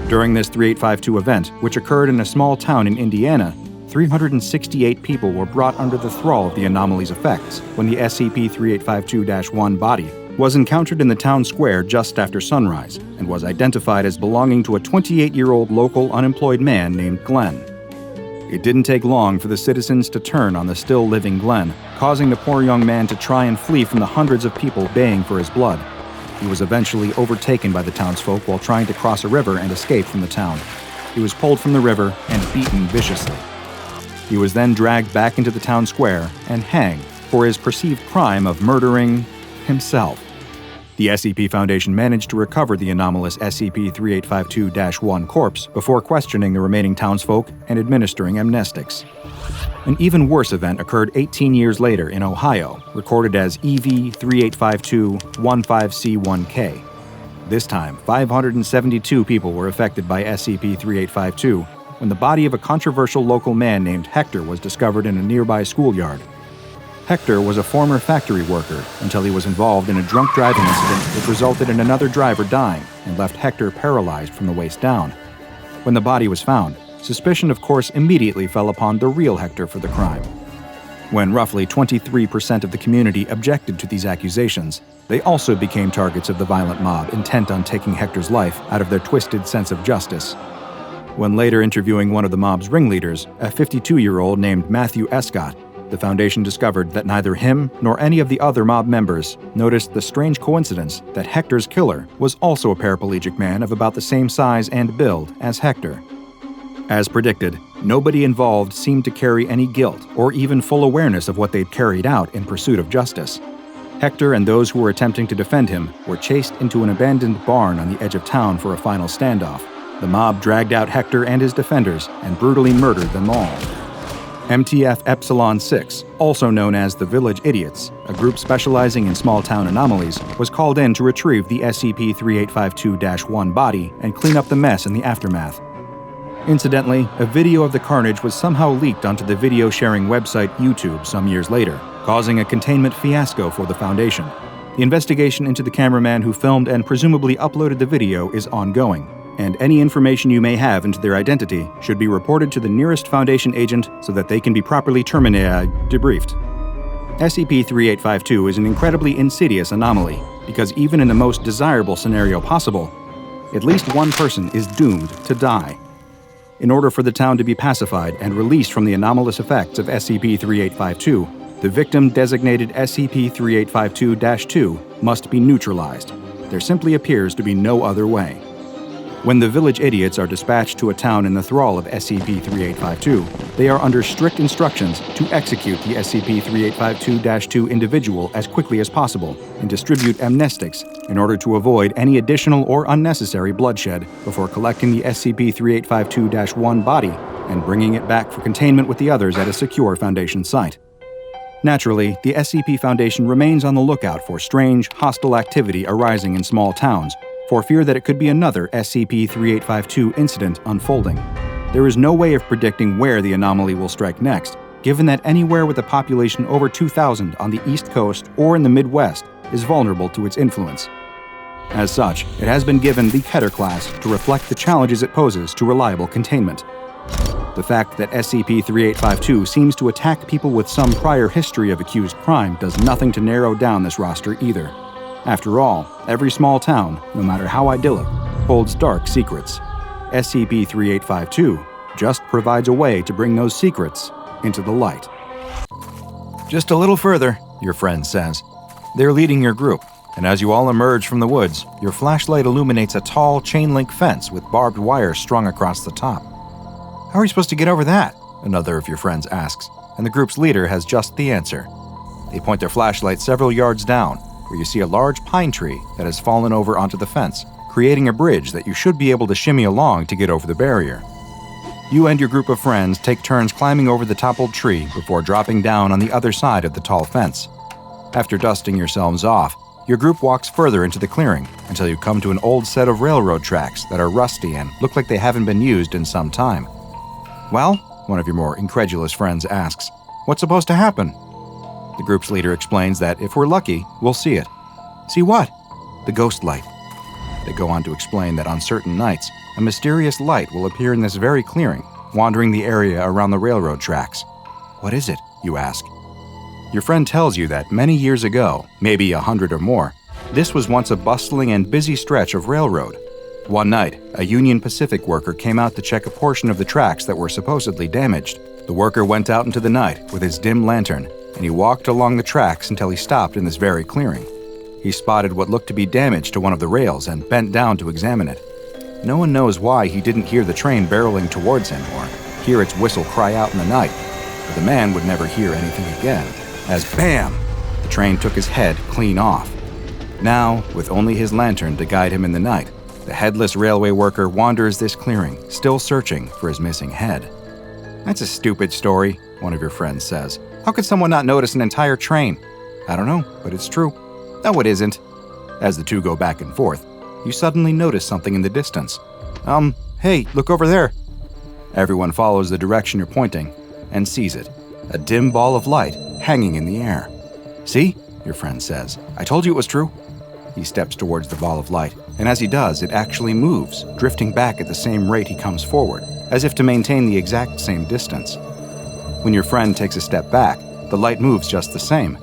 A: During this 3852 event, which occurred in a small town in Indiana, 368 people were brought under the thrall of the anomaly's effects when the SCP-3852-1 body was encountered in the town square just after sunrise and was identified as belonging to a 28-year-old local unemployed man named Glenn. It didn't take long for the citizens to turn on the still-living Glenn, causing the poor young man to try and flee from the hundreds of people baying for his blood. He was eventually overtaken by the townsfolk while trying to cross a river and escape from the town. He was pulled from the river and beaten viciously. He was then dragged back into the town square and hanged for his perceived crime of murdering himself. The SCP Foundation managed to recover the anomalous SCP-3852-1 corpse before questioning the remaining townsfolk and administering amnestics. An even worse event occurred 18 years later in Ohio, recorded as EV-3852-15C1K. This time, 572 people were affected by SCP-3852 when the body of a controversial local man named Hector was discovered in a nearby schoolyard. Hector was a former factory worker until he was involved in a drunk driving incident which resulted in another driver dying and left Hector paralyzed from the waist down. When the body was found, suspicion, of course, immediately fell upon the real Hector for the crime. When roughly 23% of the community objected to these accusations, they also became targets of the violent mob intent on taking Hector's life out of their twisted sense of justice. When later interviewing one of the mob's ringleaders, a 52-year-old named Matthew Escott, the Foundation discovered that neither him nor any of the other mob members noticed the strange coincidence that Hector's killer was also a paraplegic man of about the same size and build as Hector. As predicted, nobody involved seemed to carry any guilt or even full awareness of what they'd carried out in pursuit of justice. Hector and those who were attempting to defend him were chased into an abandoned barn on the edge of town for a final standoff. The mob dragged out Hector and his defenders and brutally murdered them all. MTF Epsilon 6, also known as the Village Idiots, a group specializing in small-town anomalies, was called in to retrieve the SCP-3852-1 body and clean up the mess in the aftermath. Incidentally, a video of the carnage was somehow leaked onto the video-sharing website YouTube some years later, causing a containment fiasco for the Foundation. The investigation into the cameraman who filmed and presumably uploaded the video is ongoing, and any information you may have into their identity should be reported to the nearest Foundation agent so that they can be properly debriefed. SCP-3852 is an incredibly insidious anomaly, because even in the most desirable scenario possible, at least one person is doomed to die. In order for the town to be pacified and released from the anomalous effects of SCP-3852, the victim designated SCP-3852-2 must be neutralized. There simply appears to be no other way. When the village idiots are dispatched to a town in the thrall of SCP-3852, they are under strict instructions to execute the SCP-3852-2 individual as quickly as possible and distribute amnestics in order to avoid any additional or unnecessary bloodshed before collecting the SCP-3852-1 body and bringing it back for containment with the others at a secure Foundation site. Naturally, the SCP Foundation remains on the lookout for strange, hostile activity arising in small towns, for fear that it could be another SCP-3852 incident unfolding. There is no way of predicting where the anomaly will strike next, given that anywhere with a population over 2,000 on the East Coast or in the Midwest is vulnerable to its influence. As such, it has been given the Keter class to reflect the challenges it poses to reliable containment. The fact that SCP-3852 seems to attack people with some prior history of accused crime does nothing to narrow down this roster either. After all, every small town, no matter how idyllic, holds dark secrets. SCP-3852 just provides a way to bring those secrets into the light. Just a little further, your friend says. They're leading your group, and as you all emerge from the woods, your flashlight illuminates a tall chain-link fence with barbed wire strung across the top. How are we supposed to get over that? Another of your friends asks, and the group's leader has just the answer. They point their flashlight several yards down, where you see a large pine tree that has fallen over onto the fence, creating a bridge that you should be able to shimmy along to get over the barrier. You and your group of friends take turns climbing over the toppled tree before dropping down on the other side of the tall fence. After dusting yourselves off, your group walks further into the clearing until you come to an old set of railroad tracks that are rusty and look like they haven't been used in some time. Well, one of your more incredulous friends asks, what's supposed to happen? The group's leader explains that if we're lucky, we'll see it. See what? The ghost light. They go on to explain that on certain nights, a mysterious light will appear in this very clearing, wandering the area around the railroad tracks. What is it? You ask. Your friend tells you that many years ago, maybe 100 or more, this was once a bustling and busy stretch of railroad. One night, a Union Pacific worker came out to check a portion of the tracks that were supposedly damaged. The worker went out into the night with his dim lantern, and he walked along the tracks until he stopped in this very clearing. He spotted what looked to be damage to one of the rails and bent down to examine it. No one knows why he didn't hear the train barreling towards him or hear its whistle cry out in the night, but the man would never hear anything again, as BAM! The train took his head clean off. Now, with only his lantern to guide him in the night, the headless railway worker wanders this clearing, still searching for his missing head. That's a stupid story, one of your friends says. How could someone not notice an entire train? I don't know, but it's true. No, it isn't. As the two go back and forth, you suddenly notice something in the distance. Hey, look over there. Everyone follows the direction you're pointing and sees it, a dim ball of light hanging in the air. See? Your friend says. I told you it was true. He steps towards the ball of light, and as he does, it actually moves, drifting back at the same rate he comes forward, as if to maintain the exact same distance. When your friend takes a step back, the light moves just the same.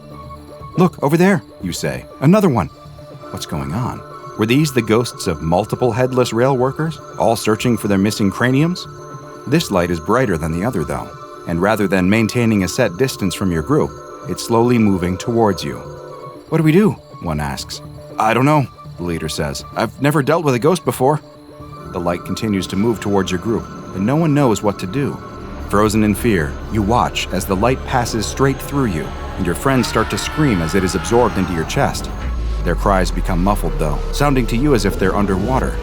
A: Look, over there, you say. Another one. What's going on? Were these the ghosts of multiple headless rail workers, all searching for their missing craniums? This light is brighter than the other, though, and rather than maintaining a set distance from your group, it's slowly moving towards you. What do we do? One asks. I don't know, the leader says. I've never dealt with a ghost before. The light continues to move towards your group, and no one knows what to do. Frozen in fear, you watch as the light passes straight through you, and your friends start to scream as it is absorbed into your chest. Their cries become muffled, though, sounding to you as if they're underwater.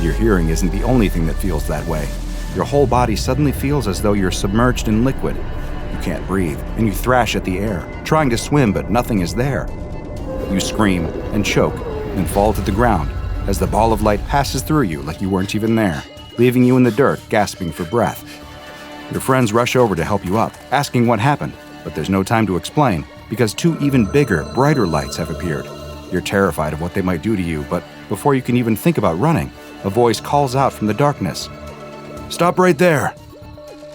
A: Your hearing isn't the only thing that feels that way. Your whole body suddenly feels as though you're submerged in liquid. You can't breathe, and you thrash at the air, trying to swim, but nothing is there. You scream and choke, and fall to the ground as the ball of light passes through you like you weren't even there. leaving you in the dirt, gasping for breath. Your friends rush over to help you up, asking what happened, but there's no time to explain, because two even bigger, brighter lights have appeared. You're terrified of what they might do to you, but before you can even think about running, a voice calls out from the darkness. "Stop right there!"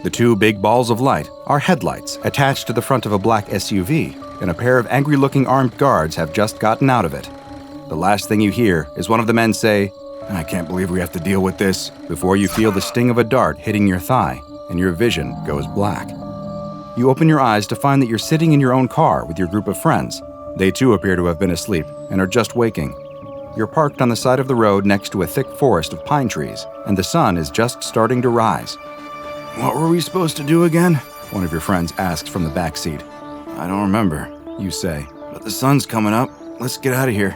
A: The two big balls of light are headlights attached to the front of a black SUV, and a pair of angry-looking armed guards have just gotten out of it. The last thing you hear is one of the men say, "I can't believe we have to deal with this," before you feel the sting of a dart hitting your thigh, and your vision goes black. You open your eyes to find that you're sitting in your own car with your group of friends. They too appear to have been asleep and are just waking. You're parked on the side of the road next to a thick forest of pine trees, and the sun is just starting to rise. "What were we supposed to do again?" one of your friends asks from the back seat. "I don't remember," you say, "but the sun's coming up. Let's get out of here."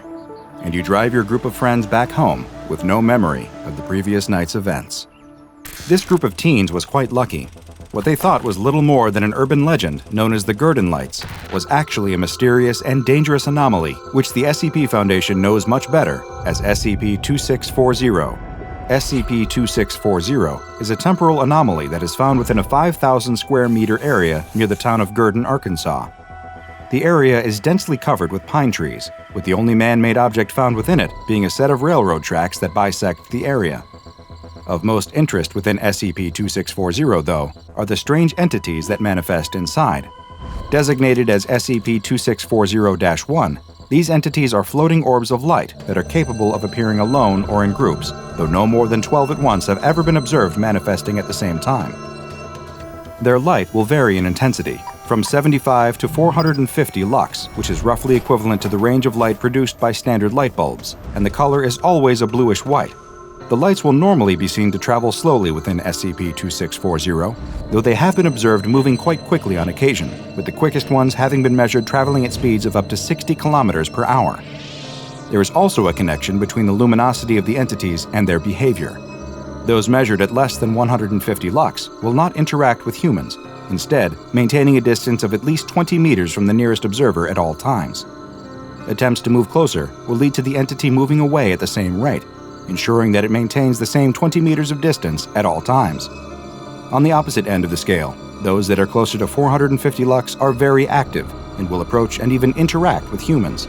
A: And you drive your group of friends back home with no memory of the previous night's events. This group of teens was quite lucky. What they thought was little more than an urban legend known as the Gurdon Lights was actually a mysterious and dangerous anomaly which the SCP Foundation knows much better as SCP-2640. SCP-2640 is a temporal anomaly that is found within a 5,000 square meter area near the town of Gurdon, Arkansas. The area is densely covered with pine trees, with the only man-made object found within it being a set of railroad tracks that bisect the area. Of most interest within SCP-2640, though, are the strange entities that manifest inside. Designated as SCP-2640-1, these entities are floating orbs of light that are capable of appearing alone or in groups, though no more than 12 at once have ever been observed manifesting at the same time. Their light will vary in intensity, from 75 to 450 lux, which is roughly equivalent to the range of light produced by standard light bulbs, and the color is always a bluish-white. The lights will normally be seen to travel slowly within SCP-2640, though they have been observed moving quite quickly on occasion, with the quickest ones having been measured traveling at speeds of up to 60 kilometers per hour. There is also a connection between the luminosity of the entities and their behavior. Those measured at less than 150 lux will not interact with humans, instead maintaining a distance of at least 20 meters from the nearest observer at all times. Attempts to move closer will lead to the entity moving away at the same rate, ensuring that it maintains the same 20 meters of distance at all times. On the opposite end of the scale, those that are closer to 450 lux are very active and will approach and even interact with humans.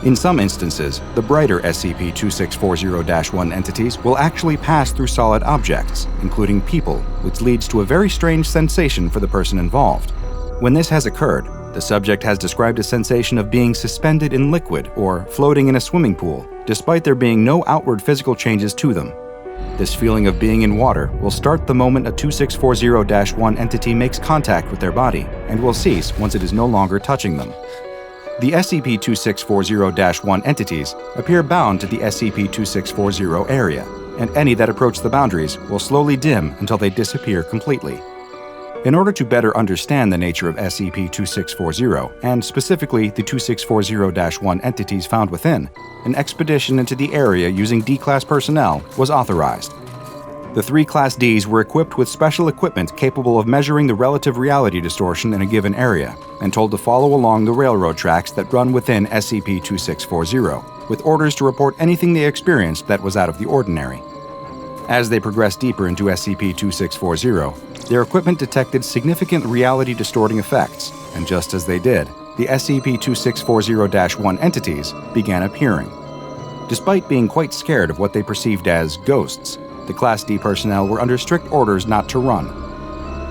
A: In some instances, the brighter SCP-2640-1 entities will actually pass through solid objects, including people, which leads to a very strange sensation for the person involved. When this has occurred, the subject has described a sensation of being suspended in liquid or floating in a swimming pool, despite there being no outward physical changes to them. This feeling of being in water will start the moment a 2640-1 entity makes contact with their body, and will cease once it is no longer touching them. The SCP-2640-1 entities appear bound to the SCP-2640 area, and any that approach the boundaries will slowly dim until they disappear completely. In order to better understand the nature of SCP-2640, and specifically the 2640-1 entities found within, an expedition into the area using D-Class personnel was authorized. The 3 Class Ds were equipped with special equipment capable of measuring the relative reality distortion in a given area, and told to follow along the railroad tracks that run within SCP-2640, with orders to report anything they experienced that was out of the ordinary. As they progressed deeper into SCP-2640, their equipment detected significant reality-distorting effects, and just as they did, the SCP-2640-1 entities began appearing. Despite being quite scared of what they perceived as ghosts, the Class D personnel were under strict orders not to run.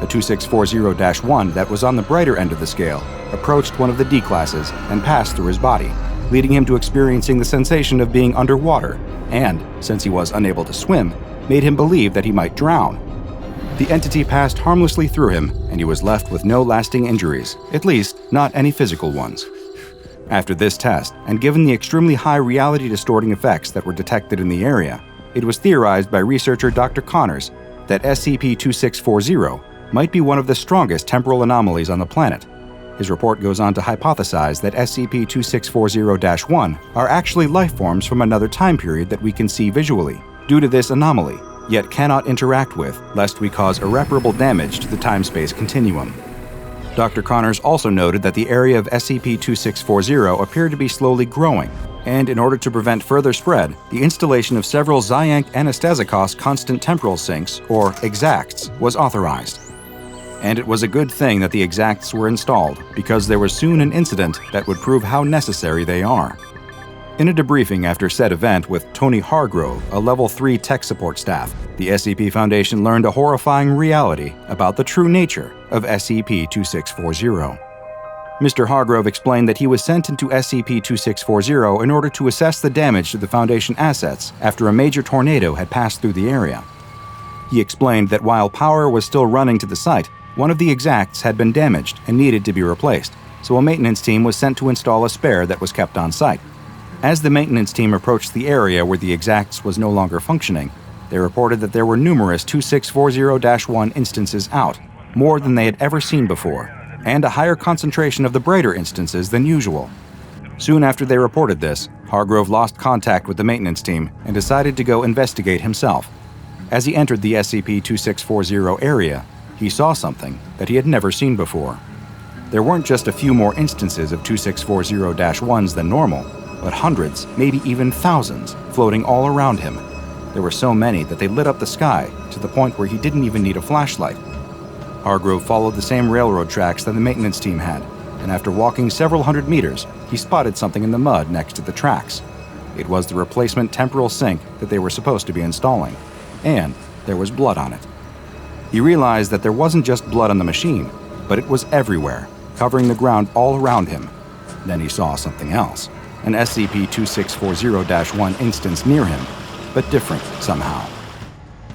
A: The 2640-1 that was on the brighter end of the scale approached one of the D classes and passed through his body, leading him to experiencing the sensation of being underwater, and, since he was unable to swim, made him believe that he might drown. The entity passed harmlessly through him, and he was left with no lasting injuries, at least not any physical ones. After this test, and given the extremely high reality-distorting effects that were detected in the area, it was theorized by researcher Dr. Connors that SCP-2640 might be one of the strongest temporal anomalies on the planet. His report goes on to hypothesize that SCP-2640-1 are actually life forms from another time period that we can see visually, due to this anomaly, yet cannot interact with, lest we cause irreparable damage to the time-space continuum. Dr. Connors also noted that the area of SCP-2640 appeared to be slowly growing, and in order to prevent further spread, the installation of several Zyank Anastasicos constant temporal sinks, or exacts, was authorized. And it was a good thing that the exacts were installed, because there was soon an incident that would prove how necessary they are. In a debriefing after said event with Tony Hargrove, a Level 3 tech support staff, the SCP Foundation learned a horrifying reality about the true nature of SCP-2640. Mr. Hargrove explained that he was sent into SCP-2640 in order to assess the damage to the Foundation assets after a major tornado had passed through the area. He explained that while power was still running to the site, one of the exacts had been damaged and needed to be replaced, so a maintenance team was sent to install a spare that was kept on site. As the maintenance team approached the area where the exacts was no longer functioning, they reported that there were numerous 2640-1 instances out, more than they had ever seen before, and a higher concentration of the brighter instances than usual. Soon after they reported this, Hargrove lost contact with the maintenance team and decided to go investigate himself. As he entered the SCP-2640 area, he saw something that he had never seen before. There weren't just a few more instances of 2640-1s than normal, but hundreds, maybe even thousands, floating all around him. There were so many that they lit up the sky to the point where he didn't even need a flashlight. Hargrove followed the same railroad tracks that the maintenance team had, and after walking several hundred meters, he spotted something in the mud next to the tracks. It was the replacement temporal sink that they were supposed to be installing, and there was blood on it. He realized that there wasn't just blood on the machine, but it was everywhere, covering the ground all around him. Then he saw something else, an SCP-2640-1 instance near him, but different somehow.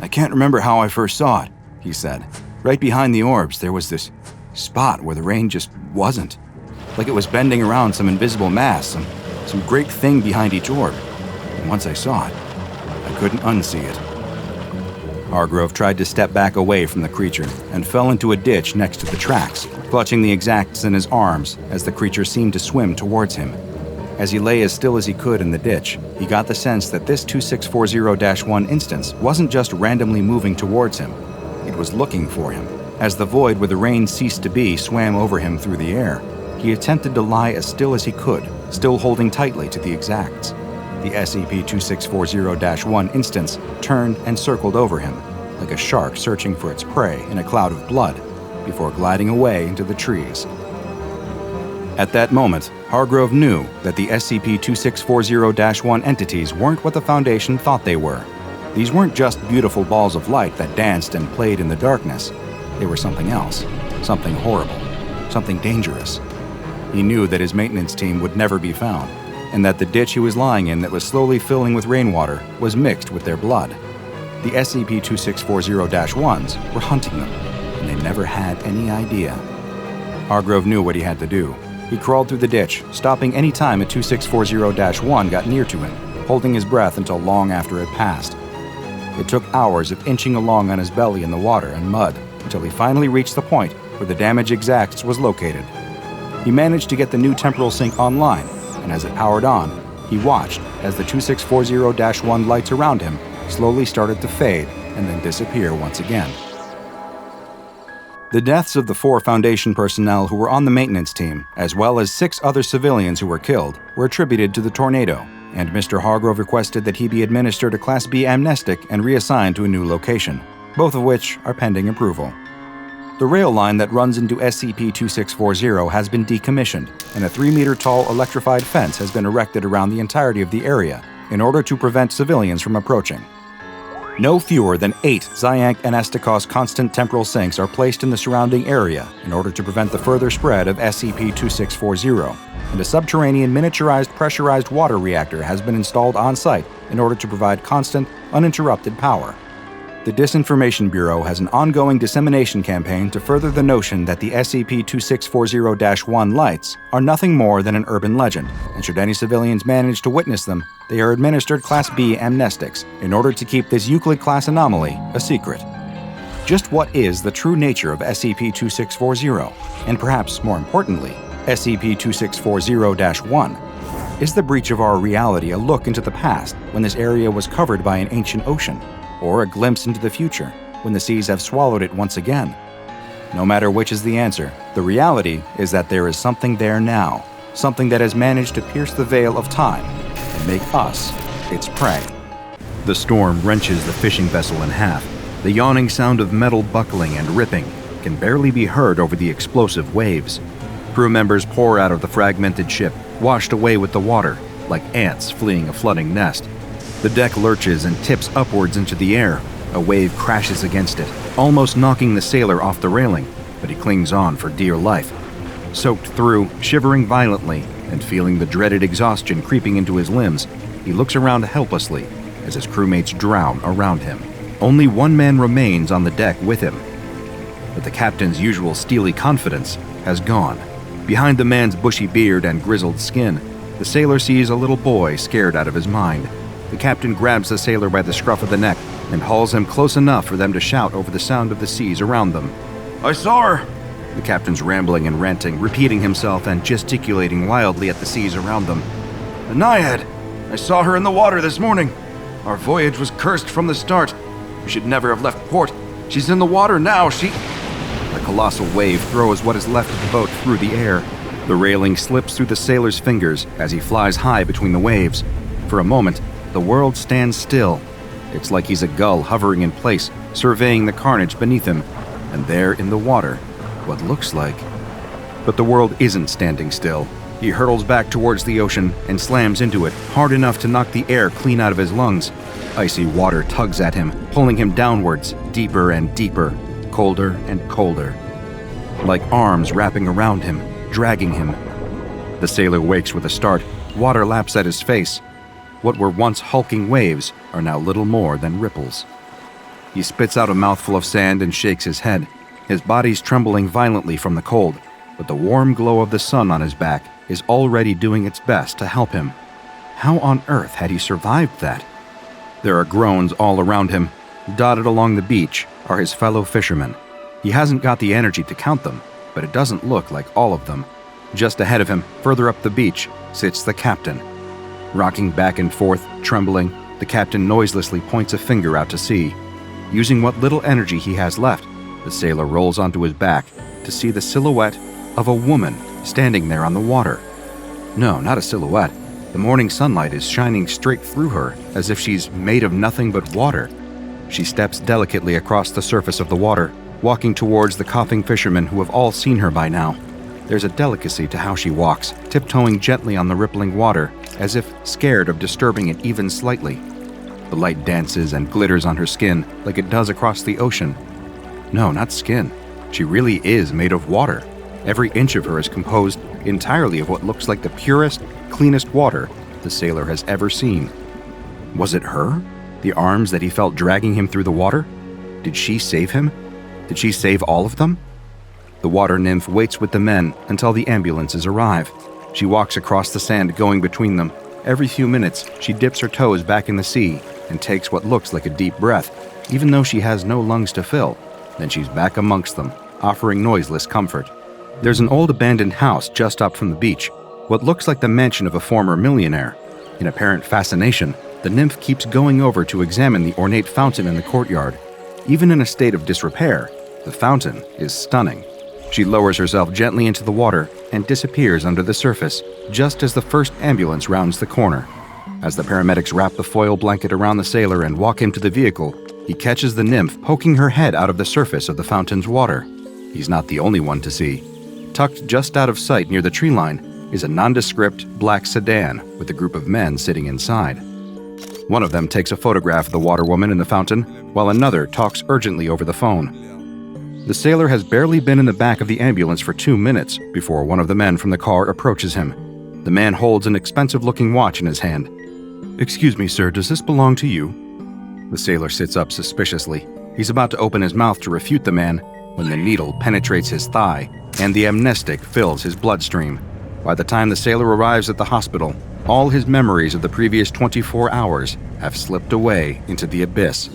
A: "I can't remember how I first saw it," he said. "Right behind the orbs, there was this spot where the rain just wasn't. Like it was bending around some invisible mass, some great thing behind each orb. And once I saw it, I couldn't unsee it." Hargrove tried to step back away from the creature and fell into a ditch next to the tracks, clutching the exacts in his arms as the creature seemed to swim towards him. As he lay as still as he could in the ditch, he got the sense that this 2640-1 instance wasn't just randomly moving towards him. It was looking for him. As the void where the rain ceased to be swam over him through the air, he attempted to lie as still as he could, still holding tightly to the exacts. The SCP-2640-1 instance turned and circled over him, like a shark searching for its prey in a cloud of blood, before gliding away into the trees. At that moment, Hargrove knew that the SCP-2640-1 entities weren't what the Foundation thought they were. These weren't just beautiful balls of light that danced and played in the darkness. They were something else, something horrible, something dangerous. He knew that his maintenance team would never be found, and that the ditch he was lying in that was slowly filling with rainwater was mixed with their blood. The SCP-2640-1s were hunting them, and they never had any idea. Hargrove knew what he had to do. He crawled through the ditch, stopping any time a 2640-1 got near to him, holding his breath until long after it passed. It took hours of inching along on his belly in the water and mud until he finally reached the point where the damaged exacts was located. He managed to get the new temporal sink online, and as it powered on, he watched as the 2640-1 lights around him slowly started to fade and then disappear once again. The deaths of the 4 Foundation personnel who were on the maintenance team, as well as 6 other civilians who were killed, were attributed to the tornado, and Mr. Hargrove requested that he be administered a Class B amnestic and reassigned to a new location, both of which are pending approval. The rail line that runs into SCP-2640 has been decommissioned, and a 3-meter-tall electrified fence has been erected around the entirety of the area in order to prevent civilians from approaching. No fewer than 8 Zyank Anastasicos constant temporal sinks are placed in the surrounding area in order to prevent the further spread of SCP-2640, and a subterranean miniaturized pressurized water reactor has been installed on site in order to provide constant, uninterrupted power. The Disinformation Bureau has an ongoing dissemination campaign to further the notion that the SCP-2640-1 lights are nothing more than an urban legend, and should any civilians manage to witness them, they are administered Class B amnestics in order to keep this Euclid-class anomaly a secret. Just what is the true nature of SCP-2640, and perhaps more importantly, SCP-2640-1? Is the breach of our reality a look into the past when this area was covered by an ancient ocean? Or a glimpse into the future, when the seas have swallowed it once again? No matter which is the answer, the reality is that there is something there now, something that has managed to pierce the veil of time and make us its prey. The storm wrenches the fishing vessel in half. The yawning sound of metal buckling and ripping can barely be heard over the explosive waves. Crew members pour out of the fragmented ship, washed away with the water, like ants fleeing a flooding nest. The deck lurches and tips upwards into the air. A wave crashes against it, almost knocking the sailor off the railing, but he clings on for dear life. Soaked through, shivering violently, and feeling the dreaded exhaustion creeping into his limbs, he looks around helplessly as his crewmates drown around him. Only one man remains on the deck with him, but the captain's usual steely confidence has gone. Behind the man's bushy beard and grizzled skin, the sailor sees a little boy scared out of his mind. The captain grabs the sailor by the scruff of the neck and hauls him close enough for them to shout over the sound of the seas around them. "I saw her!" The captain's rambling and ranting, repeating himself and gesticulating wildly at the seas around them. "A naiad! I saw her in the water this morning. Our voyage was cursed from the start. We should never have left port. She's in the water now, she..." A colossal wave throws what is left of the boat through the air. The railing slips through the sailor's fingers as he flies high between the waves. For a moment, the world stands still. It's like he's a gull hovering in place, surveying the carnage beneath him. And there in the water, what looks like... But the world isn't standing still. He hurtles back towards the ocean and slams into it, hard enough to knock the air clean out of his lungs. Icy water tugs at him, pulling him downwards, deeper and deeper, colder and colder. Like arms wrapping around him, dragging him. The sailor wakes with a start. Water laps at his face. What were once hulking waves are now little more than ripples. He spits out a mouthful of sand and shakes his head. His body's trembling violently from the cold, but the warm glow of the sun on his back is already doing its best to help him. How on earth had he survived that? There are groans all around him. Dotted along the beach are his fellow fishermen. He hasn't got the energy to count them, but it doesn't look like all of them. Just ahead of him, further up the beach, sits the captain. Rocking back and forth, trembling, the captain noiselessly points a finger out to sea. Using what little energy he has left, the sailor rolls onto his back to see the silhouette of a woman standing there on the water. No, not a silhouette. The morning sunlight is shining straight through her, as if she's made of nothing but water. She steps delicately across the surface of the water, walking towards the coughing fishermen who have all seen her by now. There's a delicacy to how she walks, tiptoeing gently on the rippling water, as if scared of disturbing it even slightly. The light dances and glitters on her skin like it does across the ocean. No, not skin. She really is made of water. Every inch of her is composed entirely of what looks like the purest, cleanest water the sailor has ever seen. Was it her? The arms that he felt dragging him through the water? Did she save him? Did she save all of them? The water nymph waits with the men until the ambulances arrive. She walks across the sand going between them. Every few minutes, she dips her toes back in the sea and takes what looks like a deep breath, even though she has no lungs to fill. Then she's back amongst them, offering noiseless comfort. There's an old abandoned house just up from the beach, what looks like the mansion of a former millionaire. In apparent fascination, the nymph keeps going over to examine the ornate fountain in the courtyard. Even in a state of disrepair, the fountain is stunning. She lowers herself gently into the water and disappears under the surface, just as the first ambulance rounds the corner. As the paramedics wrap the foil blanket around the sailor and walk him to the vehicle, he catches the nymph poking her head out of the surface of the fountain's water. He's not the only one to see. Tucked just out of sight near the tree line is a nondescript black sedan with a group of men sitting inside. One of them takes a photograph of the water woman in the fountain, while another talks urgently over the phone. The sailor has barely been in the back of the ambulance for 2 minutes before one of the men from the car approaches him. The man holds an expensive-looking watch in his hand. "Excuse me, sir, does this belong to you?" The sailor sits up suspiciously. He's about to open his mouth to refute the man when the needle penetrates his thigh and the amnestic fills his bloodstream. By the time the sailor arrives at the hospital, all his memories of the previous 24 hours have slipped away into the abyss.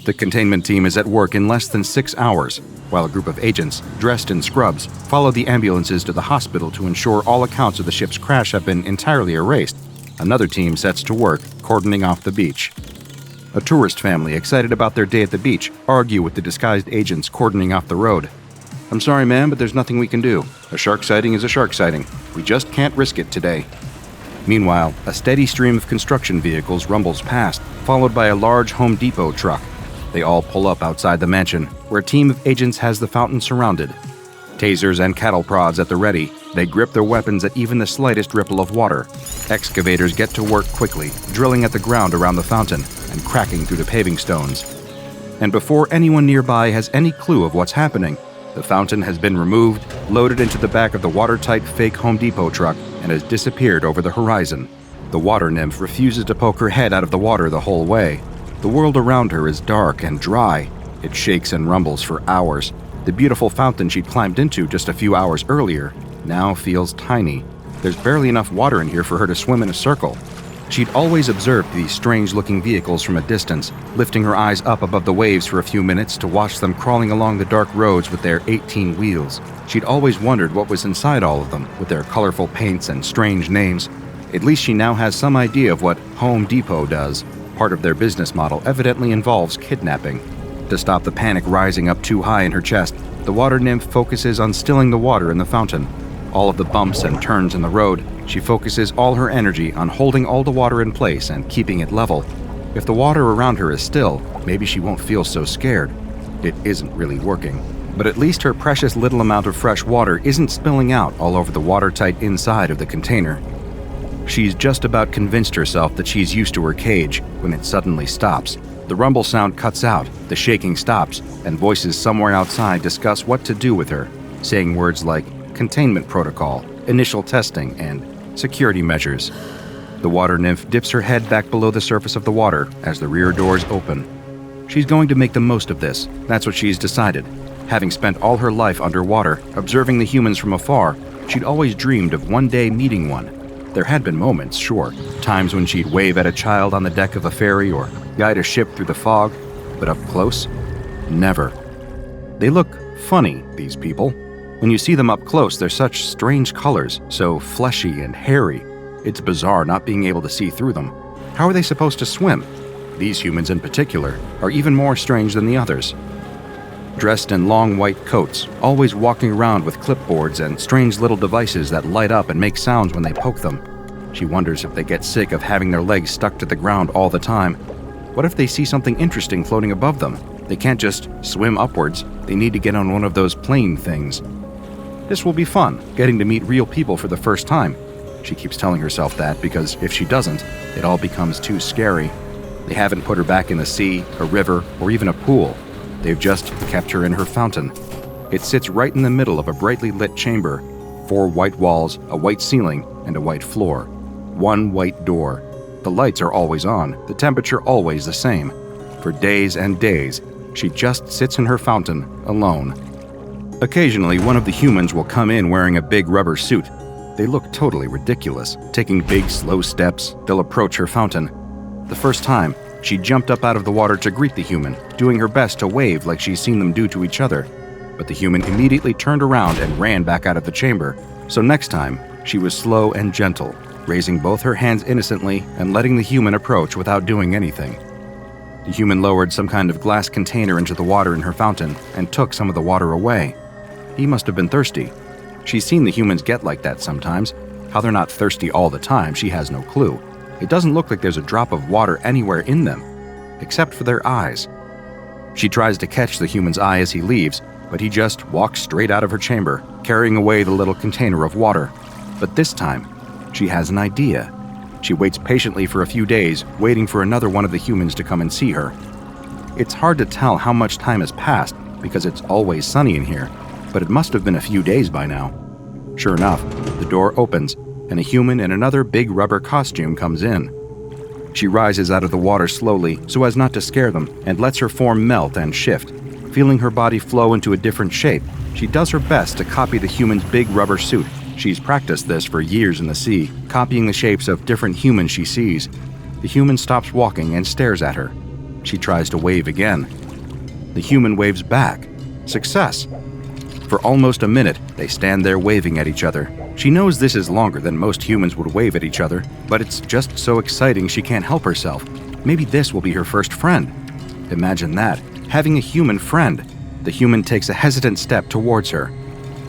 A: The containment team is at work in less than 6 hours, while a group of agents, dressed in scrubs, follow the ambulances to the hospital to ensure all accounts of the ship's crash have been entirely erased. Another team sets to work, cordoning off the beach. A tourist family, excited about their day at the beach, argue with the disguised agents cordoning off the road. "I'm sorry, ma'am, but there's nothing we can do. A shark sighting is a shark sighting. We just can't risk it today." Meanwhile, a steady stream of construction vehicles rumbles past, followed by a large Home Depot truck. They all pull up outside the mansion, where a team of agents has the fountain surrounded. Tasers and cattle prods at the ready, they grip their weapons at even the slightest ripple of water. Excavators get to work quickly, drilling at the ground around the fountain and cracking through the paving stones. And before anyone nearby has any clue of what's happening, the fountain has been removed, loaded into the back of the watertight fake Home Depot truck, and has disappeared over the horizon. The water nymph refuses to poke her head out of the water the whole way. The world around her is dark and dry. It shakes and rumbles for hours. The beautiful fountain she'd climbed into just a few hours earlier now feels tiny. There's barely enough water in here for her to swim in a circle. She'd always observed these strange-looking vehicles from a distance, lifting her eyes up above the waves for a few minutes to watch them crawling along the dark roads with their 18 wheels. She'd always wondered what was inside all of them, with their colorful paints and strange names. At least she now has some idea of what Home Depot does. Part of their business model evidently involves kidnapping. To stop the panic rising up too high in her chest, the water nymph focuses on stilling the water in the fountain. All of the bumps and turns in the road, she focuses all her energy on holding all the water in place and keeping it level. If the water around her is still, maybe she won't feel so scared. It isn't really working. But at least her precious little amount of fresh water isn't spilling out all over the watertight inside of the container. She's just about convinced herself that she's used to her cage when it suddenly stops. The rumble sound cuts out, the shaking stops, and voices somewhere outside discuss what to do with her, saying words like containment protocol, initial testing, and security measures. The water nymph dips her head back below the surface of the water as the rear doors open. She's going to make the most of this. That's what she's decided. Having spent all her life underwater, observing the humans from afar, she'd always dreamed of one day meeting one. There had been moments, sure, times when she'd wave at a child on the deck of a ferry or guide a ship through the fog, but up close? Never. They look funny, these people. When you see them up close, they're such strange colors, so fleshy and hairy. It's bizarre not being able to see through them. How are they supposed to swim? These humans in particular are even more strange than the others. Dressed in long white coats, always walking around with clipboards and strange little devices that light up and make sounds when they poke them. She wonders if they get sick of having their legs stuck to the ground all the time. What if they see something interesting floating above them? They can't just swim upwards. They need to get on one of those plane things. This will be fun, getting to meet real people for the first time. She keeps telling herself that because if she doesn't, it all becomes too scary. They haven't put her back in the sea, a river, or even a pool. They've just kept her in her fountain. It sits right in the middle of a brightly lit chamber. 4 white walls, a white ceiling, and a white floor. 1 white door. The lights are always on, the temperature always the same. For days and days, she just sits in her fountain, alone. Occasionally, one of the humans will come in wearing a big rubber suit. They look totally ridiculous. Taking big, slow steps, they'll approach her fountain. The first time, she jumped up out of the water to greet the human, doing her best to wave like she's seen them do to each other. But the human immediately turned around and ran back out of the chamber. So next time, she was slow and gentle, raising both her hands innocently and letting the human approach without doing anything. The human lowered some kind of glass container into the water in her fountain and took some of the water away. He must have been thirsty. She's seen the humans get like that sometimes. How they're not thirsty all the time, she has no clue. It doesn't look like there's a drop of water anywhere in them, except for their eyes. She tries to catch the human's eye as he leaves, but he just walks straight out of her chamber, carrying away the little container of water. But this time, she has an idea. She waits patiently for a few days, waiting for another one of the humans to come and see her. It's hard to tell how much time has passed because it's always sunny in here, but it must have been a few days by now. Sure enough, the door opens, and a human in another big rubber costume comes in. She rises out of the water slowly so as not to scare them and lets her form melt and shift. Feeling her body flow into a different shape, she does her best to copy the human's big rubber suit. She's practiced this for years in the sea, copying the shapes of different humans she sees. The human stops walking and stares at her. She tries to wave again. The human waves back. Success! For almost a minute, they stand there waving at each other. She knows this is longer than most humans would wave at each other, but it's just so exciting she can't help herself. Maybe this will be her first friend. Imagine that, having a human friend. The human takes a hesitant step towards her.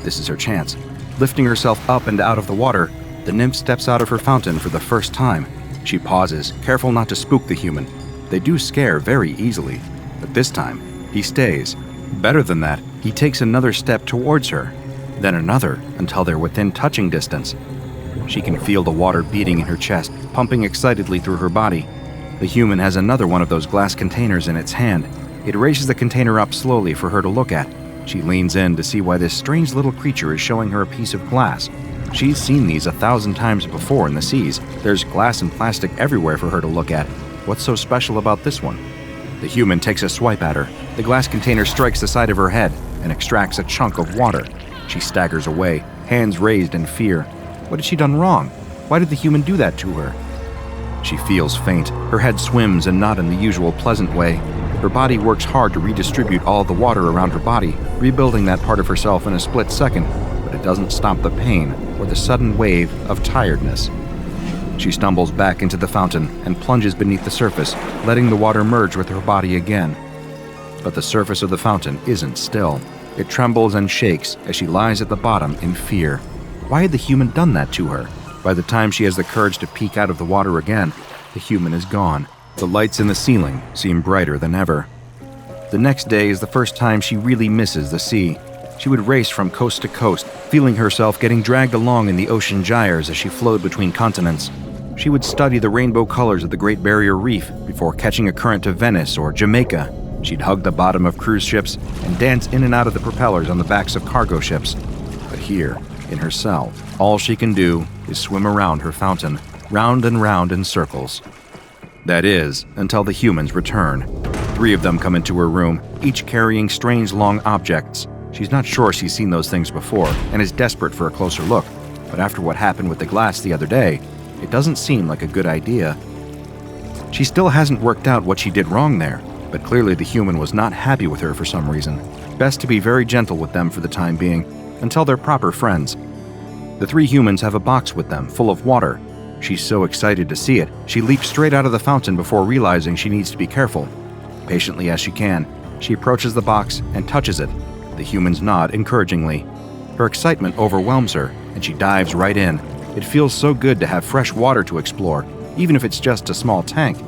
A: This is her chance. Lifting herself up and out of the water,
C: The nymph steps out of her fountain for the first time. She pauses, careful not to spook the human. They do scare very easily, but this time, he stays. Better than that, he takes another step towards her, then another until they're within touching distance. She can feel the water beating in her chest, pumping excitedly through her body. The human has another one of those glass containers in its hand. It raises the container up slowly for her to look at. She leans in to see why this strange little creature is showing her a piece of glass. She's seen these 1,000 times before in the seas. There's glass and plastic everywhere for her to look at. What's so special about this one? The human takes a swipe at her. The glass container strikes the side of her head and extracts a chunk of water. She staggers away, hands raised in fear. What had she done wrong? Why did the human do that to her? She feels faint. Her head swims and not in the usual pleasant way. Her body works hard to redistribute all the water around her body, rebuilding that part of herself in a split second, but it doesn't stop the pain or the sudden wave of tiredness. She stumbles back into the fountain and plunges beneath the surface, letting the water merge with her body again. But the surface of the fountain isn't still. It trembles and shakes as she lies at the bottom in fear. Why had the human done that to her? By the time she has the courage to peek out of the water again, the human is gone. The lights in the ceiling seem brighter than ever. The next day is the first time she really misses the sea. She would race from coast to coast, feeling herself getting dragged along in the ocean gyres as she flowed between continents. She would study the rainbow colors of the Great Barrier Reef before catching a current to Venice or Jamaica. She'd hug the bottom of cruise ships and dance in and out of the propellers on the backs of cargo ships. But here, in her cell, all she can do is swim around her fountain, round and round in circles. That is, until the humans return. 3 of them come into her room, each carrying strange long objects. She's not sure she's seen those things before and is desperate for a closer look, but after what happened with the glass the other day, it doesn't seem like a good idea. She still hasn't worked out what she did wrong there, but clearly the human was not happy with her for some reason. Best to be very gentle with them for the time being, until they're proper friends. The 3 humans have a box with them, full of water. She's so excited to see it, she leaps straight out of the fountain before realizing she needs to be careful. Patiently as she can, she approaches the box and touches it. The humans nod encouragingly. Her excitement overwhelms her, and she dives right in. It feels so good to have fresh water to explore, even if it's just a small tank.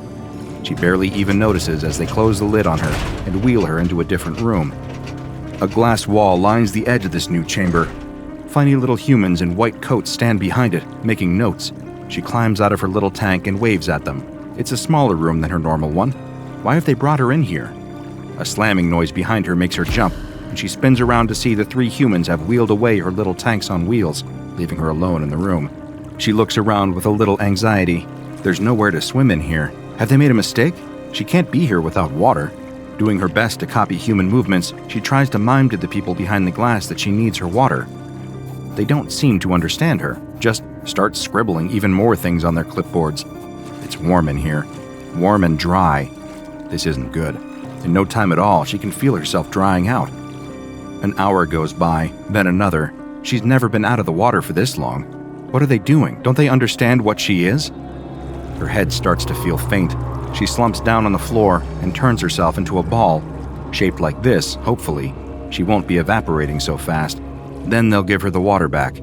C: She barely even notices as they close the lid on her and wheel her into a different room. A glass wall lines the edge of this new chamber. Funny little humans in white coats stand behind it, making notes. She climbs out of her little tank and waves at them. It's a smaller room than her normal one. Why have they brought her in here? A slamming noise behind her makes her jump, and she spins around to see the 3 humans have wheeled away her little tanks on wheels, leaving her alone in the room. She looks around with a little anxiety. There's nowhere to swim in here. Have they made a mistake? She can't be here without water. Doing her best to copy human movements, she tries to mime to the people behind the glass that she needs her water. They don't seem to understand her, just start scribbling even more things on their clipboards. It's warm in here. Warm and dry. This isn't good. In no time at all, she can feel herself drying out. An hour goes by, then another. She's never been out of the water for this long. What are they doing? Don't they understand what she is? Her head starts to feel faint. She slumps down on the floor and turns herself into a ball. Shaped like this, hopefully, she won't be evaporating so fast. Then they'll give her the water back.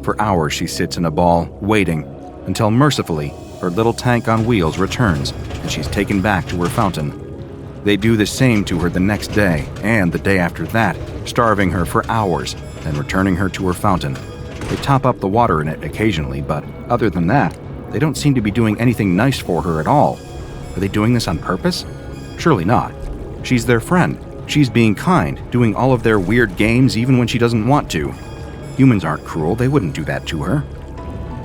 C: For hours she sits in a ball, waiting, until mercifully, her little tank on wheels returns, and she's taken back to her fountain. They do the same to her the next day, and the day after that, starving her for hours, then returning her to her fountain. They top up the water in it occasionally, but other than that, they don't seem to be doing anything nice for her at all. Are they doing this on purpose? Surely not. She's their friend. She's being kind, doing all of their weird games even when she doesn't want to. Humans aren't cruel, they wouldn't do that to her.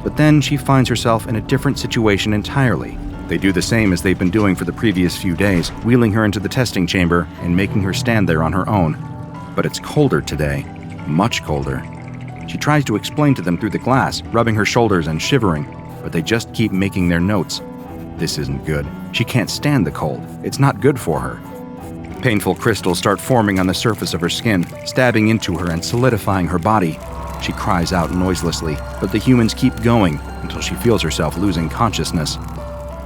C: But then she finds herself in a different situation entirely. They do the same as they've been doing for the previous few days, wheeling her into the testing chamber and making her stand there on her own. But it's colder today, much colder. She tries to explain to them through the glass, rubbing her shoulders and shivering, but they just keep making their notes. This isn't good. She can't stand the cold. It's not good for her. Painful crystals start forming on the surface of her skin, stabbing into her and solidifying her body. She cries out noiselessly, but the humans keep going until she feels herself losing consciousness.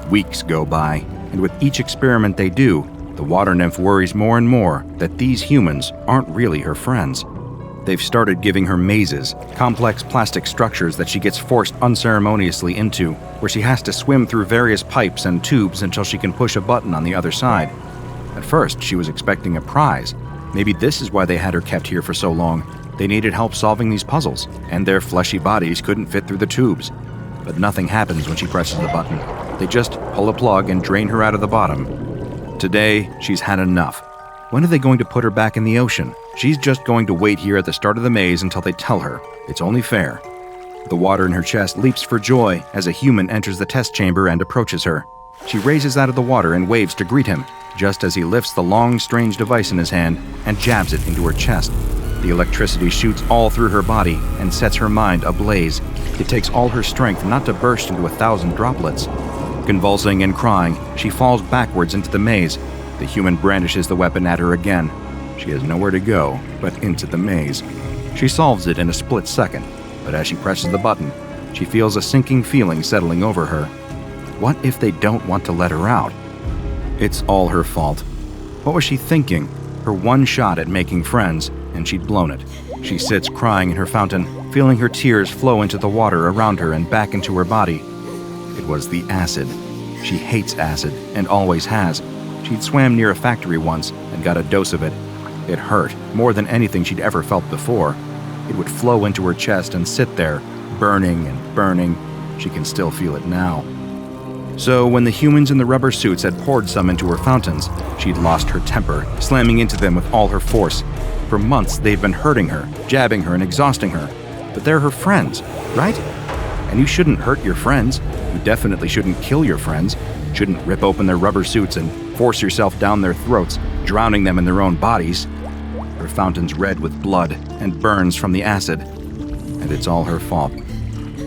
C: Weeks go by, and with each experiment they do, the water nymph worries more and more that these humans aren't really her friends.
A: They've started giving her mazes, complex plastic structures that she gets forced unceremoniously into, where she has to swim through various pipes and tubes until she can push a button on the other side. At first, she was expecting a prize. Maybe this is why they had her kept here for so long. They needed help solving these puzzles, and their fleshy bodies couldn't fit through the tubes. But nothing happens when she presses the button. They just pull a plug and drain her out of the bottom. Today, she's had enough. When are they going to put her back in the ocean? She's just going to wait here at the start of the maze until they tell her. It's only fair. The water in her chest leaps for joy as a human enters the test chamber and approaches her. She raises out of the water and waves to greet him, just as he lifts the long, strange device in his hand and jabs it into her chest. The electricity shoots all through her body and sets her mind ablaze. It takes all her strength not to burst into 1,000 droplets. Convulsing and crying, she falls backwards into the maze. The human brandishes the weapon at her again. She has nowhere to go but into the maze. She solves it in a split second, but as she presses the button, she feels a sinking feeling settling over her. What if they don't want to let her out? It's all her fault. What was she thinking? Her one shot at making friends, and she'd blown it. She sits crying in her fountain, feeling her tears flow into the water around her and back into her body. It was the acid. She hates acid, and always has. She'd swam near a factory once and got a dose of it. It hurt, more than anything she'd ever felt before. It would flow into her chest and sit there, burning and burning. She can still feel it now. So when the humans in the rubber suits had poured some into her fountains, she'd lost her temper, slamming into them with all her force. For months, they've been hurting her, jabbing her, and exhausting her. But they're her friends, right? And you shouldn't hurt your friends. You definitely shouldn't kill your friends. Shouldn't rip open their rubber suits and force yourself down their throats, drowning them in their own bodies. Her fountain's red with blood and burns from the acid. And it's all her fault.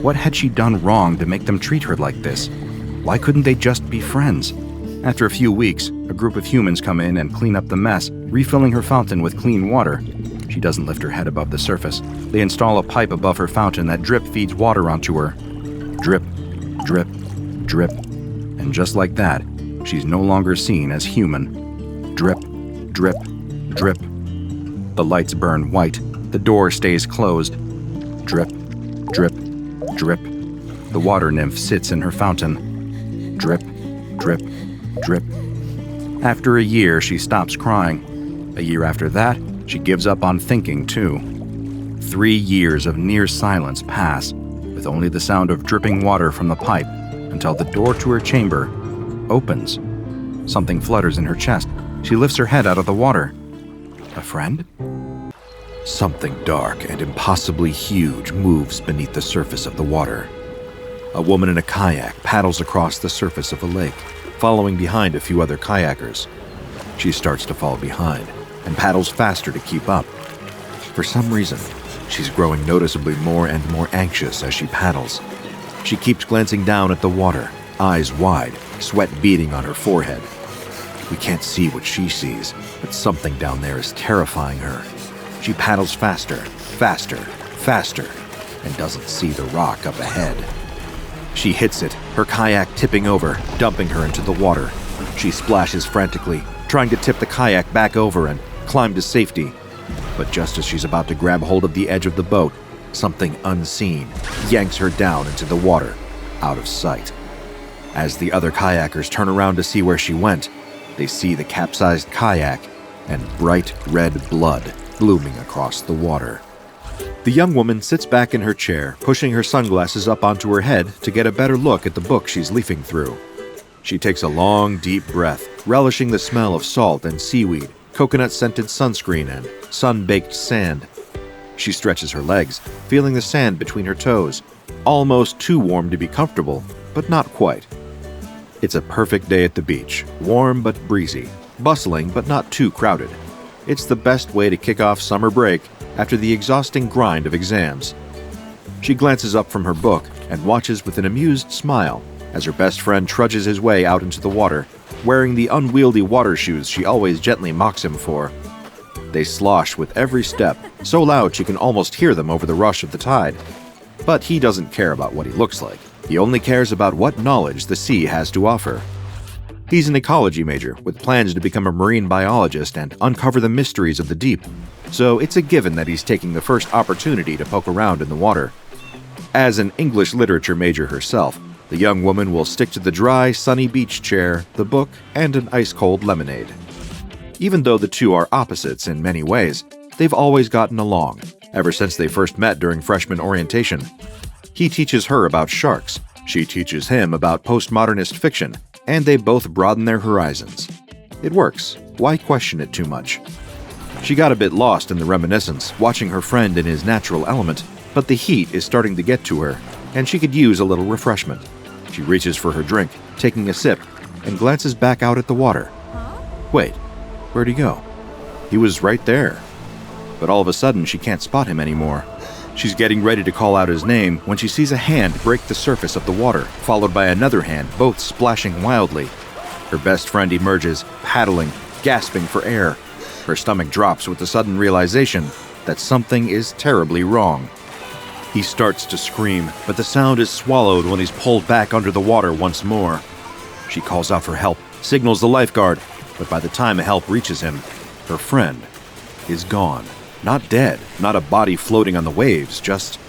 A: What had she done wrong to make them treat her like this? Why couldn't they just be friends? After a few weeks, a group of humans come in and clean up the mess, refilling her fountain with clean water. She doesn't lift her head above the surface. They install a pipe above her fountain that drip feeds water onto her. Drip, drip, drip. And just like that, she's no longer seen as human. Drip, drip, drip. The lights burn white. The door stays closed. Drip, drip, drip. The water nymph sits in her fountain. Drip, drip, drip. After a year, she stops crying. A year after that, she gives up on thinking, too. 3 years of near silence pass, with only the sound of dripping water from the pipe, until the door to her chamber opens. Something flutters in her chest. She lifts her head out of the water. A friend? Something dark and impossibly huge moves beneath the surface of the water. A woman in a kayak paddles across the surface of a lake, following behind a few other kayakers. She starts to fall behind and paddles faster to keep up. For some reason, she's growing noticeably more and more anxious as she paddles. She keeps glancing down at the water, eyes wide, sweat beading on her forehead. We can't see what she sees, but something down there is terrifying her. She paddles faster, faster, faster, and doesn't see the rock up ahead. She hits it, her kayak tipping over, dumping her into the water. She splashes frantically, trying to tip the kayak back over and climb to safety. But just as she's about to grab hold of the edge of the boat, something unseen yanks her down into the water, out of sight. As the other kayakers turn around to see where she went, they see the capsized kayak and bright red blood blooming across the water. The young woman sits back in her chair, pushing her sunglasses up onto her head to get a better look at the book she's leafing through. She takes a long, deep breath, relishing the smell of salt and seaweed, coconut-scented sunscreen, and sun-baked sand. She stretches her legs, feeling the sand between her toes, almost too warm to be comfortable, but not quite. It's a perfect day at the beach, warm but breezy, bustling but not too crowded. It's the best way to kick off summer break after the exhausting grind of exams. She glances up from her book and watches with an amused smile as her best friend trudges his way out into the water, wearing the unwieldy water shoes she always gently mocks him for. They slosh with every step, so loud she can almost hear them over the rush of the tide. But he doesn't care about what he looks like. He only cares about what knowledge the sea has to offer. He's an ecology major with plans to become a marine biologist and uncover the mysteries of the deep, so it's a given that he's taking the first opportunity to poke around in the water. As an English literature major herself, the young woman will stick to the dry, sunny beach chair, the book, and an ice-cold lemonade. Even though the two are opposites in many ways, they've always gotten along, ever since they first met during freshman orientation. He teaches her about sharks, she teaches him about postmodernist fiction, and they both broaden their horizons. It works. Why question it too much? She got a bit lost in the reminiscence, watching her friend in his natural element, but the heat is starting to get to her, and she could use a little refreshment. She reaches for her drink, taking a sip, and glances back out at the water. Wait, where'd he go? He was right there. But all of a sudden, she can't spot him anymore. She's getting ready to call out his name when she sees a hand break the surface of the water, followed by another hand, both splashing wildly. Her best friend emerges, paddling, gasping for air. Her stomach drops with the sudden realization that something is terribly wrong. He starts to scream, but the sound is swallowed when he's pulled back under the water once more. She calls out for help, signals the lifeguard, but by the time help reaches him, her friend is gone. Not dead, not a body floating on the waves, just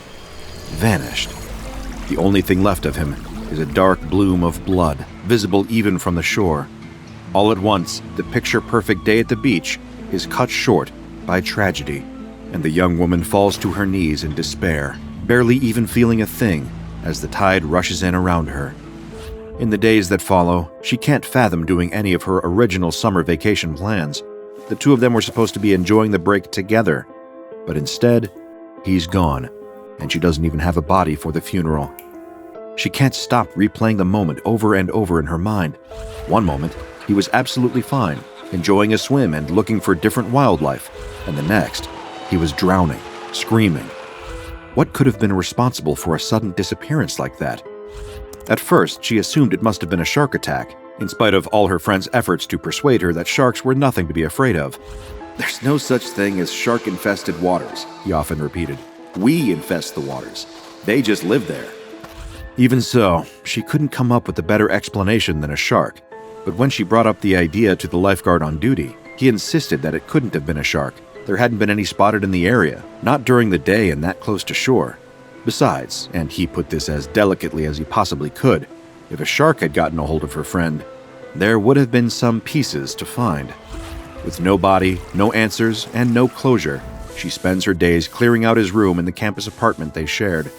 A: vanished. The only thing left of him is a dark bloom of blood, visible even from the shore. All at once, the picture-perfect day at the beach is cut short by tragedy, and the young woman falls to her knees in despair, barely even feeling a thing as the tide rushes in around her. In the days that follow, she can't fathom doing any of her original summer vacation plans. The two of them were supposed to be enjoying the break together, but instead, he's gone, and she doesn't even have a body for the funeral. She can't stop replaying the moment over and over in her mind. One moment, he was absolutely fine, enjoying a swim and looking for different wildlife, and the next, he was drowning, screaming. What could have been responsible for a sudden disappearance like that? At first, she assumed it must have been a shark attack, in spite of all her friends' efforts to persuade her that sharks were nothing to be afraid of. "There's no such thing as shark-infested waters," he often repeated. "We infest the waters. They just live there." Even so, she couldn't come up with a better explanation than a shark. But when she brought up the idea to the lifeguard on duty, he insisted that it couldn't have been a shark. There hadn't been any spotted in the area, not during the day and that close to shore. Besides, and he put this as delicately as he possibly could, if a shark had gotten a hold of her friend, there would have been some pieces to find. With no body, no answers, and no closure, she spends her days clearing out his room in the campus apartment they shared.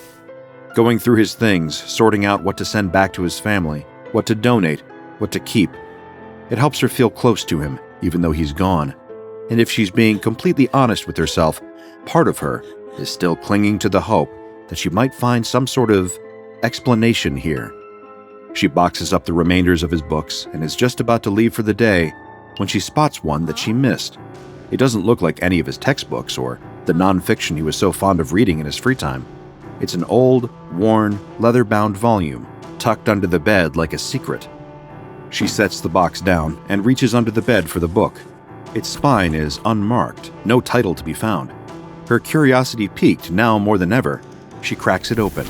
A: Going through his things, sorting out what to send back to his family, what to donate, what to keep. It helps her feel close to him, even though he's gone. And if she's being completely honest with herself, part of her is still clinging to the hope that she might find some sort of explanation here. She boxes up the remainders of his books and is just about to leave for the day when she spots one that she missed. It doesn't look like any of his textbooks or the nonfiction he was so fond of reading in his free time. It's an old, worn, leather-bound volume, tucked under the bed like a secret. She sets the box down and reaches under the bed for the book. Its spine is unmarked, no title to be found. Her curiosity piqued now more than ever. She cracks it open.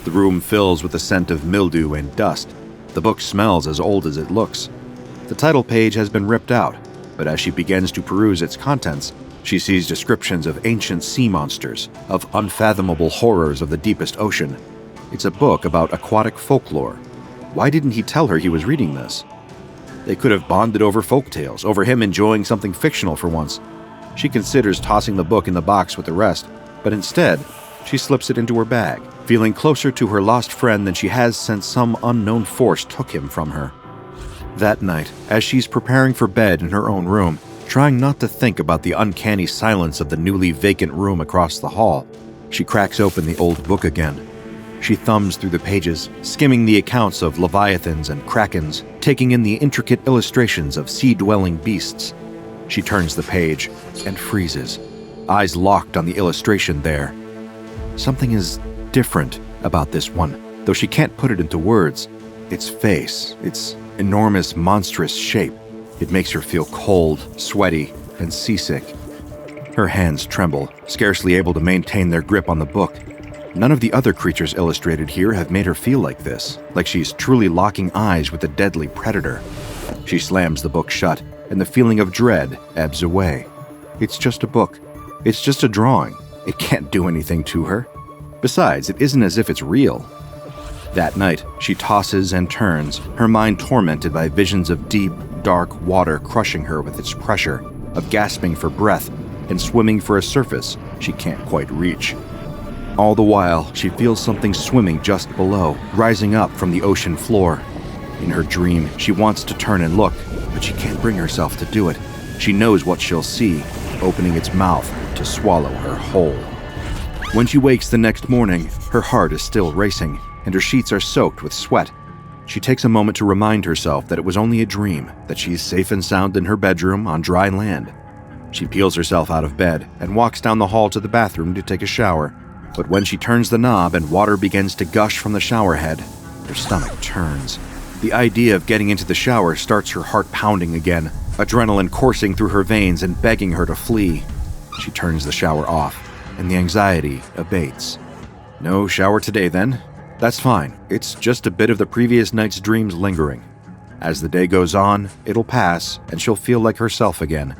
A: The room fills with the scent of mildew and dust. The book smells as old as it looks. The title page has been ripped out, but as she begins to peruse its contents, she sees descriptions of ancient sea monsters, of unfathomable horrors of the deepest ocean. It's a book about aquatic folklore. Why didn't he tell her he was reading this? They could have bonded over folktales, over him enjoying something fictional for once. She considers tossing the book in the box with the rest, but instead, she slips it into her bag, feeling closer to her lost friend than she has since some unknown force took him from her. That night, as she's preparing for bed in her own room, trying not to think about the uncanny silence of the newly vacant room across the hall, she cracks open the old book again. She thumbs through the pages, skimming the accounts of leviathans and krakens, taking in the intricate illustrations of sea-dwelling beasts. She turns the page and freezes, eyes locked on the illustration there. Something is different about this one, though she can't put it into words. Its face, its enormous, monstrous shape, it makes her feel cold, sweaty, and seasick. Her hands tremble, scarcely able to maintain their grip on the book. None of the other creatures illustrated here have made her feel like this, like she's truly locking eyes with a deadly predator. She slams the book shut, and the feeling of dread ebbs away. It's just a book. It's just a drawing. It can't do anything to her. Besides, it isn't as if it's real. That night, she tosses and turns, her mind tormented by visions of deep, dark water crushing her with its pressure, of gasping for breath, and swimming for a surface she can't quite reach. All the while, she feels something swimming just below, rising up from the ocean floor. In her dream, she wants to turn and look, but she can't bring herself to do it. She knows what she'll see, opening its mouth to swallow her whole. When she wakes the next morning, her heart is still racing, and her sheets are soaked with sweat. She takes a moment to remind herself that it was only a dream, that she's safe and sound in her bedroom on dry land. She peels herself out of bed and walks down the hall to the bathroom to take a shower. But when she turns the knob and water begins to gush from the shower head, her stomach turns. The idea of getting into the shower starts her heart pounding again, adrenaline coursing through her veins and begging her to flee. She turns the shower off, and the anxiety abates. No shower today, then? That's fine. It's just a bit of the previous night's dreams lingering. As the day goes on, it'll pass, and she'll feel like herself again.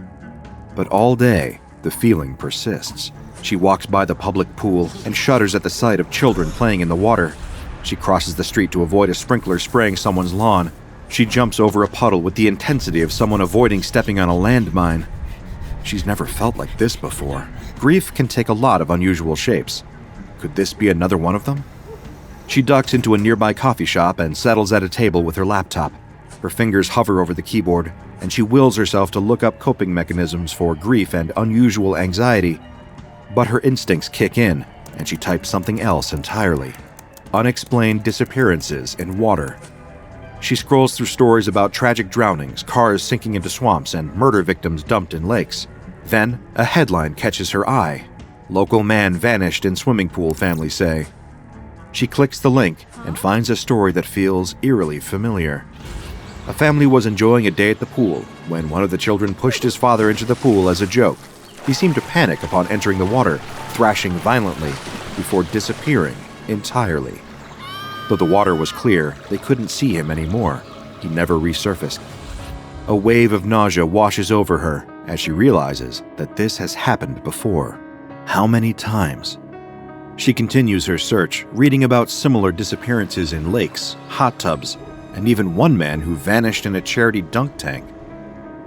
A: But all day, the feeling persists. She walks by the public pool and shudders at the sight of children playing in the water. She crosses the street to avoid a sprinkler spraying someone's lawn. She jumps over a puddle with the intensity of someone avoiding stepping on a landmine. She's never felt like this before. Grief can take a lot of unusual shapes. Could this be another one of them? She ducks into a nearby coffee shop and settles at a table with her laptop. Her fingers hover over the keyboard, and she wills herself to look up coping mechanisms for grief and unusual anxiety. But her instincts kick in, and she types something else entirely. Unexplained disappearances in water. She scrolls through stories about tragic drownings, cars sinking into swamps, and murder victims dumped in lakes. Then, a headline catches her eye. Local man vanished in swimming pool, families say. She clicks the link and finds a story that feels eerily familiar. A family was enjoying a day at the pool when one of the children pushed his father into the pool as a joke. He seemed to panic upon entering the water, thrashing violently, before disappearing entirely. Though the water was clear, they couldn't see him anymore. He never resurfaced. A wave of nausea washes over her as she realizes that this has happened before. How many times? She continues her search, reading about similar disappearances in lakes, hot tubs, and even one man who vanished in a charity dunk tank.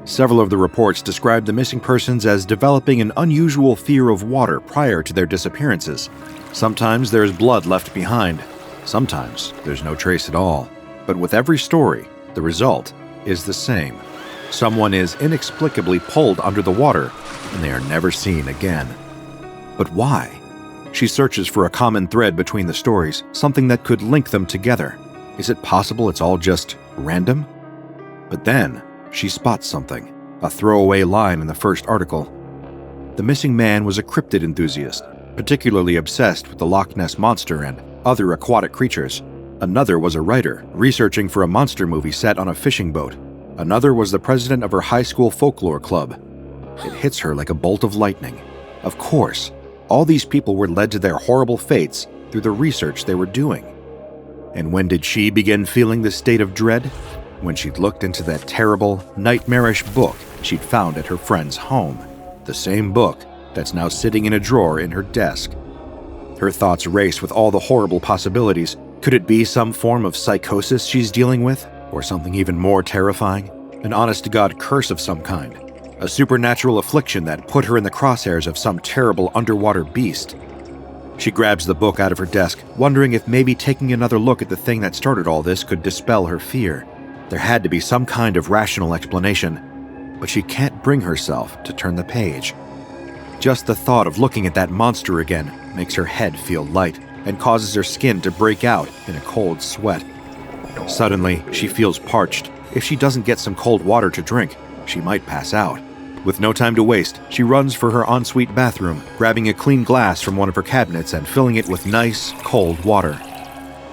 A: Several of the reports describe the missing persons as developing an unusual fear of water prior to their disappearances. Sometimes there is blood left behind. Sometimes there's no trace at all. But with every story, the result is the same. Someone is inexplicably pulled under the water, and they are never seen again. But why? She searches for a common thread between the stories, something that could link them together. Is it possible it's all just random? But then, she spots something, a throwaway line in the first article. The missing man was a cryptid enthusiast, particularly obsessed with the Loch Ness Monster and other aquatic creatures. Another was a writer, researching for a monster movie set on a fishing boat. Another was the president of her high school folklore club. It hits her like a bolt of lightning. Of course, all these people were led to their horrible fates through the research they were doing. And when did she begin feeling the state of dread? When she'd looked into that terrible, nightmarish book she'd found at her friend's home. The same book that's now sitting in a drawer in her desk. Her thoughts race with all the horrible possibilities. Could it be some form of psychosis she's dealing with? Or something even more terrifying? An honest-to-God curse of some kind? A supernatural affliction that put her in the crosshairs of some terrible underwater beast? She grabs the book out of her desk, wondering if maybe taking another look at the thing that started all this could dispel her fear. There had to be some kind of rational explanation, but she can't bring herself to turn the page. Just the thought of looking at that monster again makes her head feel light and causes her skin to break out in a cold sweat. Suddenly, she feels parched. If she doesn't get some cold water to drink, she might pass out. With no time to waste, she runs for her ensuite bathroom, grabbing a clean glass from one of her cabinets and filling it with nice, cold water.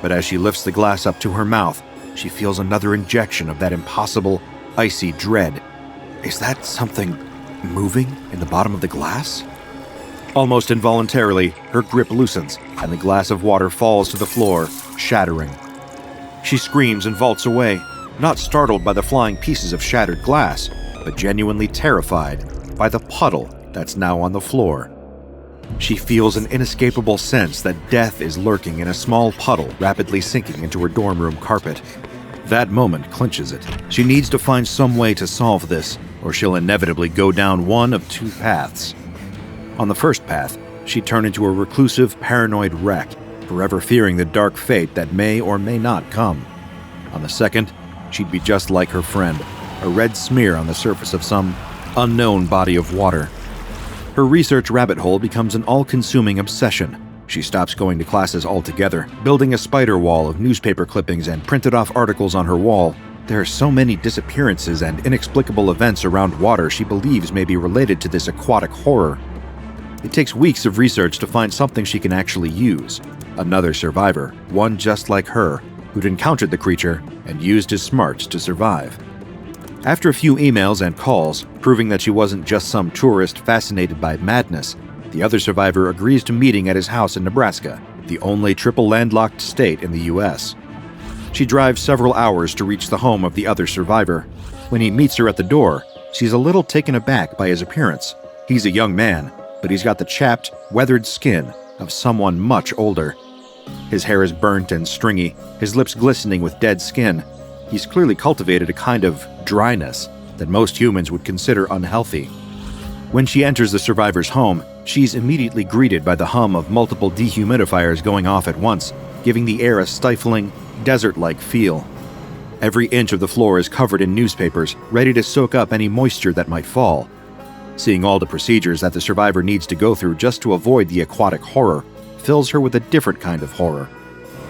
A: But as she lifts the glass up to her mouth, she feels another injection of that impossible, icy dread. Is that something moving in the bottom of the glass? Almost involuntarily, her grip loosens, and the glass of water falls to the floor, shattering. She screams and vaults away, not startled by the flying pieces of shattered glass, but genuinely terrified by the puddle that's now on the floor. She feels an inescapable sense that death is lurking in a small puddle rapidly sinking into her dorm room carpet. That moment clinches it. She needs to find some way to solve this, or she'll inevitably go down one of two paths. On the first path, she'd turn into a reclusive, paranoid wreck, forever fearing the dark fate that may or may not come. On the second, she'd be just like her friend, a red smear on the surface of some unknown body of water. Her research rabbit hole becomes an all-consuming obsession. She stops going to classes altogether, building a spider wall of newspaper clippings and printed-off articles on her wall. There are so many disappearances and inexplicable events around water she believes may be related to this aquatic horror. It takes weeks of research to find something she can actually use. Another survivor, one just like her, who'd encountered the creature and used his smarts to survive. After a few emails and calls, proving that she wasn't just some tourist fascinated by madness, the other survivor agrees to meeting at his house in Nebraska, the only triple landlocked state in the U.S. She drives several hours to reach the home of the other survivor. When he meets her at the door, she's a little taken aback by his appearance. He's a young man, but he's got the chapped, weathered skin of someone much older. His hair is burnt and stringy, his lips glistening with dead skin. He's clearly cultivated a kind of dryness that most humans would consider unhealthy. When she enters the survivor's home, she's immediately greeted by the hum of multiple dehumidifiers going off at once, giving the air a stifling, desert-like feel. Every inch of the floor is covered in newspapers, ready to soak up any moisture that might fall. Seeing all the procedures that the survivor needs to go through just to avoid the aquatic horror fills her with a different kind of horror.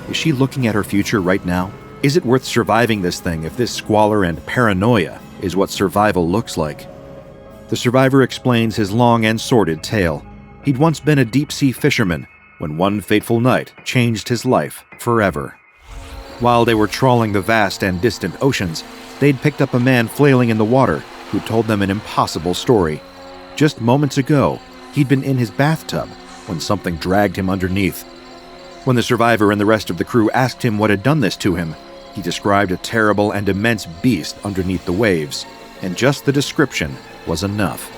A: Is she looking at her future right now? Is it worth surviving this thing if this squalor and paranoia is what survival looks like? The survivor explains his long and sordid tale. He'd once been a deep-sea fisherman when one fateful night changed his life forever. While they were trawling the vast and distant oceans, they'd picked up a man flailing in the water who told them an impossible story. Just moments ago, he'd been in his bathtub when something dragged him underneath. When the survivor and the rest of the crew asked him what had done this to him, he described a terrible and immense beast underneath the waves, and just the description was enough.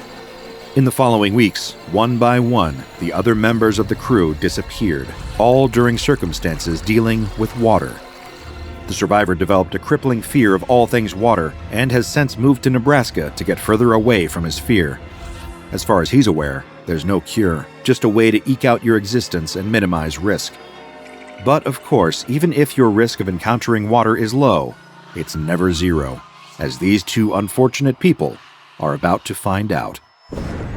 A: In the following weeks, one by one, the other members of the crew disappeared, all during circumstances dealing with water. The survivor developed a crippling fear of all things water and has since moved to Nebraska to get further away from his fear. As far as he's aware, there's no cure, just a way to eke out your existence and minimize risk. But of course, even if your risk of encountering water is low, it's never zero, as these two unfortunate people are about to find out.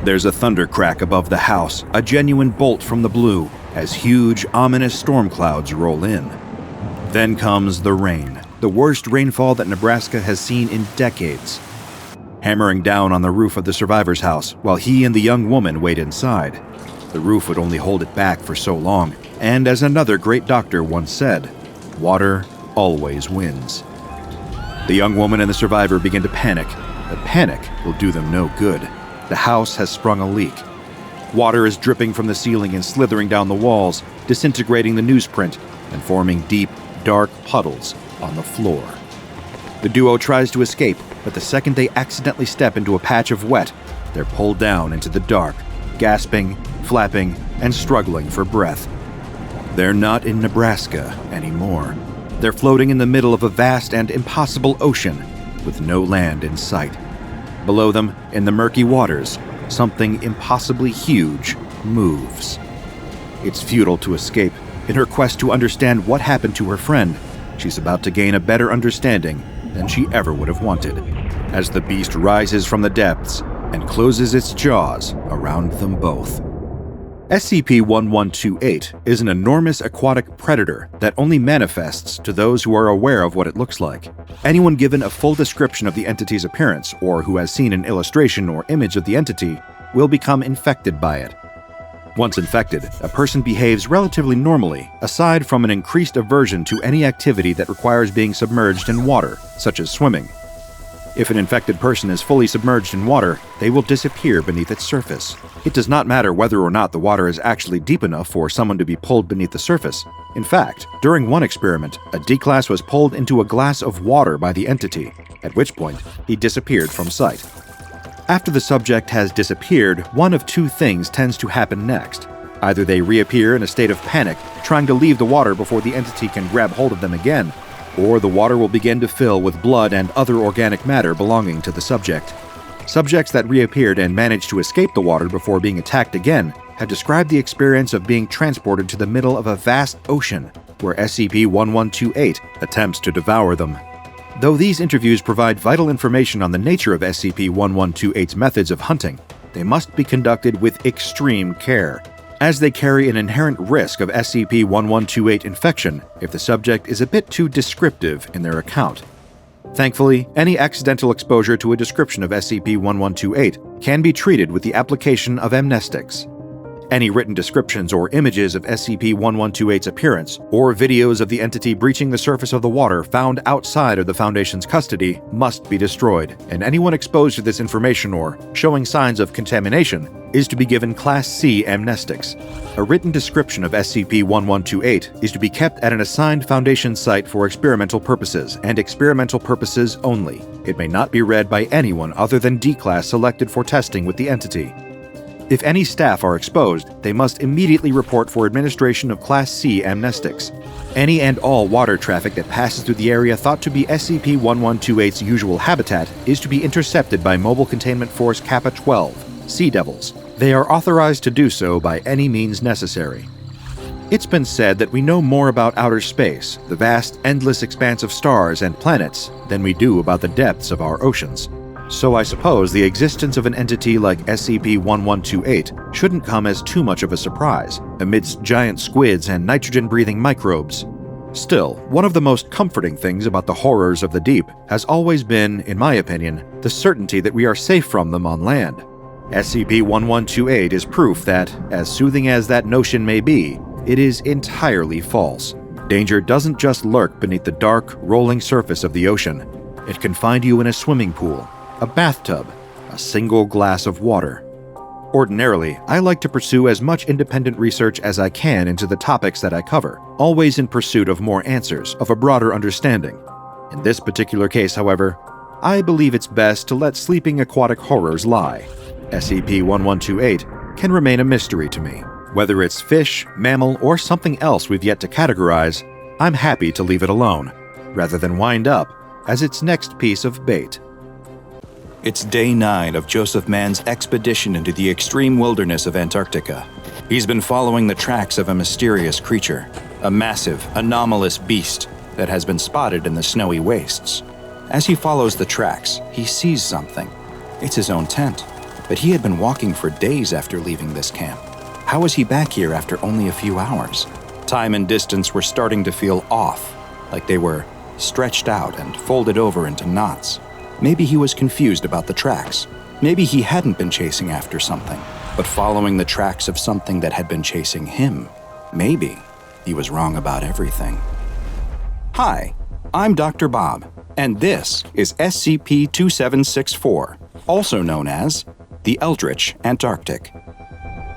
A: There's a thunder crack above the house, a genuine bolt from the blue, as huge, ominous storm clouds roll in. Then comes the rain, the worst rainfall that Nebraska has seen in decades. Hammering down on the roof of the survivor's house while he and the young woman wait inside. The roof would only hold it back for so long, and as another great doctor once said, water always wins. The young woman and the survivor begin to panic, but panic will do them no good. The house has sprung a leak. Water is dripping from the ceiling and slithering down the walls, disintegrating the newsprint and forming deep, dark puddles on the floor. The duo tries to escape, but the second they accidentally step into a patch of wet, they're pulled down into the dark, gasping, flapping, and struggling for breath. They're not in Nebraska anymore. They're floating in the middle of a vast and impossible ocean with no land in sight. Below them, in the murky waters, something impossibly huge moves. It's futile to escape. In her quest to understand what happened to her friend, she's about to gain a better understanding than she ever would have wanted, as the beast rises from the depths and closes its jaws around them both. SCP-1128 is an enormous aquatic predator that only manifests to those who are aware of what it looks like. Anyone given a full description of the entity's appearance, or who has seen an illustration or image of the entity, will become infected by it. Once infected, a person behaves relatively normally, aside from an increased aversion to any activity that requires being submerged in water, such as swimming. If an infected person is fully submerged in water, they will disappear beneath its surface. It does not matter whether or not the water is actually deep enough for someone to be pulled beneath the surface. In fact, during one experiment, a D-Class was pulled into a glass of water by the entity, at which point he disappeared from sight. After the subject has disappeared, one of two things tends to happen next. Either they reappear in a state of panic, trying to leave the water before the entity can grab hold of them again, or the water will begin to fill with blood and other organic matter belonging to the subject. Subjects that reappeared and managed to escape the water before being attacked again have described the experience of being transported to the middle of a vast ocean, where SCP-1128 attempts to devour them. Though these interviews provide vital information on the nature of SCP-1128's methods of hunting, they must be conducted with extreme care, as they carry an inherent risk of SCP-1128 infection if the subject is a bit too descriptive in their account. Thankfully, any accidental exposure to a description of SCP-1128 can be treated with the application of amnestics. Any written descriptions or images of SCP-1128's appearance, or videos of the entity breaching the surface of the water found outside of the Foundation's custody must be destroyed, and anyone exposed to this information or showing signs of contamination is to be given Class C amnestics. A written description of SCP-1128 is to be kept at an assigned Foundation site for experimental purposes, and experimental purposes only. It may not be read by anyone other than D-Class selected for testing with the entity. If any staff are exposed, they must immediately report for administration of Class C amnestics. Any and all water traffic that passes through the area thought to be SCP-1128's usual habitat is to be intercepted by Mobile Containment Force Kappa-12, Sea Devils. They are authorized to do so by any means necessary. It's been said that we know more about outer space, the vast, endless expanse of stars and planets, than we do about the depths of our oceans. So I suppose the existence of an entity like SCP-1128 shouldn't come as too much of a surprise, amidst giant squids and nitrogen-breathing microbes. Still, one of the most comforting things about the horrors of the deep has always been, in my opinion, the certainty that we are safe from them on land. SCP-1128 is proof that, as soothing as that notion may be, it is entirely false. Danger doesn't just lurk beneath the dark, rolling surface of the ocean. It can find you in a swimming pool, a bathtub, a single glass of water. Ordinarily, I like to pursue as much independent research as I can into the topics that I cover, always in pursuit of more answers, of a broader understanding. In this particular case, however, I believe it's best to let sleeping aquatic horrors lie. SCP-1128 can remain a mystery to me. Whether it's fish, mammal, or something else we've yet to categorize, I'm happy to leave it alone, rather than wind up as its next piece of bait.
B: It's day 9 of Joseph Mann's expedition into the extreme wilderness of Antarctica. He's been following the tracks of a mysterious creature, a massive, anomalous beast that has been spotted in the snowy wastes. As he follows the tracks, he sees something. It's his own tent, but he had been walking for days after leaving this camp. How was he back here after only a few hours? Time and distance were starting to feel off, like they were stretched out and folded over into knots. Maybe he was confused about the tracks. Maybe he hadn't been chasing after something, but following the tracks of something that had been chasing him. Maybe he was wrong about everything. Hi, I'm DrBob, and this is SCP-3764, also known as the Eldritch Antarctic.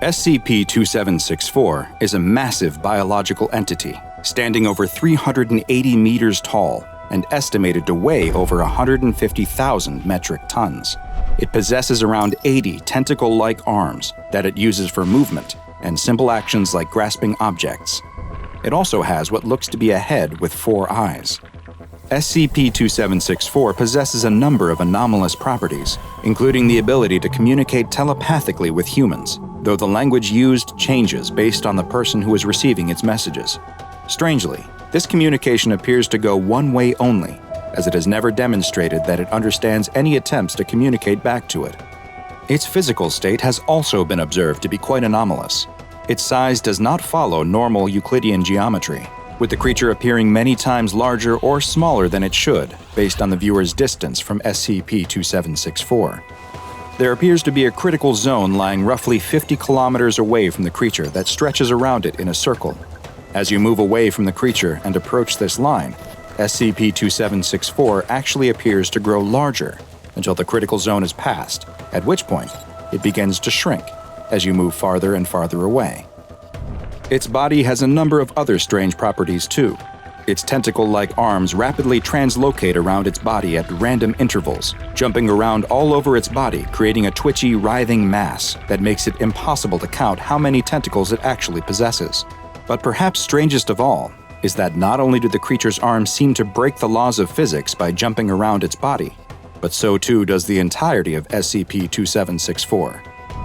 B: SCP-3764 is a massive biological entity, standing over 380 meters tall, and estimated to weigh over 150,000 metric tons. It possesses around 80 tentacle-like arms that it uses for movement and simple actions like grasping objects. It also has what looks to be a head with 4 eyes. SCP-3764 possesses a number of anomalous properties, including the ability to communicate telepathically with humans, though the language used changes based on the person who is receiving its messages. Strangely, this communication appears to go one way only, as it has never demonstrated that it understands any attempts to communicate back to it. Its physical state has also been observed to be quite anomalous. Its size does not follow normal Euclidean geometry, with the creature appearing many times larger or smaller than it should, based on the viewer's distance from SCP-2764. There appears to be a critical zone lying roughly 50 kilometers away from the creature that stretches around it in a circle. As you move away from the creature and approach this line, SCP-2764 actually appears to grow larger,
A: until the critical zone is passed, at which point it begins to shrink as you move farther and farther away. Its body has a number of other strange properties too. Its tentacle-like arms rapidly translocate around its body at random intervals, jumping around all over its body, creating a twitchy, writhing mass that makes it impossible to count how many tentacles it actually possesses. But perhaps strangest of all is that not only do the creature's arms seem to break the laws of physics by jumping around its body, but so too does the entirety of SCP-3764.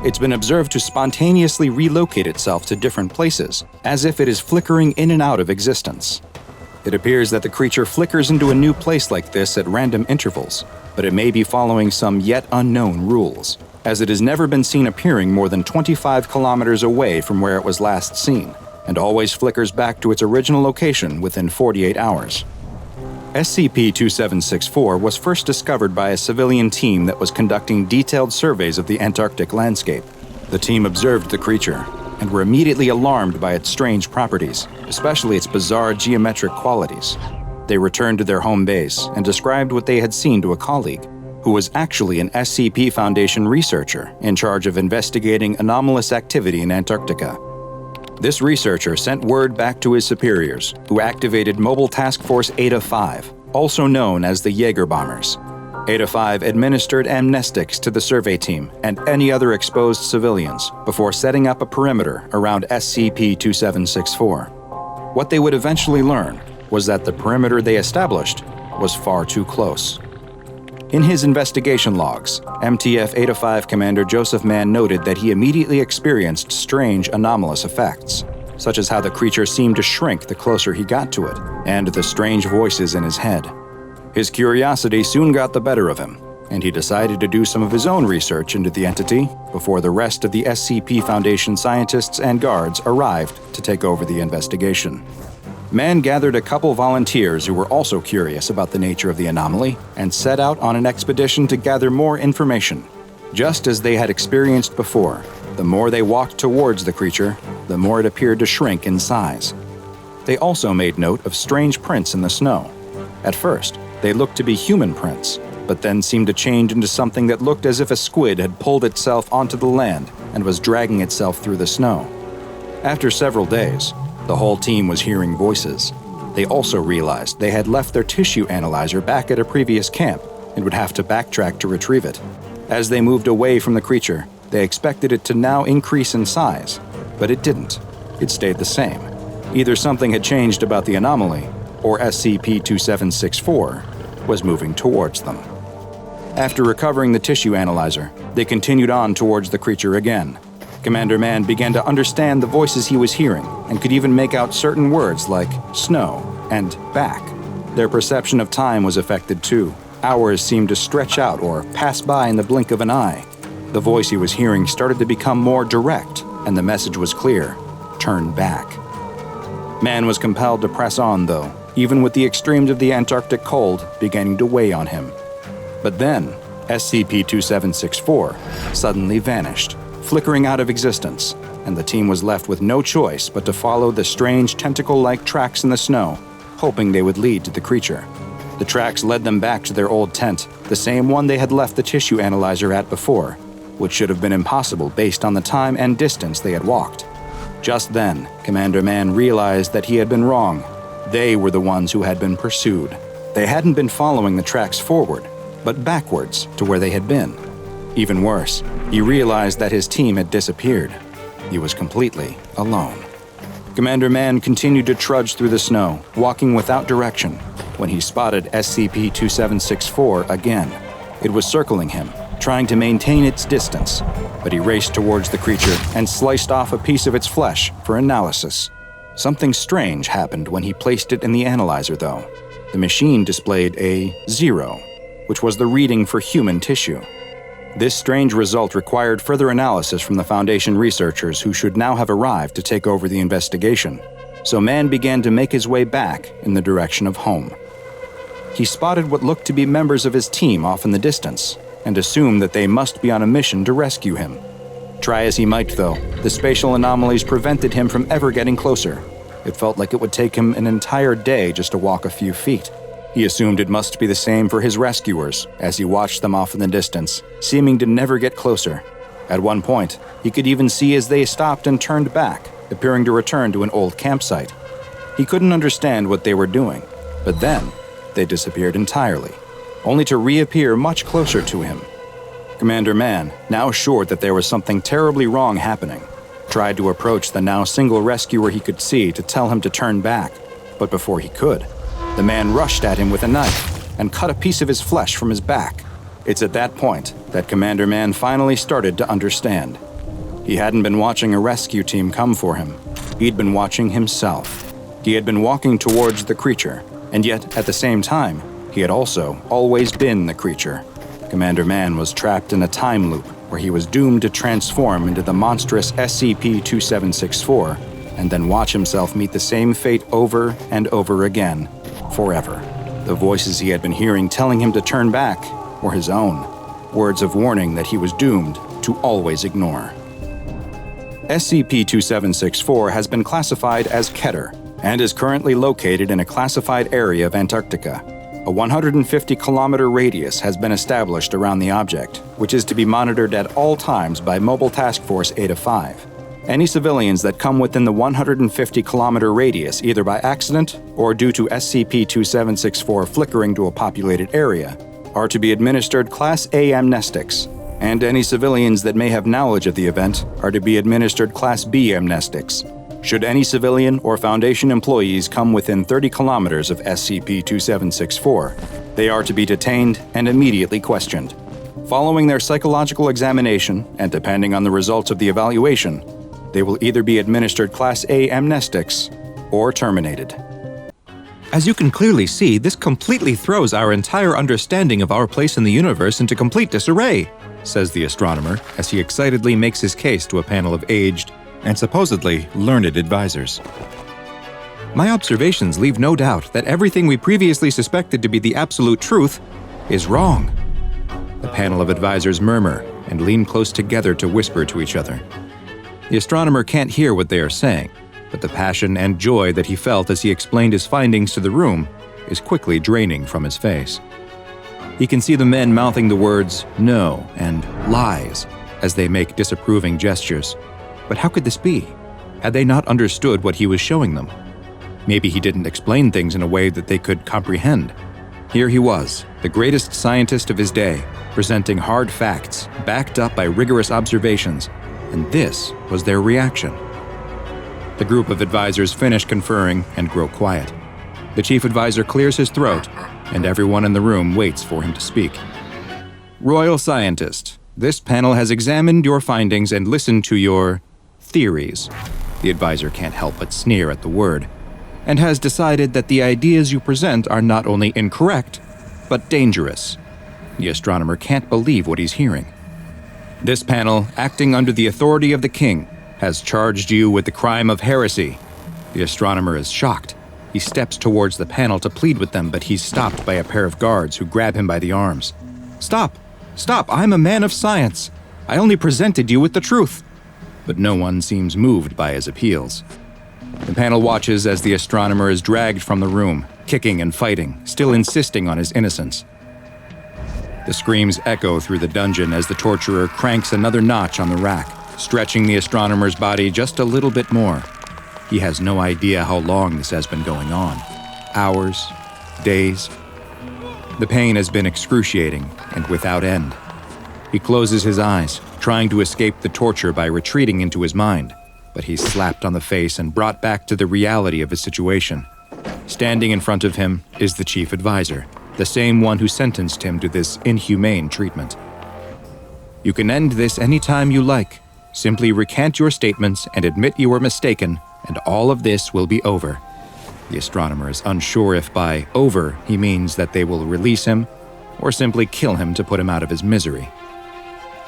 A: It's been observed to spontaneously relocate itself to different places, as if it is flickering in and out of existence. It appears that the creature flickers into a new place like this at random intervals, but it may be following some yet unknown rules, as it has never been seen appearing more than 25 kilometers away from where it was last seen, and always flickers back to its original location within 48 hours. SCP-3764 was first discovered by a civilian team that was conducting detailed surveys of the Antarctic landscape. The team observed the creature and were immediately alarmed by its strange properties, especially its bizarre geometric qualities. They returned to their home base and described what they had seen to a colleague, who was actually an SCP Foundation researcher in charge of investigating anomalous activity in Antarctica. This researcher sent word back to his superiors, who activated Mobile Task Force Eta-5, also known as the Jaeger Bombers. Eta-5 administered amnestics to the survey team and any other exposed civilians before setting up a perimeter around SCP-2764. What they would eventually learn was that the perimeter they established was far too close. In his investigation logs, MTF Eta-5 Commander Joseph Mann noted that he immediately experienced strange anomalous effects, such as how the creature seemed to shrink the closer he got to it, and the strange voices in his head. His curiosity soon got the better of him, and he decided to do some of his own research into the entity before the rest of the SCP Foundation scientists and guards arrived to take over the investigation. Mann gathered a couple volunteers who were also curious about the nature of the anomaly and set out on an expedition to gather more information. Just as they had experienced before, the more they walked towards the creature, the more it appeared to shrink in size. They also made note of strange prints in the snow. At first, they looked to be human prints, but then seemed to change into something that looked as if a squid had pulled itself onto the land and was dragging itself through the snow. After several days, the whole team was hearing voices. They also realized they had left their tissue analyzer back at a previous camp and would have to backtrack to retrieve it. As they moved away from the creature, they expected it to now increase in size, but it didn't. It stayed the same. Either something had changed about the anomaly, or SCP-2764 was moving towards them. After recovering the tissue analyzer, they continued on towards the creature again. Commander Mann began to understand the voices he was hearing and could even make out certain words like snow and back. Their perception of time was affected too. Hours seemed to stretch out or pass by in the blink of an eye. The voice he was hearing started to become more direct, and the message was clear: turn back. Mann was compelled to press on though, even with the extremes of the Antarctic cold beginning to weigh on him. But then, SCP-2764 suddenly vanished, flickering out of existence, and the team was left with no choice but to follow the strange tentacle-like tracks in the snow, hoping they would lead to the creature. The tracks led them back to their old tent, the same one they had left the tissue analyzer at before, which should have been impossible based on the time and distance they had walked. Just then, Commander Mann realized that he had been wrong. They were the ones who had been pursued. They hadn't been following the tracks forward, but backwards to where they had been. Even worse, he realized that his team had disappeared. He was completely alone. Commander Mann continued to trudge through the snow, walking without direction, when he spotted SCP-2764 again. It was circling him, trying to maintain its distance, but he raced towards the creature and sliced off a piece of its flesh for analysis. Something strange happened when he placed it in the analyzer, though. The machine displayed a 0, which was the reading for human tissue. This strange result required further analysis from the Foundation researchers who should now have arrived to take over the investigation, so Mann began to make his way back in the direction of home. He spotted what looked to be members of his team off in the distance, and assumed that they must be on a mission to rescue him. Try as he might, though, the spatial anomalies prevented him from ever getting closer. It felt like it would take him an entire day just to walk a few feet. He assumed it must be the same for his rescuers as he watched them off in the distance, seeming to never get closer. At one point, he could even see as they stopped and turned back, appearing to return to an old campsite. He couldn't understand what they were doing, but then they disappeared entirely, only to reappear much closer to him. Commander Mann, now sure that there was something terribly wrong happening, tried to approach the now single rescuer he could see to tell him to turn back, but before he could, the man rushed at him with a knife and cut a piece of his flesh from his back. It's at that point that Commander Mann finally started to understand. He hadn't been watching a rescue team come for him. He'd been watching himself. He had been walking towards the creature, and yet, at the same time, he had also always been the creature. Commander Mann was trapped in a time loop where he was doomed to transform into the monstrous SCP-3764 and then watch himself meet the same fate over and over again, forever. The voices he had been hearing telling him to turn back were his own, words of warning that he was doomed to always ignore. SCP-3764 has been classified as Keter and is currently located in a classified area of Antarctica. A 150-kilometer radius has been established around the object, which is to be monitored at all times by Mobile Task Force 805. Any civilians that come within the 150-kilometer radius, either by accident or due to SCP-2764 flickering to a populated area, are to be administered Class A amnestics, and any civilians that may have knowledge of the event are to be administered Class B amnestics. Should any civilian or Foundation employees come within 30 kilometers of SCP-2764, they are to be detained and immediately questioned. Following their psychological examination, and depending on the results of the evaluation, they will either be administered Class A amnestics or terminated.
E: As you can clearly see, this completely throws our entire understanding of our place in the universe into complete disarray, says the astronomer as he excitedly makes his case to a panel of aged and supposedly learned advisors. My observations leave no doubt that everything we previously suspected to be the absolute truth is wrong. The panel of advisors murmur and lean close together to whisper to each other. The astronomer can't hear what they are saying, but the passion and joy that he felt as he explained his findings to the room is quickly draining from his face. He can see the men mouthing the words "no" and "lies" as they make disapproving gestures. But how could this be? Had they not understood what he was showing them? Maybe he didn't explain things in a way that they could comprehend. Here he was, the greatest scientist of his day, presenting hard facts, backed up by rigorous observations, and this was their reaction. The group of advisors finish conferring and grow quiet. The chief advisor clears his throat, and everyone in the room waits for him to speak. Royal Scientist, this panel has examined your findings and listened to your theories. The advisor can't help but sneer at the word, and has decided that the ideas you present are not only incorrect, but dangerous. The astronomer can't believe what he's hearing. This panel, acting under the authority of the king, has charged you with the crime of heresy. The astronomer is shocked. He steps towards the panel to plead with them, but he's stopped by a pair of guards who grab him by the arms. Stop! Stop! I'm a man of science. I only presented you with the truth. But no one seems moved by his appeals. The panel watches as the astronomer is dragged from the room, kicking and fighting, still insisting on his innocence. The screams echo through the dungeon as the torturer cranks another notch on the rack, stretching the astronomer's body just a little bit more. He has no idea how long this has been going on. Hours, days. The pain has been excruciating and without end. He closes his eyes, trying to escape the torture by retreating into his mind, but he's slapped on the face and brought back to the reality of his situation. Standing in front of him is the chief advisor, the same one who sentenced him to this inhumane treatment. You can end this any time you like. Simply recant your statements and admit you were mistaken, and all of this will be over. The astronomer is unsure if by over he means that they will release him or simply kill him to put him out of his misery.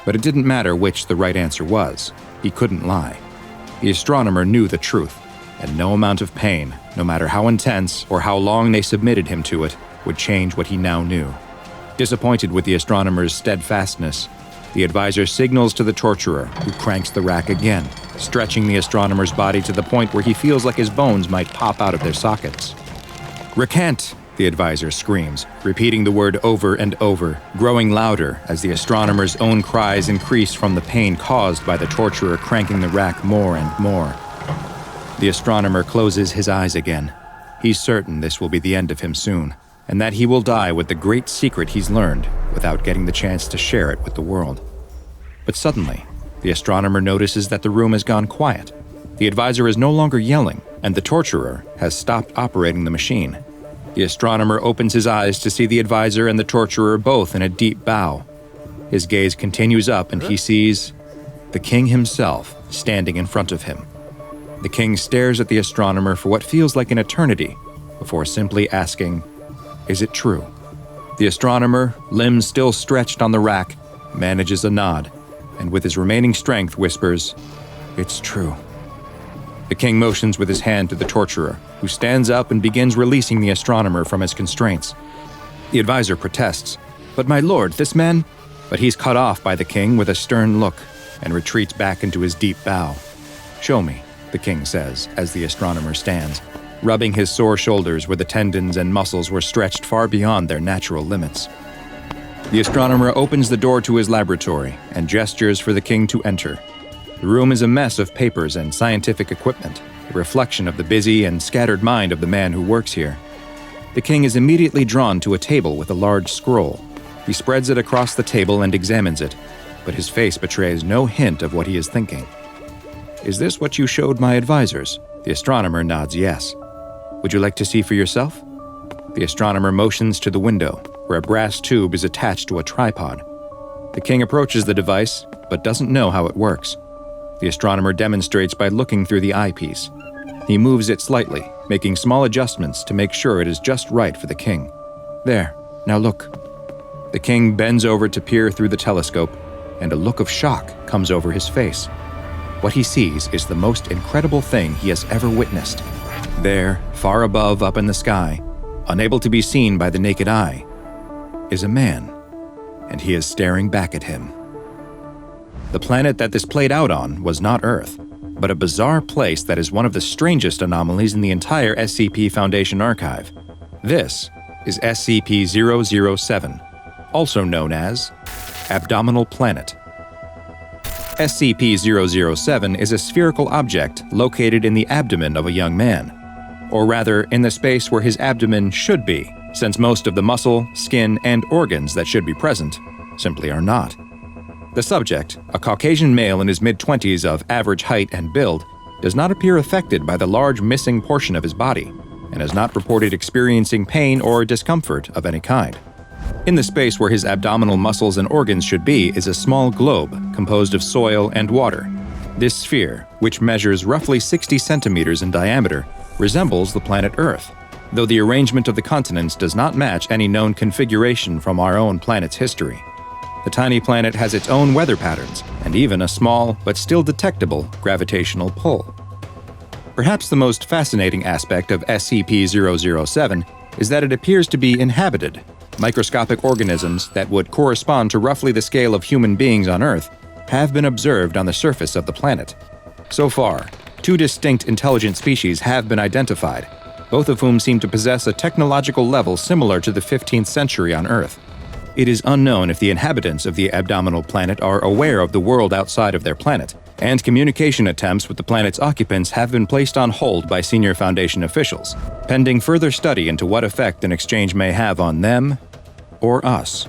E: But it didn't matter which the right answer was. He couldn't lie. The astronomer knew the truth, and no amount of pain, no matter how intense or how long they submitted him to it, would change what he now knew. Disappointed with the astronomer's steadfastness, the advisor signals to the torturer, who cranks the rack again, stretching the astronomer's body to the point where he feels like his bones might pop out of their sockets. Recant! the advisor screams, repeating the word over and over, growing louder as the astronomer's own cries increase from the pain caused by the torturer cranking the rack more and more. The astronomer closes his eyes again. He's certain this will be the end of him soon, and that he will die with the great secret he's learned without getting the chance to share it with the world. But suddenly, the astronomer notices that the room has gone quiet. The advisor is no longer yelling, and the torturer has stopped operating the machine. The astronomer opens his eyes to see the advisor and the torturer both in a deep bow. His gaze continues up and he sees the king himself standing in front of him. The king stares at the astronomer for what feels like an eternity before simply asking, "Is it true?" The astronomer, limbs still stretched on the rack, manages a nod, and with his remaining strength whispers, "It's true." The king motions with his hand to the torturer, who stands up and begins releasing the astronomer from his constraints. The advisor protests, "But my lord, this man—" But he's cut off by the king with a stern look and retreats back into his deep bow. "Show me," the king says, as the astronomer stands, rubbing his sore shoulders where the tendons and muscles were stretched far beyond their natural limits. The astronomer opens the door to his laboratory and gestures for the king to enter. The room is a mess of papers and scientific equipment, a reflection of the busy and scattered mind of the man who works here. The king is immediately drawn to a table with a large scroll. He spreads it across the table and examines it, but his face betrays no hint of what he is thinking. "Is this what you showed my advisors?" The astronomer nods yes. "Would you like to see for yourself?" The astronomer motions to the window, where a brass tube is attached to a tripod. The king approaches the device, but doesn't know how it works. The astronomer demonstrates by looking through the eyepiece. He moves it slightly, making small adjustments to make sure it is just right for the king. "There, now look." The king bends over to peer through the telescope, and a look of shock comes over his face. What he sees is the most incredible thing he has ever witnessed. There, far above up in the sky, unable to be seen by the naked eye, is a man, and he is staring back at him. The planet that this played out on was not Earth, but a bizarre place that is one of the strangest anomalies in the entire SCP Foundation archive. This is SCP-007, also known as Abdominal Planet. SCP-007 is a spherical object located in the abdomen of a young man, or rather in the space where his abdomen should be, since most of the muscle, skin, and organs that should be present simply are not. The subject, a Caucasian male in his mid-20s of average height and build, does not appear affected by the large missing portion of his body, and has not reported experiencing pain or discomfort of any kind. In the space where his abdominal muscles and organs should be is a small globe composed of soil and water. This sphere, which measures roughly 60 centimeters in diameter, resembles the planet Earth, though the arrangement of the continents does not match any known configuration from our own planet's history. The tiny planet has its own weather patterns, and even a small, but still detectable, gravitational pull. Perhaps the most fascinating aspect of SCP-007 is that it appears to be inhabited. Microscopic organisms that would correspond to roughly the scale of human beings on Earth have been observed on the surface of the planet. So far, 2 distinct intelligent species have been identified, both of whom seem to possess a technological level similar to the 15th century on Earth. It is unknown if the inhabitants of the Abdominal Planet are aware of the world outside of their planet, and communication attempts with the planet's occupants have been placed on hold by senior Foundation officials, pending further study into what effect an exchange may have on them or us.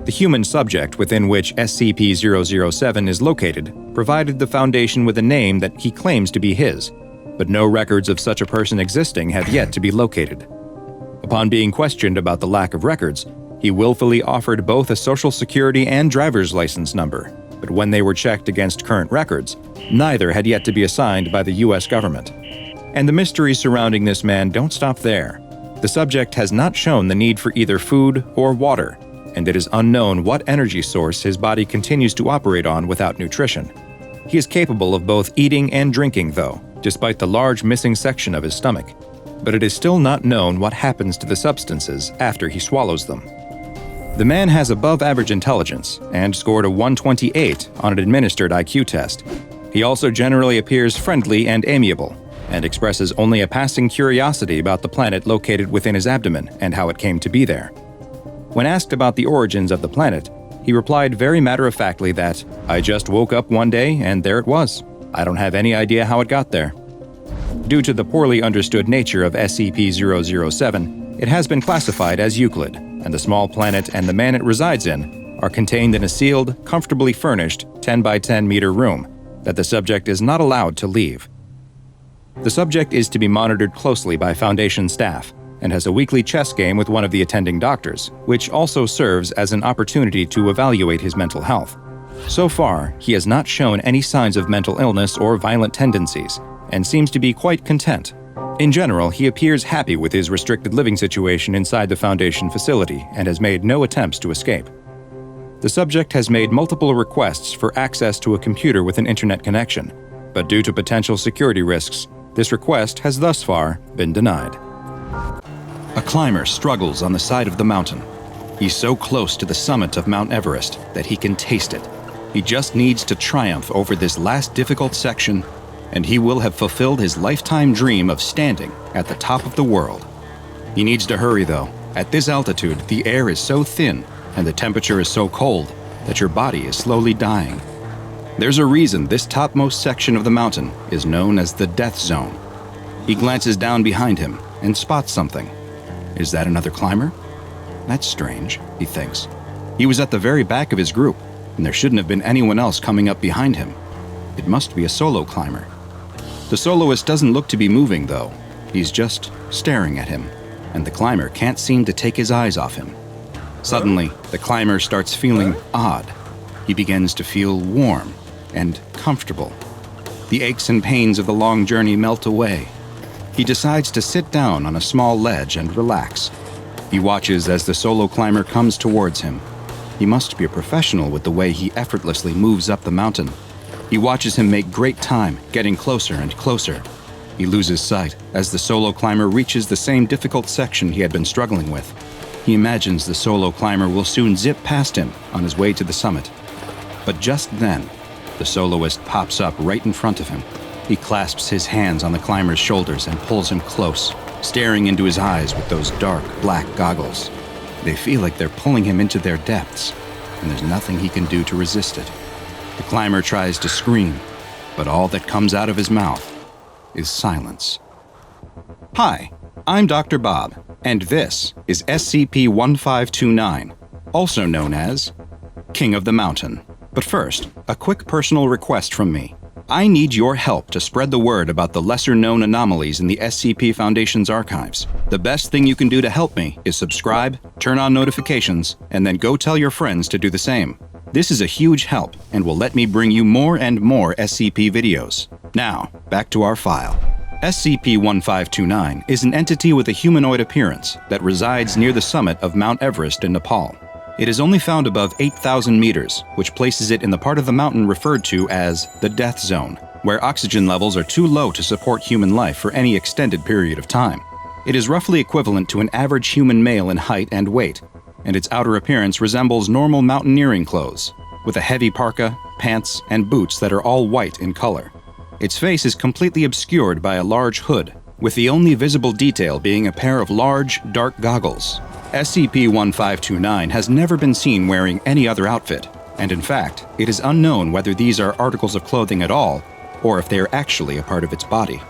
E: The human subject within which SCP-007 is located provided the Foundation with a name that he claims to be his, but no records of such a person existing have yet to be located. Upon being questioned about the lack of records, he willfully offered both a social security and driver's license number, but when they were checked against current records, neither had yet to be assigned by the US government. And the mysteries surrounding this man don't stop there. The subject has not shown the need for either food or water, and it is unknown what energy source his body continues to operate on without nutrition. He is capable of both eating and drinking, though, despite the large missing section of his stomach, but it is still not known what happens to the substances after he swallows them. The man has above-average intelligence and scored a 128 on an administered IQ test. He also generally appears friendly and amiable, and expresses only a passing curiosity about the planet located within his abdomen and how it came to be there. When asked about the origins of the planet, he replied very matter-of-factly that, "I just woke up one day and there it was. I don't have any idea how it got there." Due to the poorly understood nature of SCP-007, it has been classified as Euclid, and the small planet and the man it resides in are contained in a sealed, comfortably furnished 10 by 10 meter room that the subject is not allowed to leave. The subject is to be monitored closely by Foundation staff and has a weekly chess game with one of the attending doctors, which also serves as an opportunity to evaluate his mental health. So far, he has not shown any signs of mental illness or violent tendencies, and seems to be quite content. In general, he appears happy with his restricted living situation inside the Foundation facility and has made no attempts to escape. The subject has made multiple requests for access to a computer with an internet connection, but due to potential security risks, this request has thus far been denied. A climber struggles on the side of the mountain. He's so close to the summit of Mount Everest that he can taste it. He just needs to triumph over this last difficult section, and he will have fulfilled his lifetime dream of standing at the top of the world. He needs to hurry though. At this altitude, the air is so thin and the temperature is so cold that your body is slowly dying. There's a reason this topmost section of the mountain is known as the Death Zone. He glances down behind him and spots something. Is that another climber? That's strange, he thinks. He was at the very back of his group, and there shouldn't have been anyone else coming up behind him. It must be a solo climber. The soloist doesn't look to be moving, though. He's just staring at him, and the climber can't seem to take his eyes off him. Suddenly, the climber starts feeling odd. He begins to feel warm and comfortable. The aches and pains of the long journey melt away. He decides to sit down on a small ledge and relax. He watches as the solo climber comes towards him. He must be a professional with the way he effortlessly moves up the mountain. He watches him make great time, getting closer and closer. He loses sight as the solo climber reaches the same difficult section he had been struggling with. He imagines the solo climber will soon zip past him on his way to the summit. But just then, the soloist pops up right in front of him. He clasps his hands on the climber's shoulders and pulls him close, staring into his eyes with those dark, black goggles. They feel like they're pulling him into their depths, and there's nothing he can do to resist it. The climber tries to scream, but all that comes out of his mouth is silence. Hi, I'm Dr. Bob, and this is SCP-1529, also known as King of the Mountain. But first, a quick personal request from me. I need your help to spread the word about the lesser-known anomalies in the SCP Foundation's archives. The best thing you can do to help me is subscribe, turn on notifications, and then go tell your friends to do the same. This is a huge help and will let me bring you more and more SCP videos. Now, back to our file. SCP-1529 is an entity with a humanoid appearance that resides near the summit of Mount Everest in Nepal. It is only found above 8,000 meters, which places it in the part of the mountain referred to as the Death Zone, where oxygen levels are too low to support human life for any extended period of time. It is roughly equivalent to an average human male in height and weight, and its outer appearance resembles normal mountaineering clothes, with a heavy parka, pants, and boots that are all white in color. Its face is completely obscured by a large hood, with the only visible detail being a pair of large, dark goggles. SCP-1529 has never been seen wearing any other outfit, and in fact, it is unknown whether these are articles of clothing at all, or if they are actually a part of its body.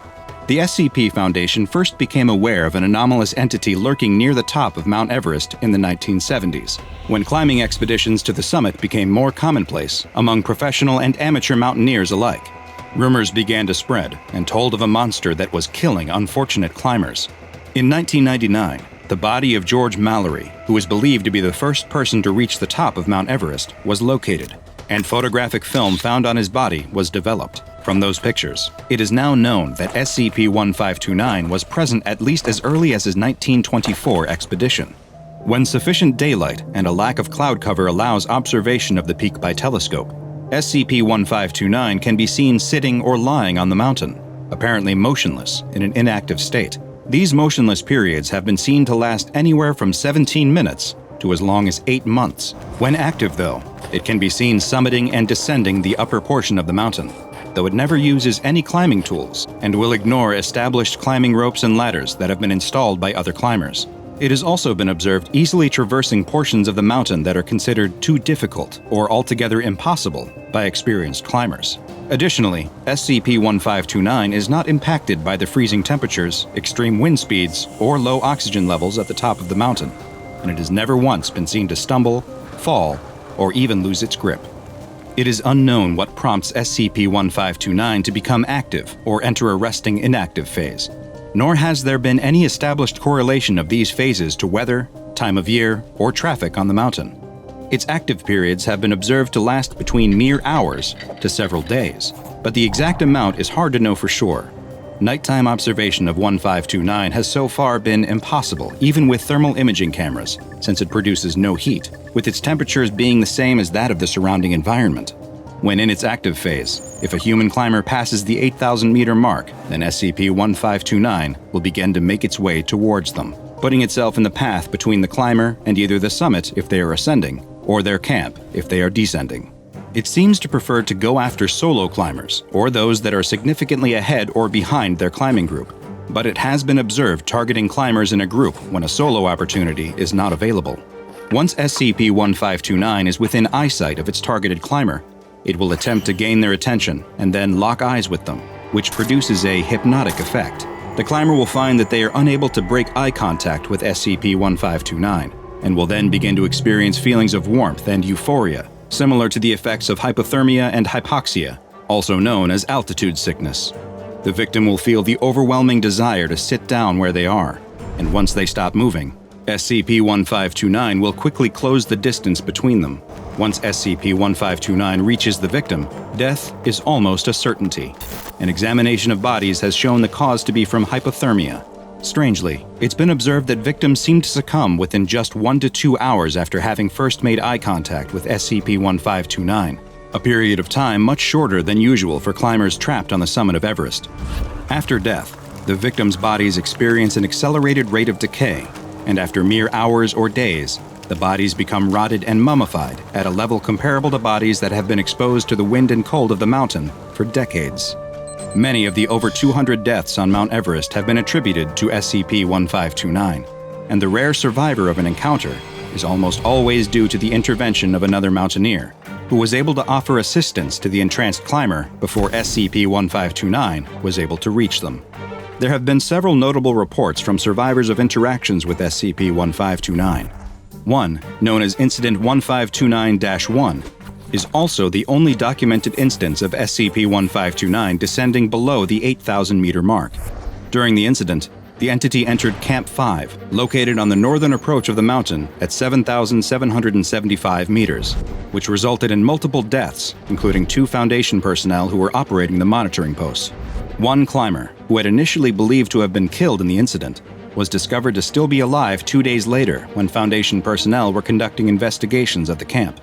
E: The SCP Foundation first became aware of an anomalous entity lurking near the top of Mount Everest in the 1970s, when climbing expeditions to the summit became more commonplace among professional and amateur mountaineers alike. Rumors began to spread and told of a monster that was killing unfortunate climbers. In 1999, the body of George Mallory, who is believed to be the first person to reach the top of Mount Everest, was located, and photographic film found on his body was developed. From those pictures, it is now known that SCP-1529 was present at least as early as his 1924 expedition. When sufficient daylight and a lack of cloud cover allows observation of the peak by telescope, SCP-1529 can be seen sitting or lying on the mountain, apparently motionless in an inactive state. These motionless periods have been seen to last anywhere from 17 minutes to as long as 8 months. When active, though, it can be seen summiting and descending the upper portion of the mountain. though it never uses any climbing tools and will ignore established climbing ropes and ladders that have been installed by other climbers. It has also been observed easily traversing portions of the mountain that are considered too difficult or altogether impossible by experienced climbers. Additionally, SCP-1529 is not impacted by the freezing temperatures, extreme wind speeds, or low oxygen levels at the top of the mountain, and it has never once been seen to stumble, fall, or even lose its grip. It is unknown what prompts SCP-1529 to become active or enter a resting inactive phase, nor has there been any established correlation of these phases to weather, time of year, or traffic on the mountain. Its active periods have been observed to last between mere hours to several days, but the exact amount is hard to know for sure. Nighttime observation of 1529 has so far been impossible, even with thermal imaging cameras, since it produces no heat, with its temperatures being the same as that of the surrounding environment. When in its active phase, if a human climber passes the 8,000-meter mark, then SCP-1529 will begin to make its way towards them, putting itself in the path between the climber and either the summit if they are ascending, or their camp if they are descending. It seems to prefer to go after solo climbers, or those that are significantly ahead or behind their climbing group, but it has been observed targeting climbers in a group when a solo opportunity is not available. Once SCP-1529 is within eyesight of its targeted climber, it will attempt to gain their attention and then lock eyes with them, which produces a hypnotic effect. The climber will find that they are unable to break eye contact with SCP-1529, and will then begin to experience feelings of warmth and euphoria, similar to the effects of hypothermia and hypoxia, also known as altitude sickness. The victim will feel the overwhelming desire to sit down where they are, and once they stop moving, SCP-1529 will quickly close the distance between them. Once SCP-1529 reaches the victim, death is almost a certainty. An examination of bodies has shown the cause to be from hypothermia. Strangely, it's been observed that victims seem to succumb within just 1 to 2 hours after having first made eye contact with SCP-1529, a period of time much shorter than usual for climbers trapped on the summit of Everest. After death, the victims' bodies experience an accelerated rate of decay, and after mere hours or days, the bodies become rotted and mummified at a level comparable to bodies that have been exposed to the wind and cold of the mountain for decades. Many of the over 200 deaths on Mount Everest have been attributed to SCP-1529, and the rare survivor of an encounter is almost always due to the intervention of another mountaineer, who was able to offer assistance to the entranced climber before SCP-1529 was able to reach them. There have been several notable reports from survivors of interactions with SCP-1529. One, known as Incident 1529-1, is also the only documented instance of SCP-1529 descending below the 8,000-meter mark. During the incident, the entity entered Camp 5, located on the northern approach of the mountain at 7,775 meters, which resulted in multiple deaths, including 2 Foundation personnel who were operating the monitoring posts. One climber, who had initially believed to have been killed in the incident, was discovered to still be alive 2 days later when Foundation personnel were conducting investigations at the camp.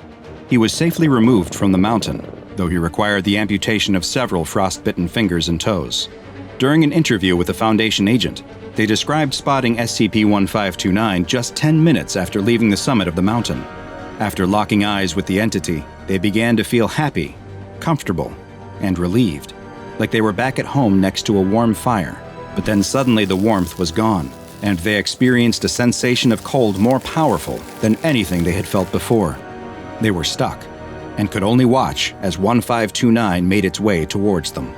E: He was safely removed from the mountain, though he required the amputation of several frostbitten fingers and toes. During an interview with a Foundation agent, they described spotting SCP-1529 just 10 minutes after leaving the summit of the mountain. After locking eyes with the entity, they began to feel happy, comfortable, and relieved, like they were back at home next to a warm fire. But then suddenly the warmth was gone, and they experienced a sensation of cold more powerful than anything they had felt before. They were stuck, and could only watch as 1529 made its way towards them.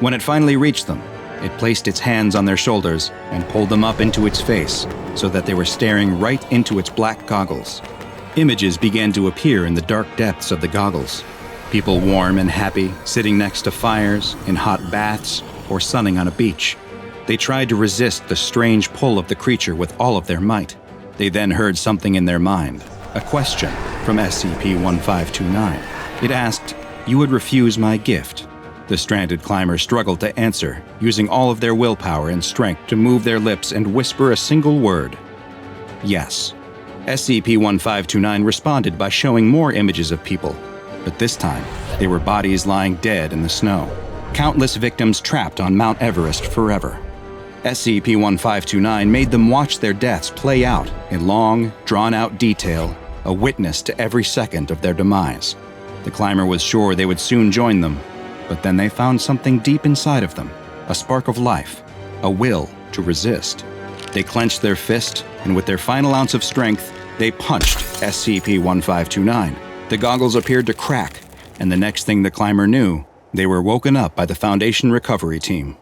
E: When it finally reached them, it placed its hands on their shoulders and pulled them up into its face so that they were staring right into its black goggles. Images began to appear in the dark depths of the goggles. People warm and happy, sitting next to fires, in hot baths, or sunning on a beach. They tried to resist the strange pull of the creature with all of their might. They then heard something in their mind, a question from SCP-1529. It asked, "You would refuse my gift?" The stranded climber struggled to answer, using all of their willpower and strength to move their lips and whisper a single word. Yes. SCP-1529 responded by showing more images of people, but this time, they were bodies lying dead in the snow. Countless victims trapped on Mount Everest forever. SCP-1529 made them watch their deaths play out in long, drawn-out detail, a witness to every second of their demise. The climber was sure they would soon join them,
C: But then they found something deep inside of them, a spark of life, a will to resist. They clenched their fist, and with their final ounce of strength, they punched SCP-1529. The goggles appeared to crack, and the next thing the climber knew, they were woken up by the Foundation recovery team.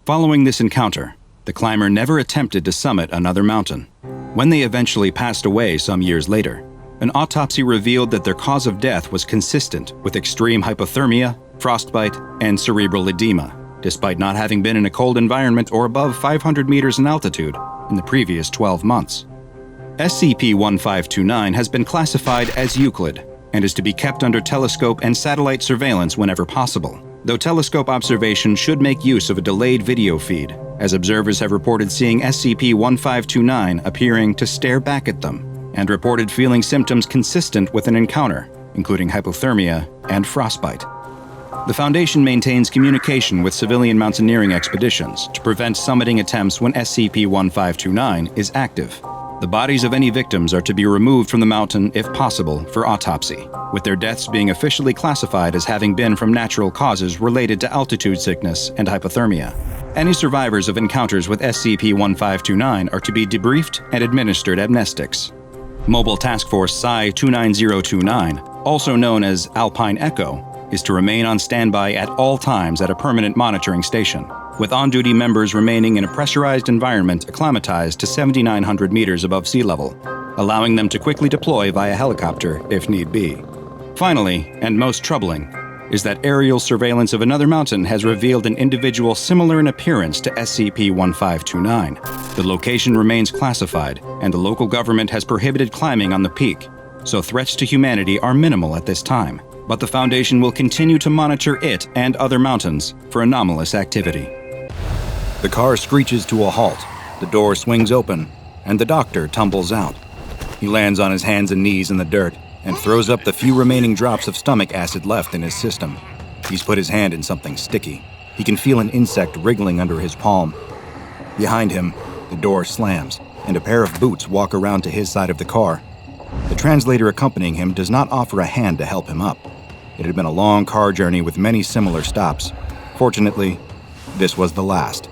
C: Following this encounter, the climber never attempted to summit another mountain. When they eventually passed away some years later, an autopsy revealed that their cause of death was consistent with extreme hypothermia, frostbite, and cerebral edema, despite not having been in a cold environment or above 500 meters in altitude in the previous 12 months. SCP-1529 has been classified as Euclid and is to be kept under telescope and satellite surveillance whenever possible, though telescope observation should make use of a delayed video feed, as observers have reported seeing SCP-1529 appearing to stare back at them, and reported feeling symptoms consistent with an encounter, including hypothermia and frostbite. The Foundation maintains communication with civilian mountaineering expeditions to prevent summiting attempts when SCP-1529 is active. The bodies of any victims are to be removed from the mountain if possible for autopsy, with their deaths being officially classified as having been from natural causes related to altitude sickness and hypothermia. Any survivors of encounters with SCP-1529 are to be debriefed and administered amnestics. Mobile Task Force Psi-29029, also known as Alpine Echo, is to remain on standby at all times at a permanent monitoring station, with on-duty members remaining in a pressurized environment acclimatized to 7,900 meters above sea level, allowing them to quickly deploy via helicopter if need be. Finally, and most troubling, is that aerial surveillance of another mountain has revealed an individual similar in appearance to SCP-1529. The location remains classified, and the local government has prohibited climbing on the peak, so threats to humanity are minimal at this time. But the Foundation will continue to monitor it and other mountains for anomalous activity. The car screeches to a halt, the door swings open, and the doctor tumbles out. He lands on his hands and knees in the dirt and throws up the few remaining drops of stomach acid left in his system. He's put his hand in something sticky. He can feel an insect wriggling under his palm. Behind him, the door slams, and a pair of boots walk around to his side of the car. The translator accompanying him does not offer a hand to help him up. It had been a long car journey with many similar stops. Fortunately, this was the last.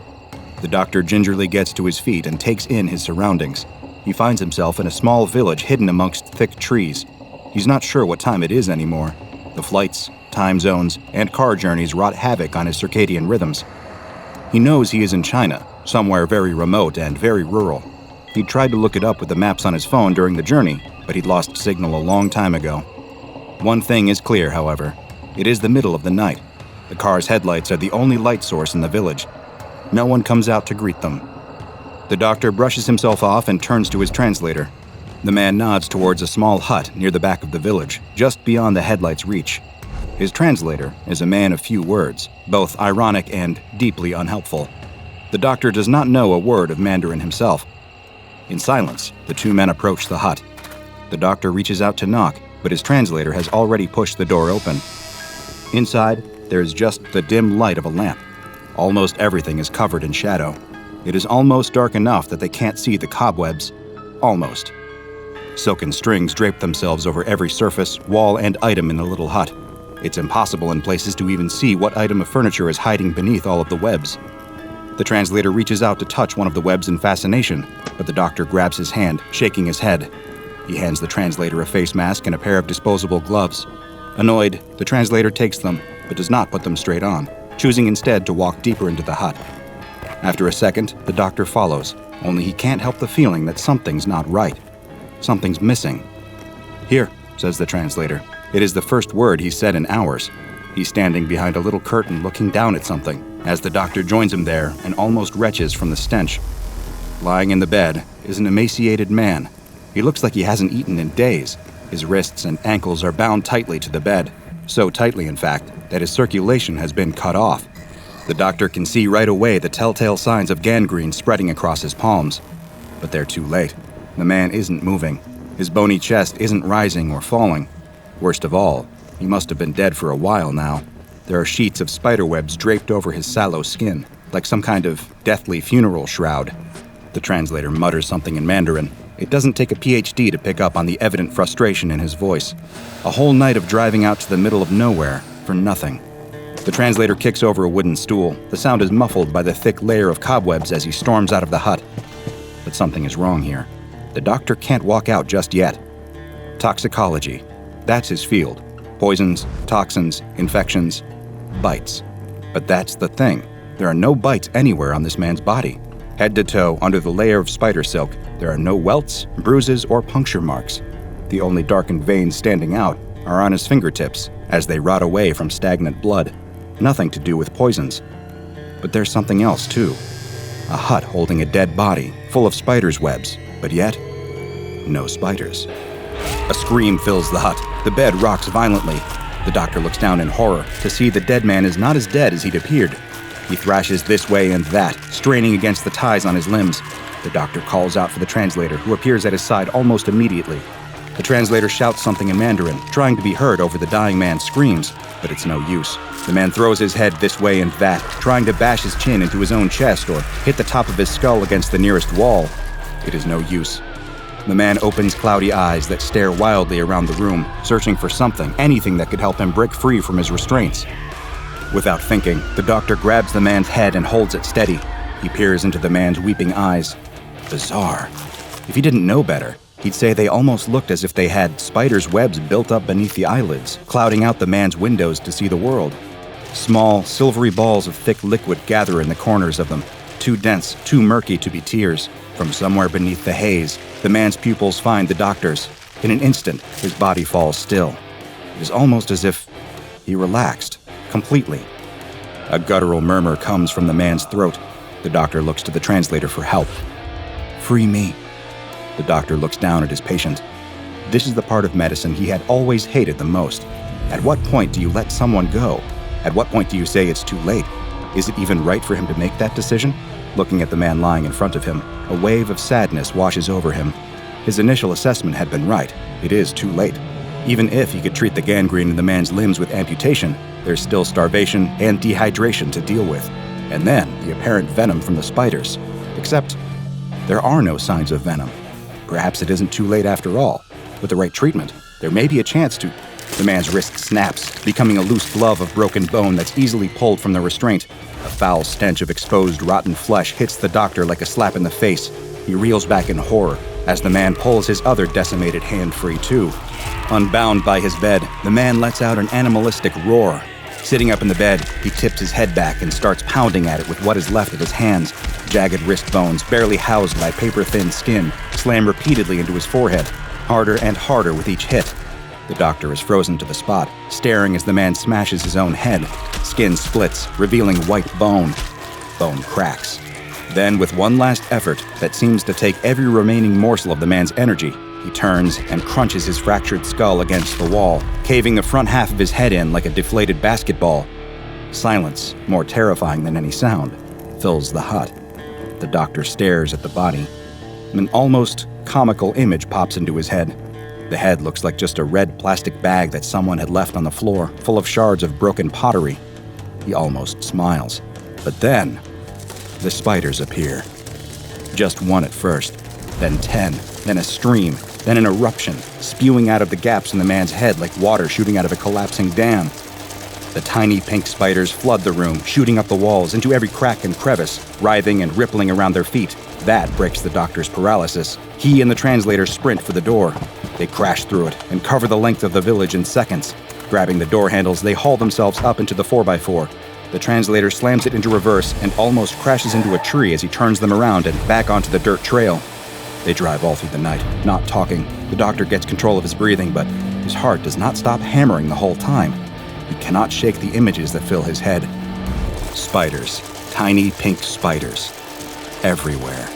C: The doctor gingerly gets to his feet and takes in his surroundings. He finds himself in a small village hidden amongst thick trees. He's not sure what time it is anymore. The flights, time zones, and car journeys wrought havoc on his circadian rhythms. He knows he is in China, somewhere very remote and very rural. He tried to look it up with the maps on his phone during the journey, but he'd lost signal a long time ago. One thing is clear, however. It is the middle of the night. The car's headlights are the only light source in the village. No one comes out to greet them. The doctor brushes himself off and turns to his translator. The man nods towards a small hut near the back of the village, just beyond the headlight's reach. His translator is a man of few words, both ironic and deeply unhelpful. The doctor does not know a word of Mandarin himself. In silence, the two men approach the hut. The doctor reaches out to knock, but his translator has already pushed the door open. Inside, there is just the dim light of a lamp. Almost everything is covered in shadow. It is almost dark enough that they can't see the cobwebs. Almost. Silken strings drape themselves over every surface, wall, and item in the little hut. It's impossible in places to even see what item of furniture is hiding beneath all of the webs. The translator reaches out to touch one of the webs in fascination, but the doctor grabs his hand, shaking his head. He hands the translator a face mask and a pair of disposable gloves. Annoyed, the translator takes them, but does not put them straight on, choosing instead to walk deeper into the hut. After a second, the doctor follows, only he can't help the feeling that something's not right. Something's missing. "Here," says the translator. It is the first word he's said in hours. He's standing behind a little curtain looking down at something, as the doctor joins him there and almost retches from the stench. Lying in the bed is an emaciated man. He looks like he hasn't eaten in days. His wrists and ankles are bound tightly to the bed, so tightly, in fact, that his circulation has been cut off. The doctor can see right away the telltale signs of gangrene spreading across his palms. But they're too late. The man isn't moving. His bony chest isn't rising or falling. Worst of all, he must have been dead for a while now. There are sheets of spiderwebs draped over his sallow skin, like some kind of deathly funeral shroud. The translator mutters something in Mandarin. It doesn't take a PhD to pick up on the evident frustration in his voice. A whole night of driving out to the middle of nowhere for nothing. The translator kicks over a wooden stool. The sound is muffled by the thick layer of cobwebs as he storms out of the hut. But something is wrong here. The doctor can't walk out just yet. Toxicology. That's his field. Poisons, toxins, infections, bites. But that's the thing. There are no bites anywhere on this man's body. Head to toe, under the layer of spider silk, there are no welts, bruises, or puncture marks. The only darkened veins standing out are on his fingertips as they rot away from stagnant blood. Nothing to do with poisons. But there's something else, too. A hut holding a dead body, full of spiders' webs, but yet, no spiders. A scream fills the hut. The bed rocks violently. The doctor looks down in horror to see the dead man is not as dead as he'd appeared. He thrashes this way and that, straining against the ties on his limbs. The doctor calls out for the translator, who appears at his side almost immediately. The translator shouts something in Mandarin, trying to be heard over the dying man's screams, but it's no use. The man throws his head this way and that, trying to bash his chin into his own chest or hit the top of his skull against the nearest wall. It is no use. The man opens cloudy eyes that stare wildly around the room, searching for something, anything that could help him break free from his restraints. Without thinking, the doctor grabs the man's head and holds it steady. He peers into the man's weeping eyes. Bizarre. If he didn't know better, he'd say they almost looked as if they had spiders' webs built up beneath the eyelids, clouding out the man's windows to see the world. Small, silvery balls of thick liquid gather in the corners of them, too dense, too murky to be tears. From somewhere beneath the haze, the man's pupils find the doctor's. In an instant, his body falls still. It is almost as if he relaxed, completely. A guttural murmur comes from the man's throat. The doctor looks to the translator for help. Free me. The doctor looks down at his patient. This is the part of medicine he had always hated the most. At what point do you let someone go? At what point do you say it's too late? Is it even right for him to make that decision? Looking at the man lying in front of him, a wave of sadness washes over him. His initial assessment had been right. It is too late. Even if he could treat the gangrene in the man's limbs with amputation, there's still starvation and dehydration to deal with. And then the apparent venom from the spiders. Except, there are no signs of venom. Perhaps it isn't too late after all. With the right treatment, there may be a chance to... The man's wrist snaps, becoming a loose glove of broken bone that's easily pulled from the restraint. A foul stench of exposed, rotten flesh hits the doctor like a slap in the face. He reels back in horror as the man pulls his other decimated hand free too. Unbound by his bed, the man lets out an animalistic roar. Sitting up in the bed, he tips his head back and starts pounding at it with what is left of his hands. Jagged wrist bones, barely housed by paper-thin skin, slam repeatedly into his forehead, harder and harder with each hit. The doctor is frozen to the spot, staring as the man smashes his own head. Skin splits, revealing white bone. Bone cracks. Then, with one last effort that seems to take every remaining morsel of the man's energy, he turns and crunches his fractured skull against the wall, caving the front half of his head in like a deflated basketball. Silence, more terrifying than any sound, fills the hut. The doctor stares at the body. An almost comical image pops into his head. The head looks like just a red plastic bag that someone had left on the floor, full of shards of broken pottery. He almost smiles. But then, the spiders appear. Just one at first, then 10, then a stream, then an eruption, spewing out of the gaps in the man's head like water shooting out of a collapsing dam. The tiny pink spiders flood the room, shooting up the walls into every crack and crevice, writhing and rippling around their feet. That breaks the doctor's paralysis. He and the translator sprint for the door. They crash through it and cover the length of the village in seconds. Grabbing the door handles, they haul themselves up into the 4x4. The translator slams it into reverse and almost crashes into a tree as he turns them around and back onto the dirt trail. They drive all through the night, not talking. The doctor gets control of his breathing, but his heart does not stop hammering the whole time. He cannot shake the images that fill his head. Spiders, tiny pink spiders, everywhere.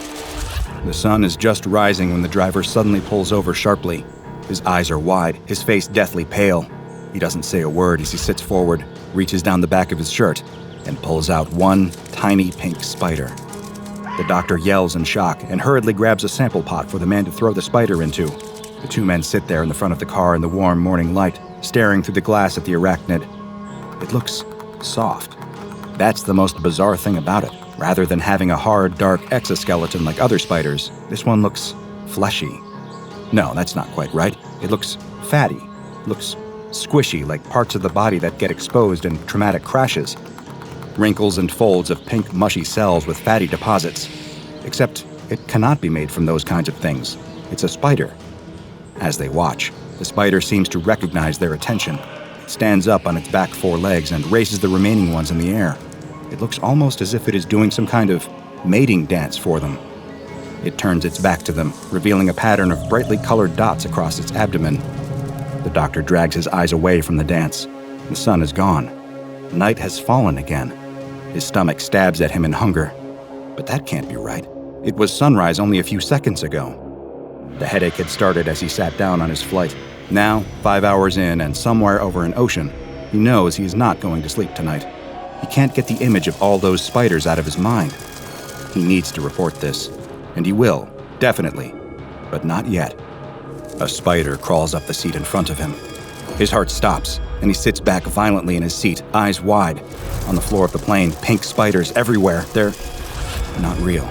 C: The sun is just rising when the driver suddenly pulls over sharply. His eyes are wide, his face deathly pale. He doesn't say a word as he sits forward, reaches down the back of his shirt, and pulls out one tiny pink spider. The doctor yells in shock and hurriedly grabs a sample pot for the man to throw the spider into. The two men sit there in the front of the car in the warm morning light, staring through the glass at the Arachnid. It looks soft. That's the most bizarre thing about it. Rather than having a hard, dark exoskeleton like other spiders, this one looks fleshy. No, that's not quite right. It looks fatty. Looks
A: squishy like parts of the body that get exposed in traumatic crashes. Wrinkles and folds of pink, mushy cells with fatty deposits. Except it cannot be made from those kinds of things. It's a spider. As they watch, the spider seems to recognize their attention. It stands up on its back 4 legs and races the remaining ones in the air. It looks almost as if it is doing some kind of mating dance for them. It turns its back to them, revealing a pattern of brightly colored dots across its abdomen. The doctor drags his eyes away from the dance. The sun is gone. Night has fallen again. His stomach stabs at him in hunger. But that can't be right. It was sunrise only a few seconds ago. The headache had started as he sat down on his flight. Now, 5 hours in and somewhere over an ocean, he knows he is not going to sleep tonight. He can't get the image of all those spiders out of his mind. He needs to report this. And he will, definitely. But not yet. A spider crawls up the seat in front of him. His heart stops, and he sits back violently in his seat, eyes wide. On the floor of the plane, pink spiders everywhere. They're not real.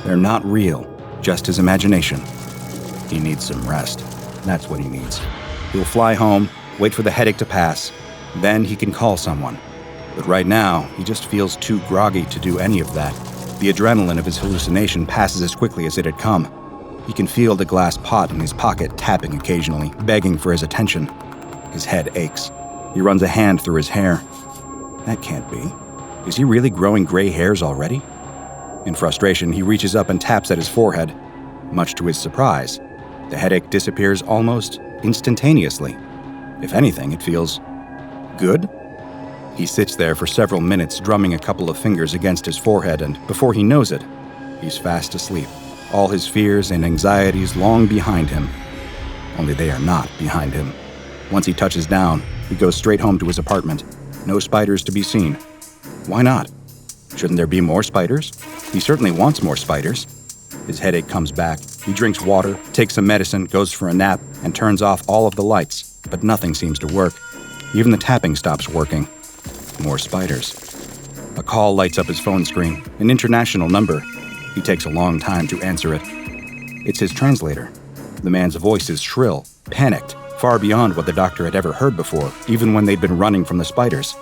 A: They're not real, just his imagination. He needs some rest. That's what he needs. He'll fly home, wait for the headache to pass. Then he can call someone. But right now, he just feels too groggy to do any of that. The adrenaline of his hallucination passes as quickly as it had come. He can feel the glass pot in his pocket tapping occasionally, begging for his attention. His head aches. He runs a hand through his hair. That can't be. Is he really growing gray hairs already? In frustration, he reaches up and taps at his forehead. Much to his surprise, the headache disappears almost instantaneously. If anything, it feels good. He sits there for several minutes, drumming a couple of fingers against his forehead, and before he knows it, he's fast asleep. All his fears and anxieties long behind him. Only they are not behind him. Once he touches down, he goes straight home to his apartment. No spiders to be seen. Why not? Shouldn't there be more spiders? He certainly wants more spiders. His headache comes back. He drinks water, takes some medicine, goes for a nap, and turns off all of the lights. But nothing seems to work. Even the tapping stops working. More spiders. A call lights up his phone screen, an international number. He takes a long time to answer it. It's his translator. The man's voice is shrill, panicked, far beyond what the doctor had ever heard before, even when they'd been running from the spiders.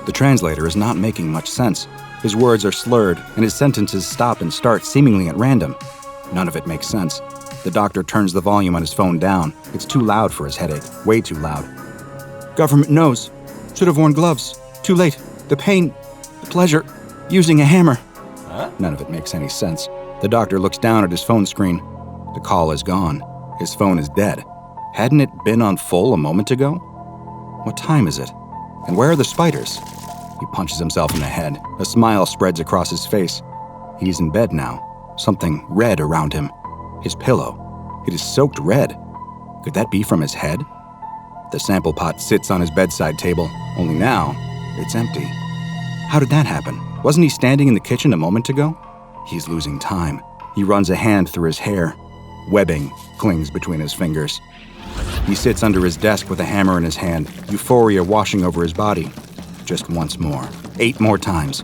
A: The translator is not making much sense. His words are slurred, and his sentences stop and start seemingly at random. None of it makes sense. The doctor turns the volume on his phone down. It's too loud for his headache, way too loud. Government knows. Should have worn gloves. Too late. The pain. The pleasure. Using a hammer. Huh? None of it makes any sense. The doctor looks down at his phone screen. The call is gone. His phone is dead. Hadn't it been on full a moment ago? What time is it? And where are the spiders? He punches himself in the head. A smile spreads across his face. He's in bed now. Something red around him. His pillow. It is soaked red. Could that be from his head? The sample pot sits on his bedside table, only now it's empty. How did that happen? Wasn't he standing in the kitchen a moment ago? He's losing time. He runs a hand through his hair. Webbing clings between his fingers. He sits under his desk with a hammer in his hand, euphoria washing over his body. Just once more. 8 more times.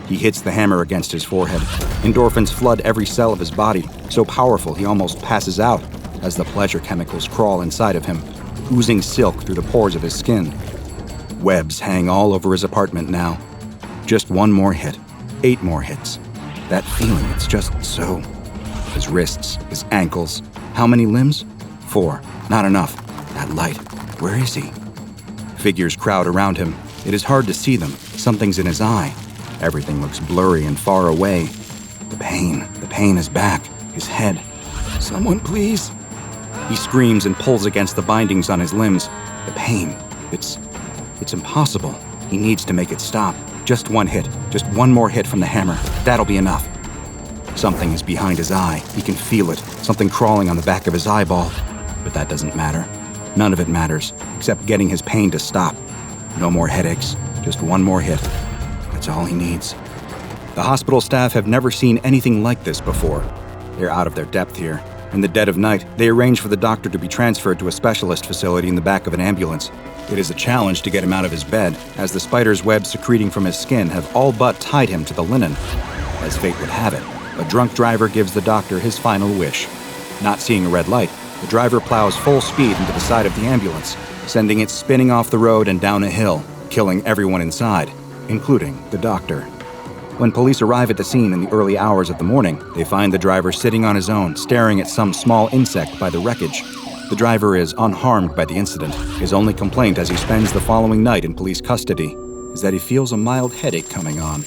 A: He hits the hammer against his forehead. Endorphins flood every cell of his body, so powerful he almost passes out as the pleasure chemicals crawl inside of him, oozing silk through the pores of his skin. Webs hang all over his apartment now. Just one more hit. 8 more hits. That feeling, it's just so. His wrists, his ankles. How many limbs? 4. Not enough. That light. Where is he? Figures crowd around him. It is hard to see them. Something's in his eye. Everything looks blurry and far away. The pain is back. His head. Someone, please. He screams and pulls against the bindings on his limbs. The pain. It's impossible. He needs to make it stop. Just one hit. Just one more hit from the hammer. That'll be enough. Something is behind his eye. He can feel it. Something crawling on the back of his eyeball. But that doesn't matter. None of it matters, except getting his pain to stop. No more headaches. Just one more hit. That's all he needs. The hospital staff have never seen anything like this before. They're out of their depth here. In the dead of night, they arrange for the doctor to be transferred to a specialist facility in the back of an ambulance. It is a challenge to get him out of his bed, as the spider's webs secreting from his skin have all but tied him to the linen. As fate would have it, a drunk driver gives the doctor his final wish. Not seeing a red light, the driver plows full speed into the side of the ambulance,
C: sending it spinning off the road and down a hill, killing everyone inside, including the doctor. When police arrive at the scene in the early hours of the morning, they find the driver sitting on his own, staring at some small insect by the wreckage. The driver is unharmed by the incident. His only complaint as he spends the following night in police custody is that he feels a mild headache coming on.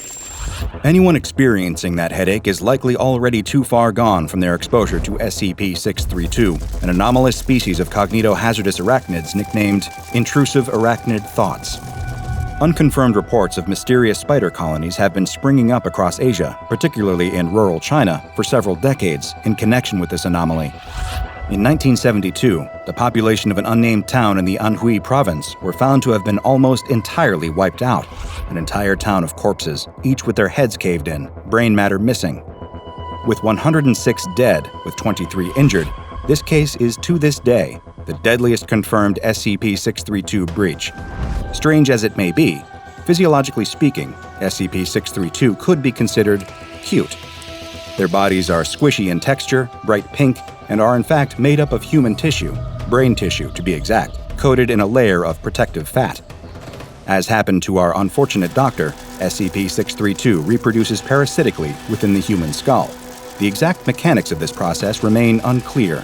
C: Anyone experiencing that headache is likely already too far gone from their exposure to SCP-632, an anomalous species of cognitohazardous arachnids nicknamed Intrusive Arachnid Thoughts. Unconfirmed reports of mysterious spider colonies have been springing up across Asia, particularly in rural China, for several decades in connection with this anomaly. In 1972, the population of an unnamed town in the Anhui province were found to have been almost entirely wiped out, an entire town of corpses, each with their heads caved in, brain matter missing. With 106 dead, with 23 injured, this case is to this day the deadliest confirmed SCP-632 breach. Strange as it may be, physiologically speaking, SCP-632 could be considered cute. Their bodies are squishy in texture, bright pink, and are in fact made up of human tissue, brain tissue to be exact, coated in a layer of protective fat. As happened to our unfortunate doctor, SCP-632 reproduces parasitically within the human skull. The exact mechanics of this process remain unclear.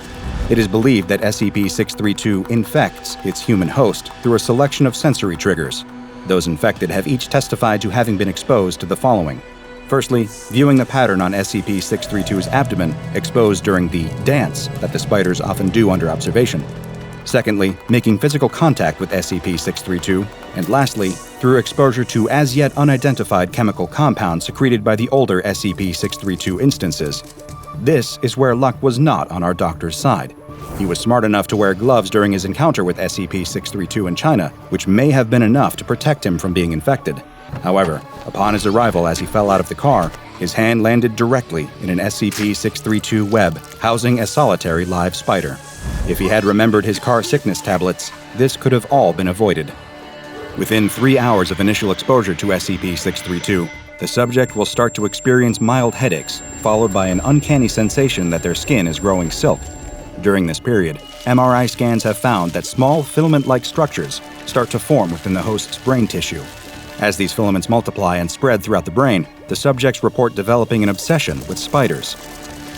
C: It is believed that SCP-632 infects its human host through a selection of sensory triggers. Those infected have each testified to having been exposed to the following. Firstly, viewing the pattern on SCP-632's abdomen exposed during the dance that the spiders often do under observation. Secondly, making physical contact with SCP-632. And lastly, through exposure to as yet unidentified chemical compounds secreted by the older SCP-632 instances. This is where luck was not on our doctor's side. He was smart enough to wear gloves during his encounter with SCP-632 in China, which may have been enough to protect him from being infected. However, upon his arrival as he fell out of the car, his hand landed directly in an SCP-632 web housing a solitary live spider. If he had remembered his car sickness tablets, this could have all been avoided. Within 3 hours of initial exposure to SCP-632, the subject will start to experience mild headaches, followed by an uncanny sensation that their skin is growing silk. During this period, MRI scans have found that small filament-like structures start to form within the host's brain tissue. As these filaments multiply and spread throughout the brain, the subjects report developing an obsession with spiders.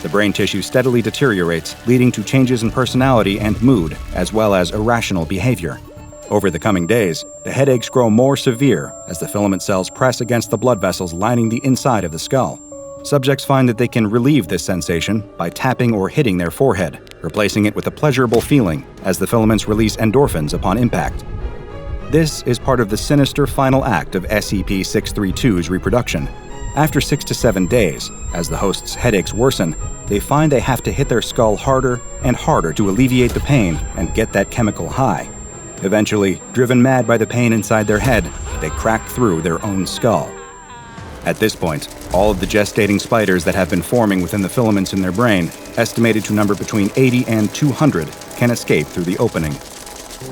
C: The brain tissue steadily deteriorates, leading to changes in personality and mood, as well as irrational behavior. Over the coming days, the headaches grow more severe as the filament cells press against the blood vessels lining the inside of the skull. Subjects find that they can relieve this sensation by tapping or hitting their forehead, replacing it with a pleasurable feeling as the filaments release endorphins upon impact. This is part of the sinister final act of SCP-632's reproduction. After 6 to 7 days, as the host's headaches worsen, they find they have to hit their skull harder and harder to alleviate the pain and get that chemical high. Eventually, driven mad by the pain inside their head, they crack through their own skull. At this point, all of the gestating spiders that have been forming within the filaments in their brain, estimated to number between 80 and 200, can escape through the opening.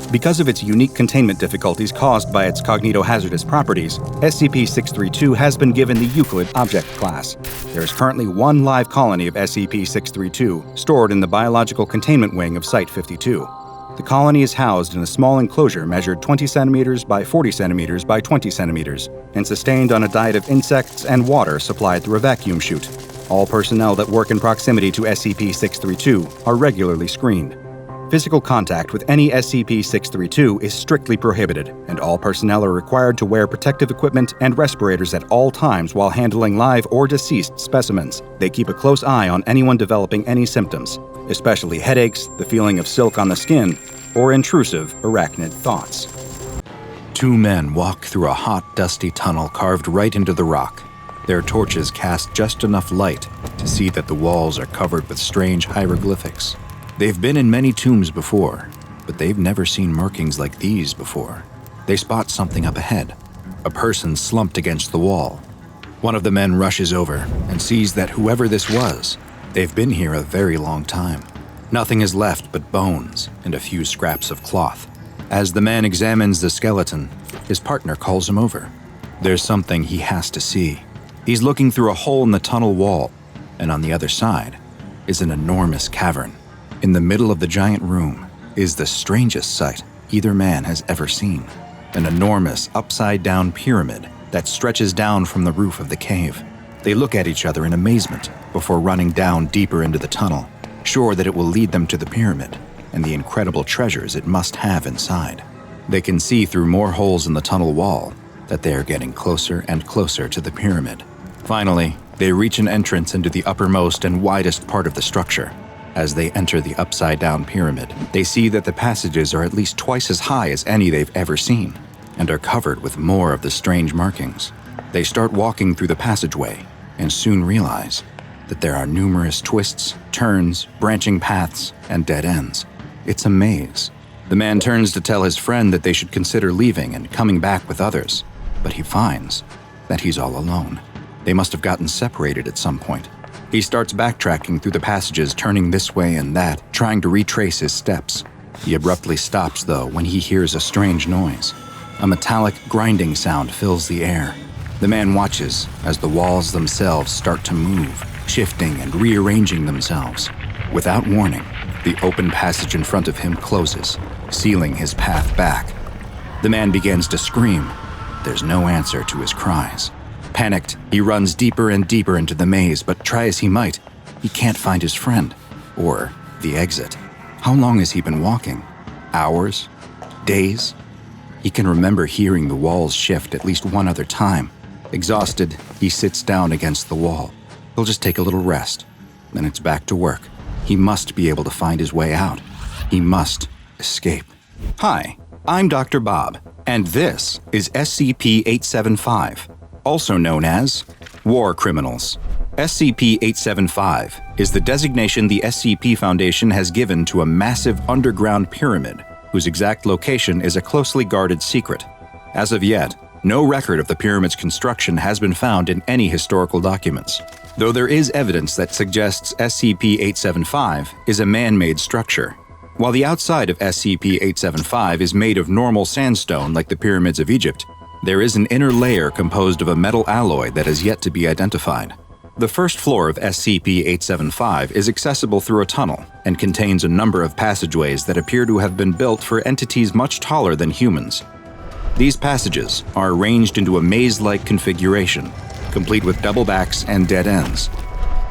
C: Because of its unique containment difficulties caused by its cognitohazardous properties, SCP-632 has been given the Euclid object class. There is currently one live colony of SCP-632 stored in the Biological Containment Wing of Site-52. The colony is housed in a small enclosure measured 20 centimeters by 40 centimeters by 20 centimeters and sustained on a diet of insects and water supplied through a vacuum chute. All personnel that work in proximity to SCP-632 are regularly screened. Physical contact with any SCP-632 is strictly prohibited, and all personnel are required to wear protective equipment and respirators at all times while handling live or deceased specimens. They keep a close eye on anyone developing any symptoms, especially headaches, the feeling of silk on the skin, or intrusive arachnid thoughts.
E: 2 men walk through a hot, dusty tunnel carved right into the rock. Their torches cast just enough light to see that the walls are covered with strange hieroglyphics. They've been in many tombs before, but they've never seen markings like these before. They spot something up ahead, a person slumped against the wall. One of the men rushes over and sees that whoever this was, they've been here a very long time. Nothing is left but bones and a few scraps of cloth. As the man examines the skeleton, his partner calls him over. There's something he has to see. He's looking through a hole in the tunnel wall, and on the other side is an enormous cavern. In the middle of the giant room is the strangest sight.
A: either man has ever seen. An enormous, upside-down pyramid that stretches down from the roof of the cave. They look at each other in amazement before running down deeper into the tunnel, sure that it will lead them to the pyramid and the incredible treasures it must have inside. They can see through more holes in the tunnel wall that they are getting closer and closer to the pyramid. Finally, they reach an entrance into the uppermost and widest part of the structure. As they enter the upside-down pyramid, they see that the passages are at least twice as high as any they've ever seen, and are covered with more of the strange markings. They start walking through the passageway, and soon realize that there are numerous twists, turns, branching paths, and dead ends. It's a maze. The man turns to tell his friend that they should consider leaving and coming back with others, but he finds that he's all alone. They must have gotten separated at some point. He starts backtracking through the passages, turning this way and that, trying to retrace his steps. He abruptly stops, though, when he hears a strange noise. A metallic grinding sound fills the air. The man watches as the walls themselves start to move, shifting and rearranging themselves. Without warning, the open passage in front of him closes, sealing his path back. The man begins to scream. There's no answer to his cries. Panicked, he runs deeper and deeper into the maze, but try as he might, he can't find his friend, or the exit. How long has he been walking? Hours? Days? He can remember hearing the walls shift at least one other time. Exhausted, he sits down against the wall. He'll just take a little rest. Then it's back to work. He must be able to find his way out. He must escape. Hi, I'm Dr. Bob, and this is SCP-875, also known as War Criminals. SCP-875 is the designation the SCP Foundation has given to a massive underground pyramid whose exact location is a closely guarded secret. As of yet, no record of the pyramid's construction has been found in any historical documents, though there is evidence that suggests SCP-875 is a man-made structure. While the outside of SCP-875 is made of normal sandstone like the pyramids of Egypt, there is an inner layer composed of a metal alloy that has yet to be identified. The first floor of SCP-875 is accessible through a tunnel and contains a number of passageways that appear to have been built for entities much taller than humans. These passages are arranged into a maze-like configuration, complete with double backs and dead ends.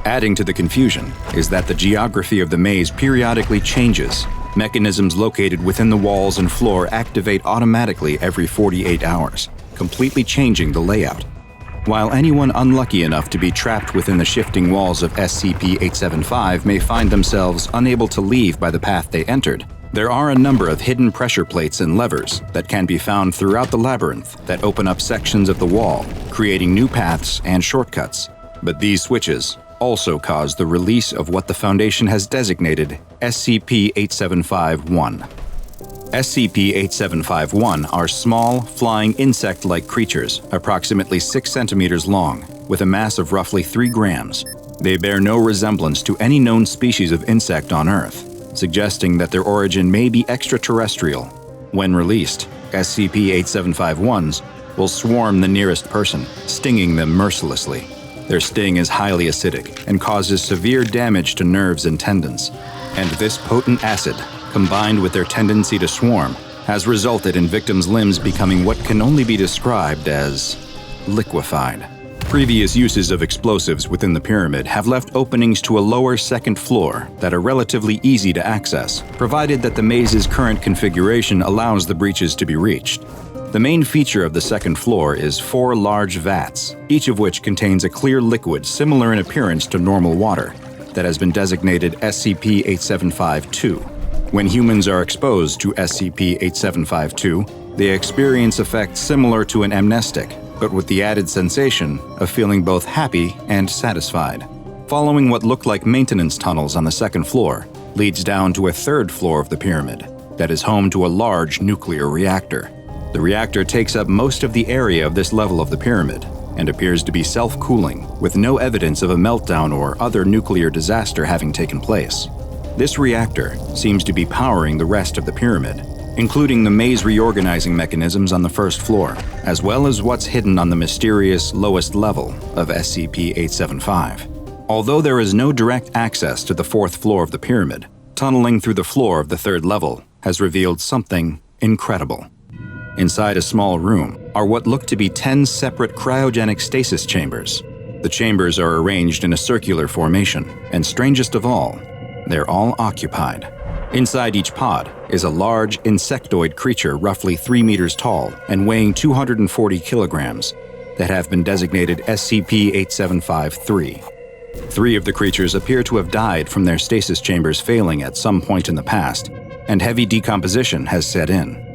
A: Adding to the confusion is that the geography of the maze periodically changes. Mechanisms located within the walls and floor activate automatically every 48 hours, completely changing the layout. While anyone unlucky enough to be trapped within the shifting walls of SCP-875 may find themselves unable to leave by the path they entered, there are a number of hidden pressure plates and levers that can be found throughout the labyrinth that open up sections of the wall, creating new paths and shortcuts. But these switches also cause the release of what the Foundation has designated SCP-875-1. SCP-875-1 are small, flying insect-like creatures, approximately 6 centimeters long, with a mass of roughly 3 grams. They bear no resemblance to any known species of insect on Earth, suggesting that their origin may be extraterrestrial. When released, SCP-875-1s will swarm the nearest person, stinging them mercilessly. Their sting is highly acidic and causes severe damage to nerves and tendons, and this potent acid, combined with their tendency to swarm, has resulted in victims' limbs becoming what can only be described as liquefied. Previous uses of explosives within the pyramid have left openings to a lower second floor that are relatively easy to access, provided that the maze's current configuration allows the breaches to be reached. The main feature of the second floor is 4 large vats, each of which contains a clear liquid similar in appearance to normal water that has been designated SCP-875-2. When humans are exposed to SCP-875-2, they experience effects similar to an amnestic, but with the added sensation of feeling both happy and satisfied. Following what look like maintenance tunnels on the second floor leads down to a third floor of the pyramid that is home to a large nuclear reactor. The reactor takes up most of the area of this level of the pyramid and appears to be self-cooling, with no evidence of a meltdown or other nuclear disaster having taken place. This reactor seems to be powering the rest of the pyramid, including the maze reorganizing mechanisms on the first floor, as well as what's hidden on the mysterious lowest level of SCP-875. Although there is no direct access to the 4th floor of the pyramid, tunneling through the floor of the 3rd level has revealed something
E: incredible. Inside a small room are what look to be 10 separate cryogenic stasis chambers. The chambers are arranged in a circular formation, and strangest of all, they're all occupied. Inside each pod is a large insectoid creature roughly 3 meters tall and weighing 240 kilograms that have been designated SCP-875-3. 3 of the creatures appear to have died from their stasis chambers failing at some point in the past, and heavy decomposition has set in.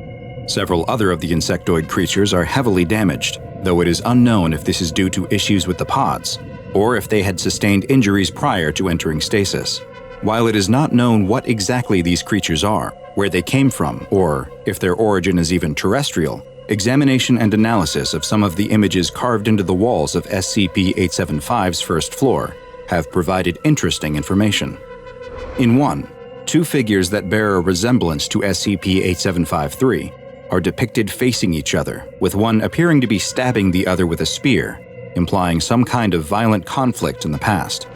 E: Several other of the insectoid creatures are heavily damaged, though it is unknown if this is due to issues with the pods, or if they had sustained injuries prior to entering stasis. While it is not known what exactly these creatures are, where they came from, or if their origin is even terrestrial, examination and analysis of some of the images carved into the walls of SCP-875's first floor have provided interesting information. In one, 2 figures that bear a resemblance to SCP-875-3 are depicted facing each other, with one appearing to be stabbing the other with a spear, implying some kind of violent conflict in the past.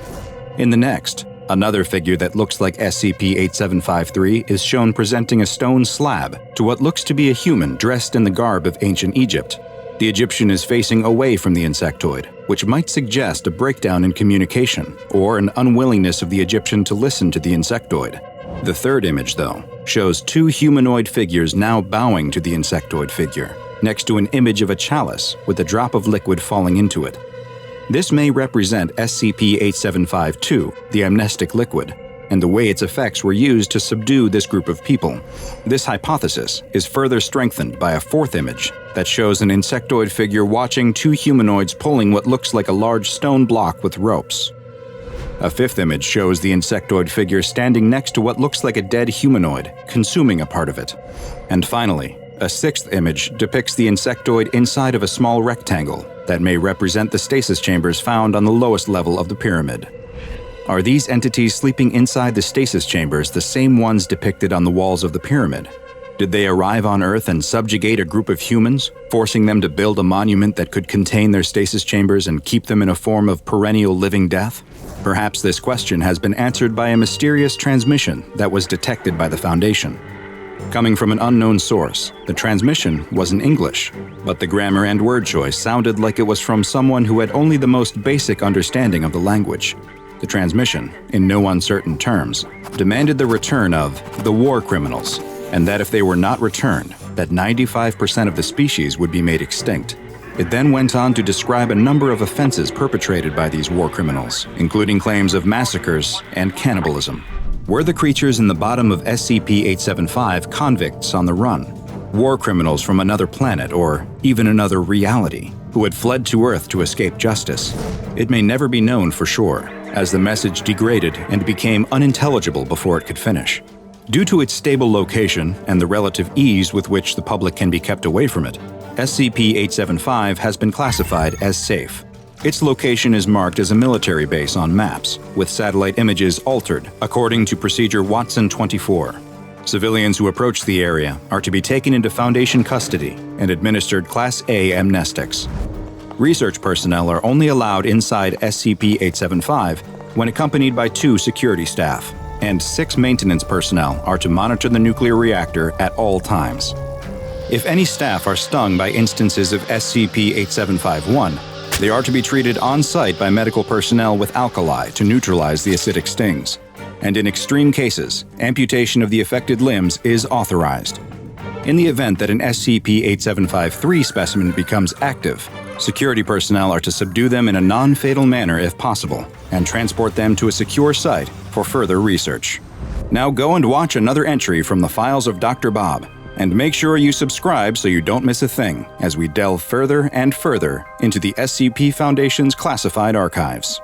E: In the next, another figure that looks like SCP-875-3 is shown presenting a stone slab to what looks to be a human dressed in the garb of ancient Egypt. The Egyptian is facing away from the insectoid, which might suggest a breakdown in communication or an unwillingness of the Egyptian to listen to the insectoid. The third image, though, shows 2 humanoid figures now bowing to the insectoid figure, next to an image of a chalice with a drop of liquid falling into it. This may represent SCP-875-2, the amnestic liquid, and the way its effects were used to subdue this group of people. This hypothesis is further strengthened by a 4th image that shows an insectoid figure watching 2 humanoids pulling what looks like a large stone block with ropes. A 5th image shows the insectoid figure standing next to what looks like a dead humanoid, consuming a part of it. And finally, a 6th image depicts the insectoid inside of a small rectangle that may represent the stasis chambers found on the lowest level of the pyramid. Are these entities sleeping inside the stasis chambers the same ones depicted on the walls of the pyramid? Did they arrive on Earth and subjugate a group of humans, forcing them to build a monument that could contain their stasis chambers and keep them in a form of perennial living death? Perhaps this question has been answered by a mysterious transmission that was detected by the Foundation. Coming from an unknown source, the transmission was in English, but the grammar and word choice sounded like it was from someone who had only the most basic understanding of the language. The transmission, in no uncertain terms, demanded the return of the war criminals, and that if they were not returned, that 95% of the species would be made extinct. It then went on to describe a number of offenses perpetrated by these war criminals, including claims of massacres and cannibalism. Were the creatures in the bottom of SCP-875 convicts on the run, war criminals from another planet or even another reality, who had fled to Earth to escape justice? It may never be known for sure, as the message degraded and became unintelligible before it could finish. Due to its stable location and the relative ease with which the public can be kept away from it, SCP-875 has been classified as safe. Its location is marked as a military base on maps, with satellite images altered according to Procedure Watson 24. Civilians who approach the area are to be taken into Foundation custody and administered Class A amnestics. Research personnel are only allowed inside SCP-875 when accompanied by 2 security staff, and 6 maintenance personnel are to monitor the nuclear reactor at all times. If any staff are stung by instances of SCP-8751, they are to be treated on-site by medical personnel with alkali to neutralize the acidic stings. And in extreme cases, amputation of the affected limbs is authorized. In the event that an SCP-8753 specimen becomes active, security personnel are to subdue them in a non-fatal manner if possible, and transport them to a secure site for further research. Now go and watch another entry from the files of DrBob, and make sure you subscribe so you don't miss a thing as we delve further and further into the SCP Foundation's classified archives.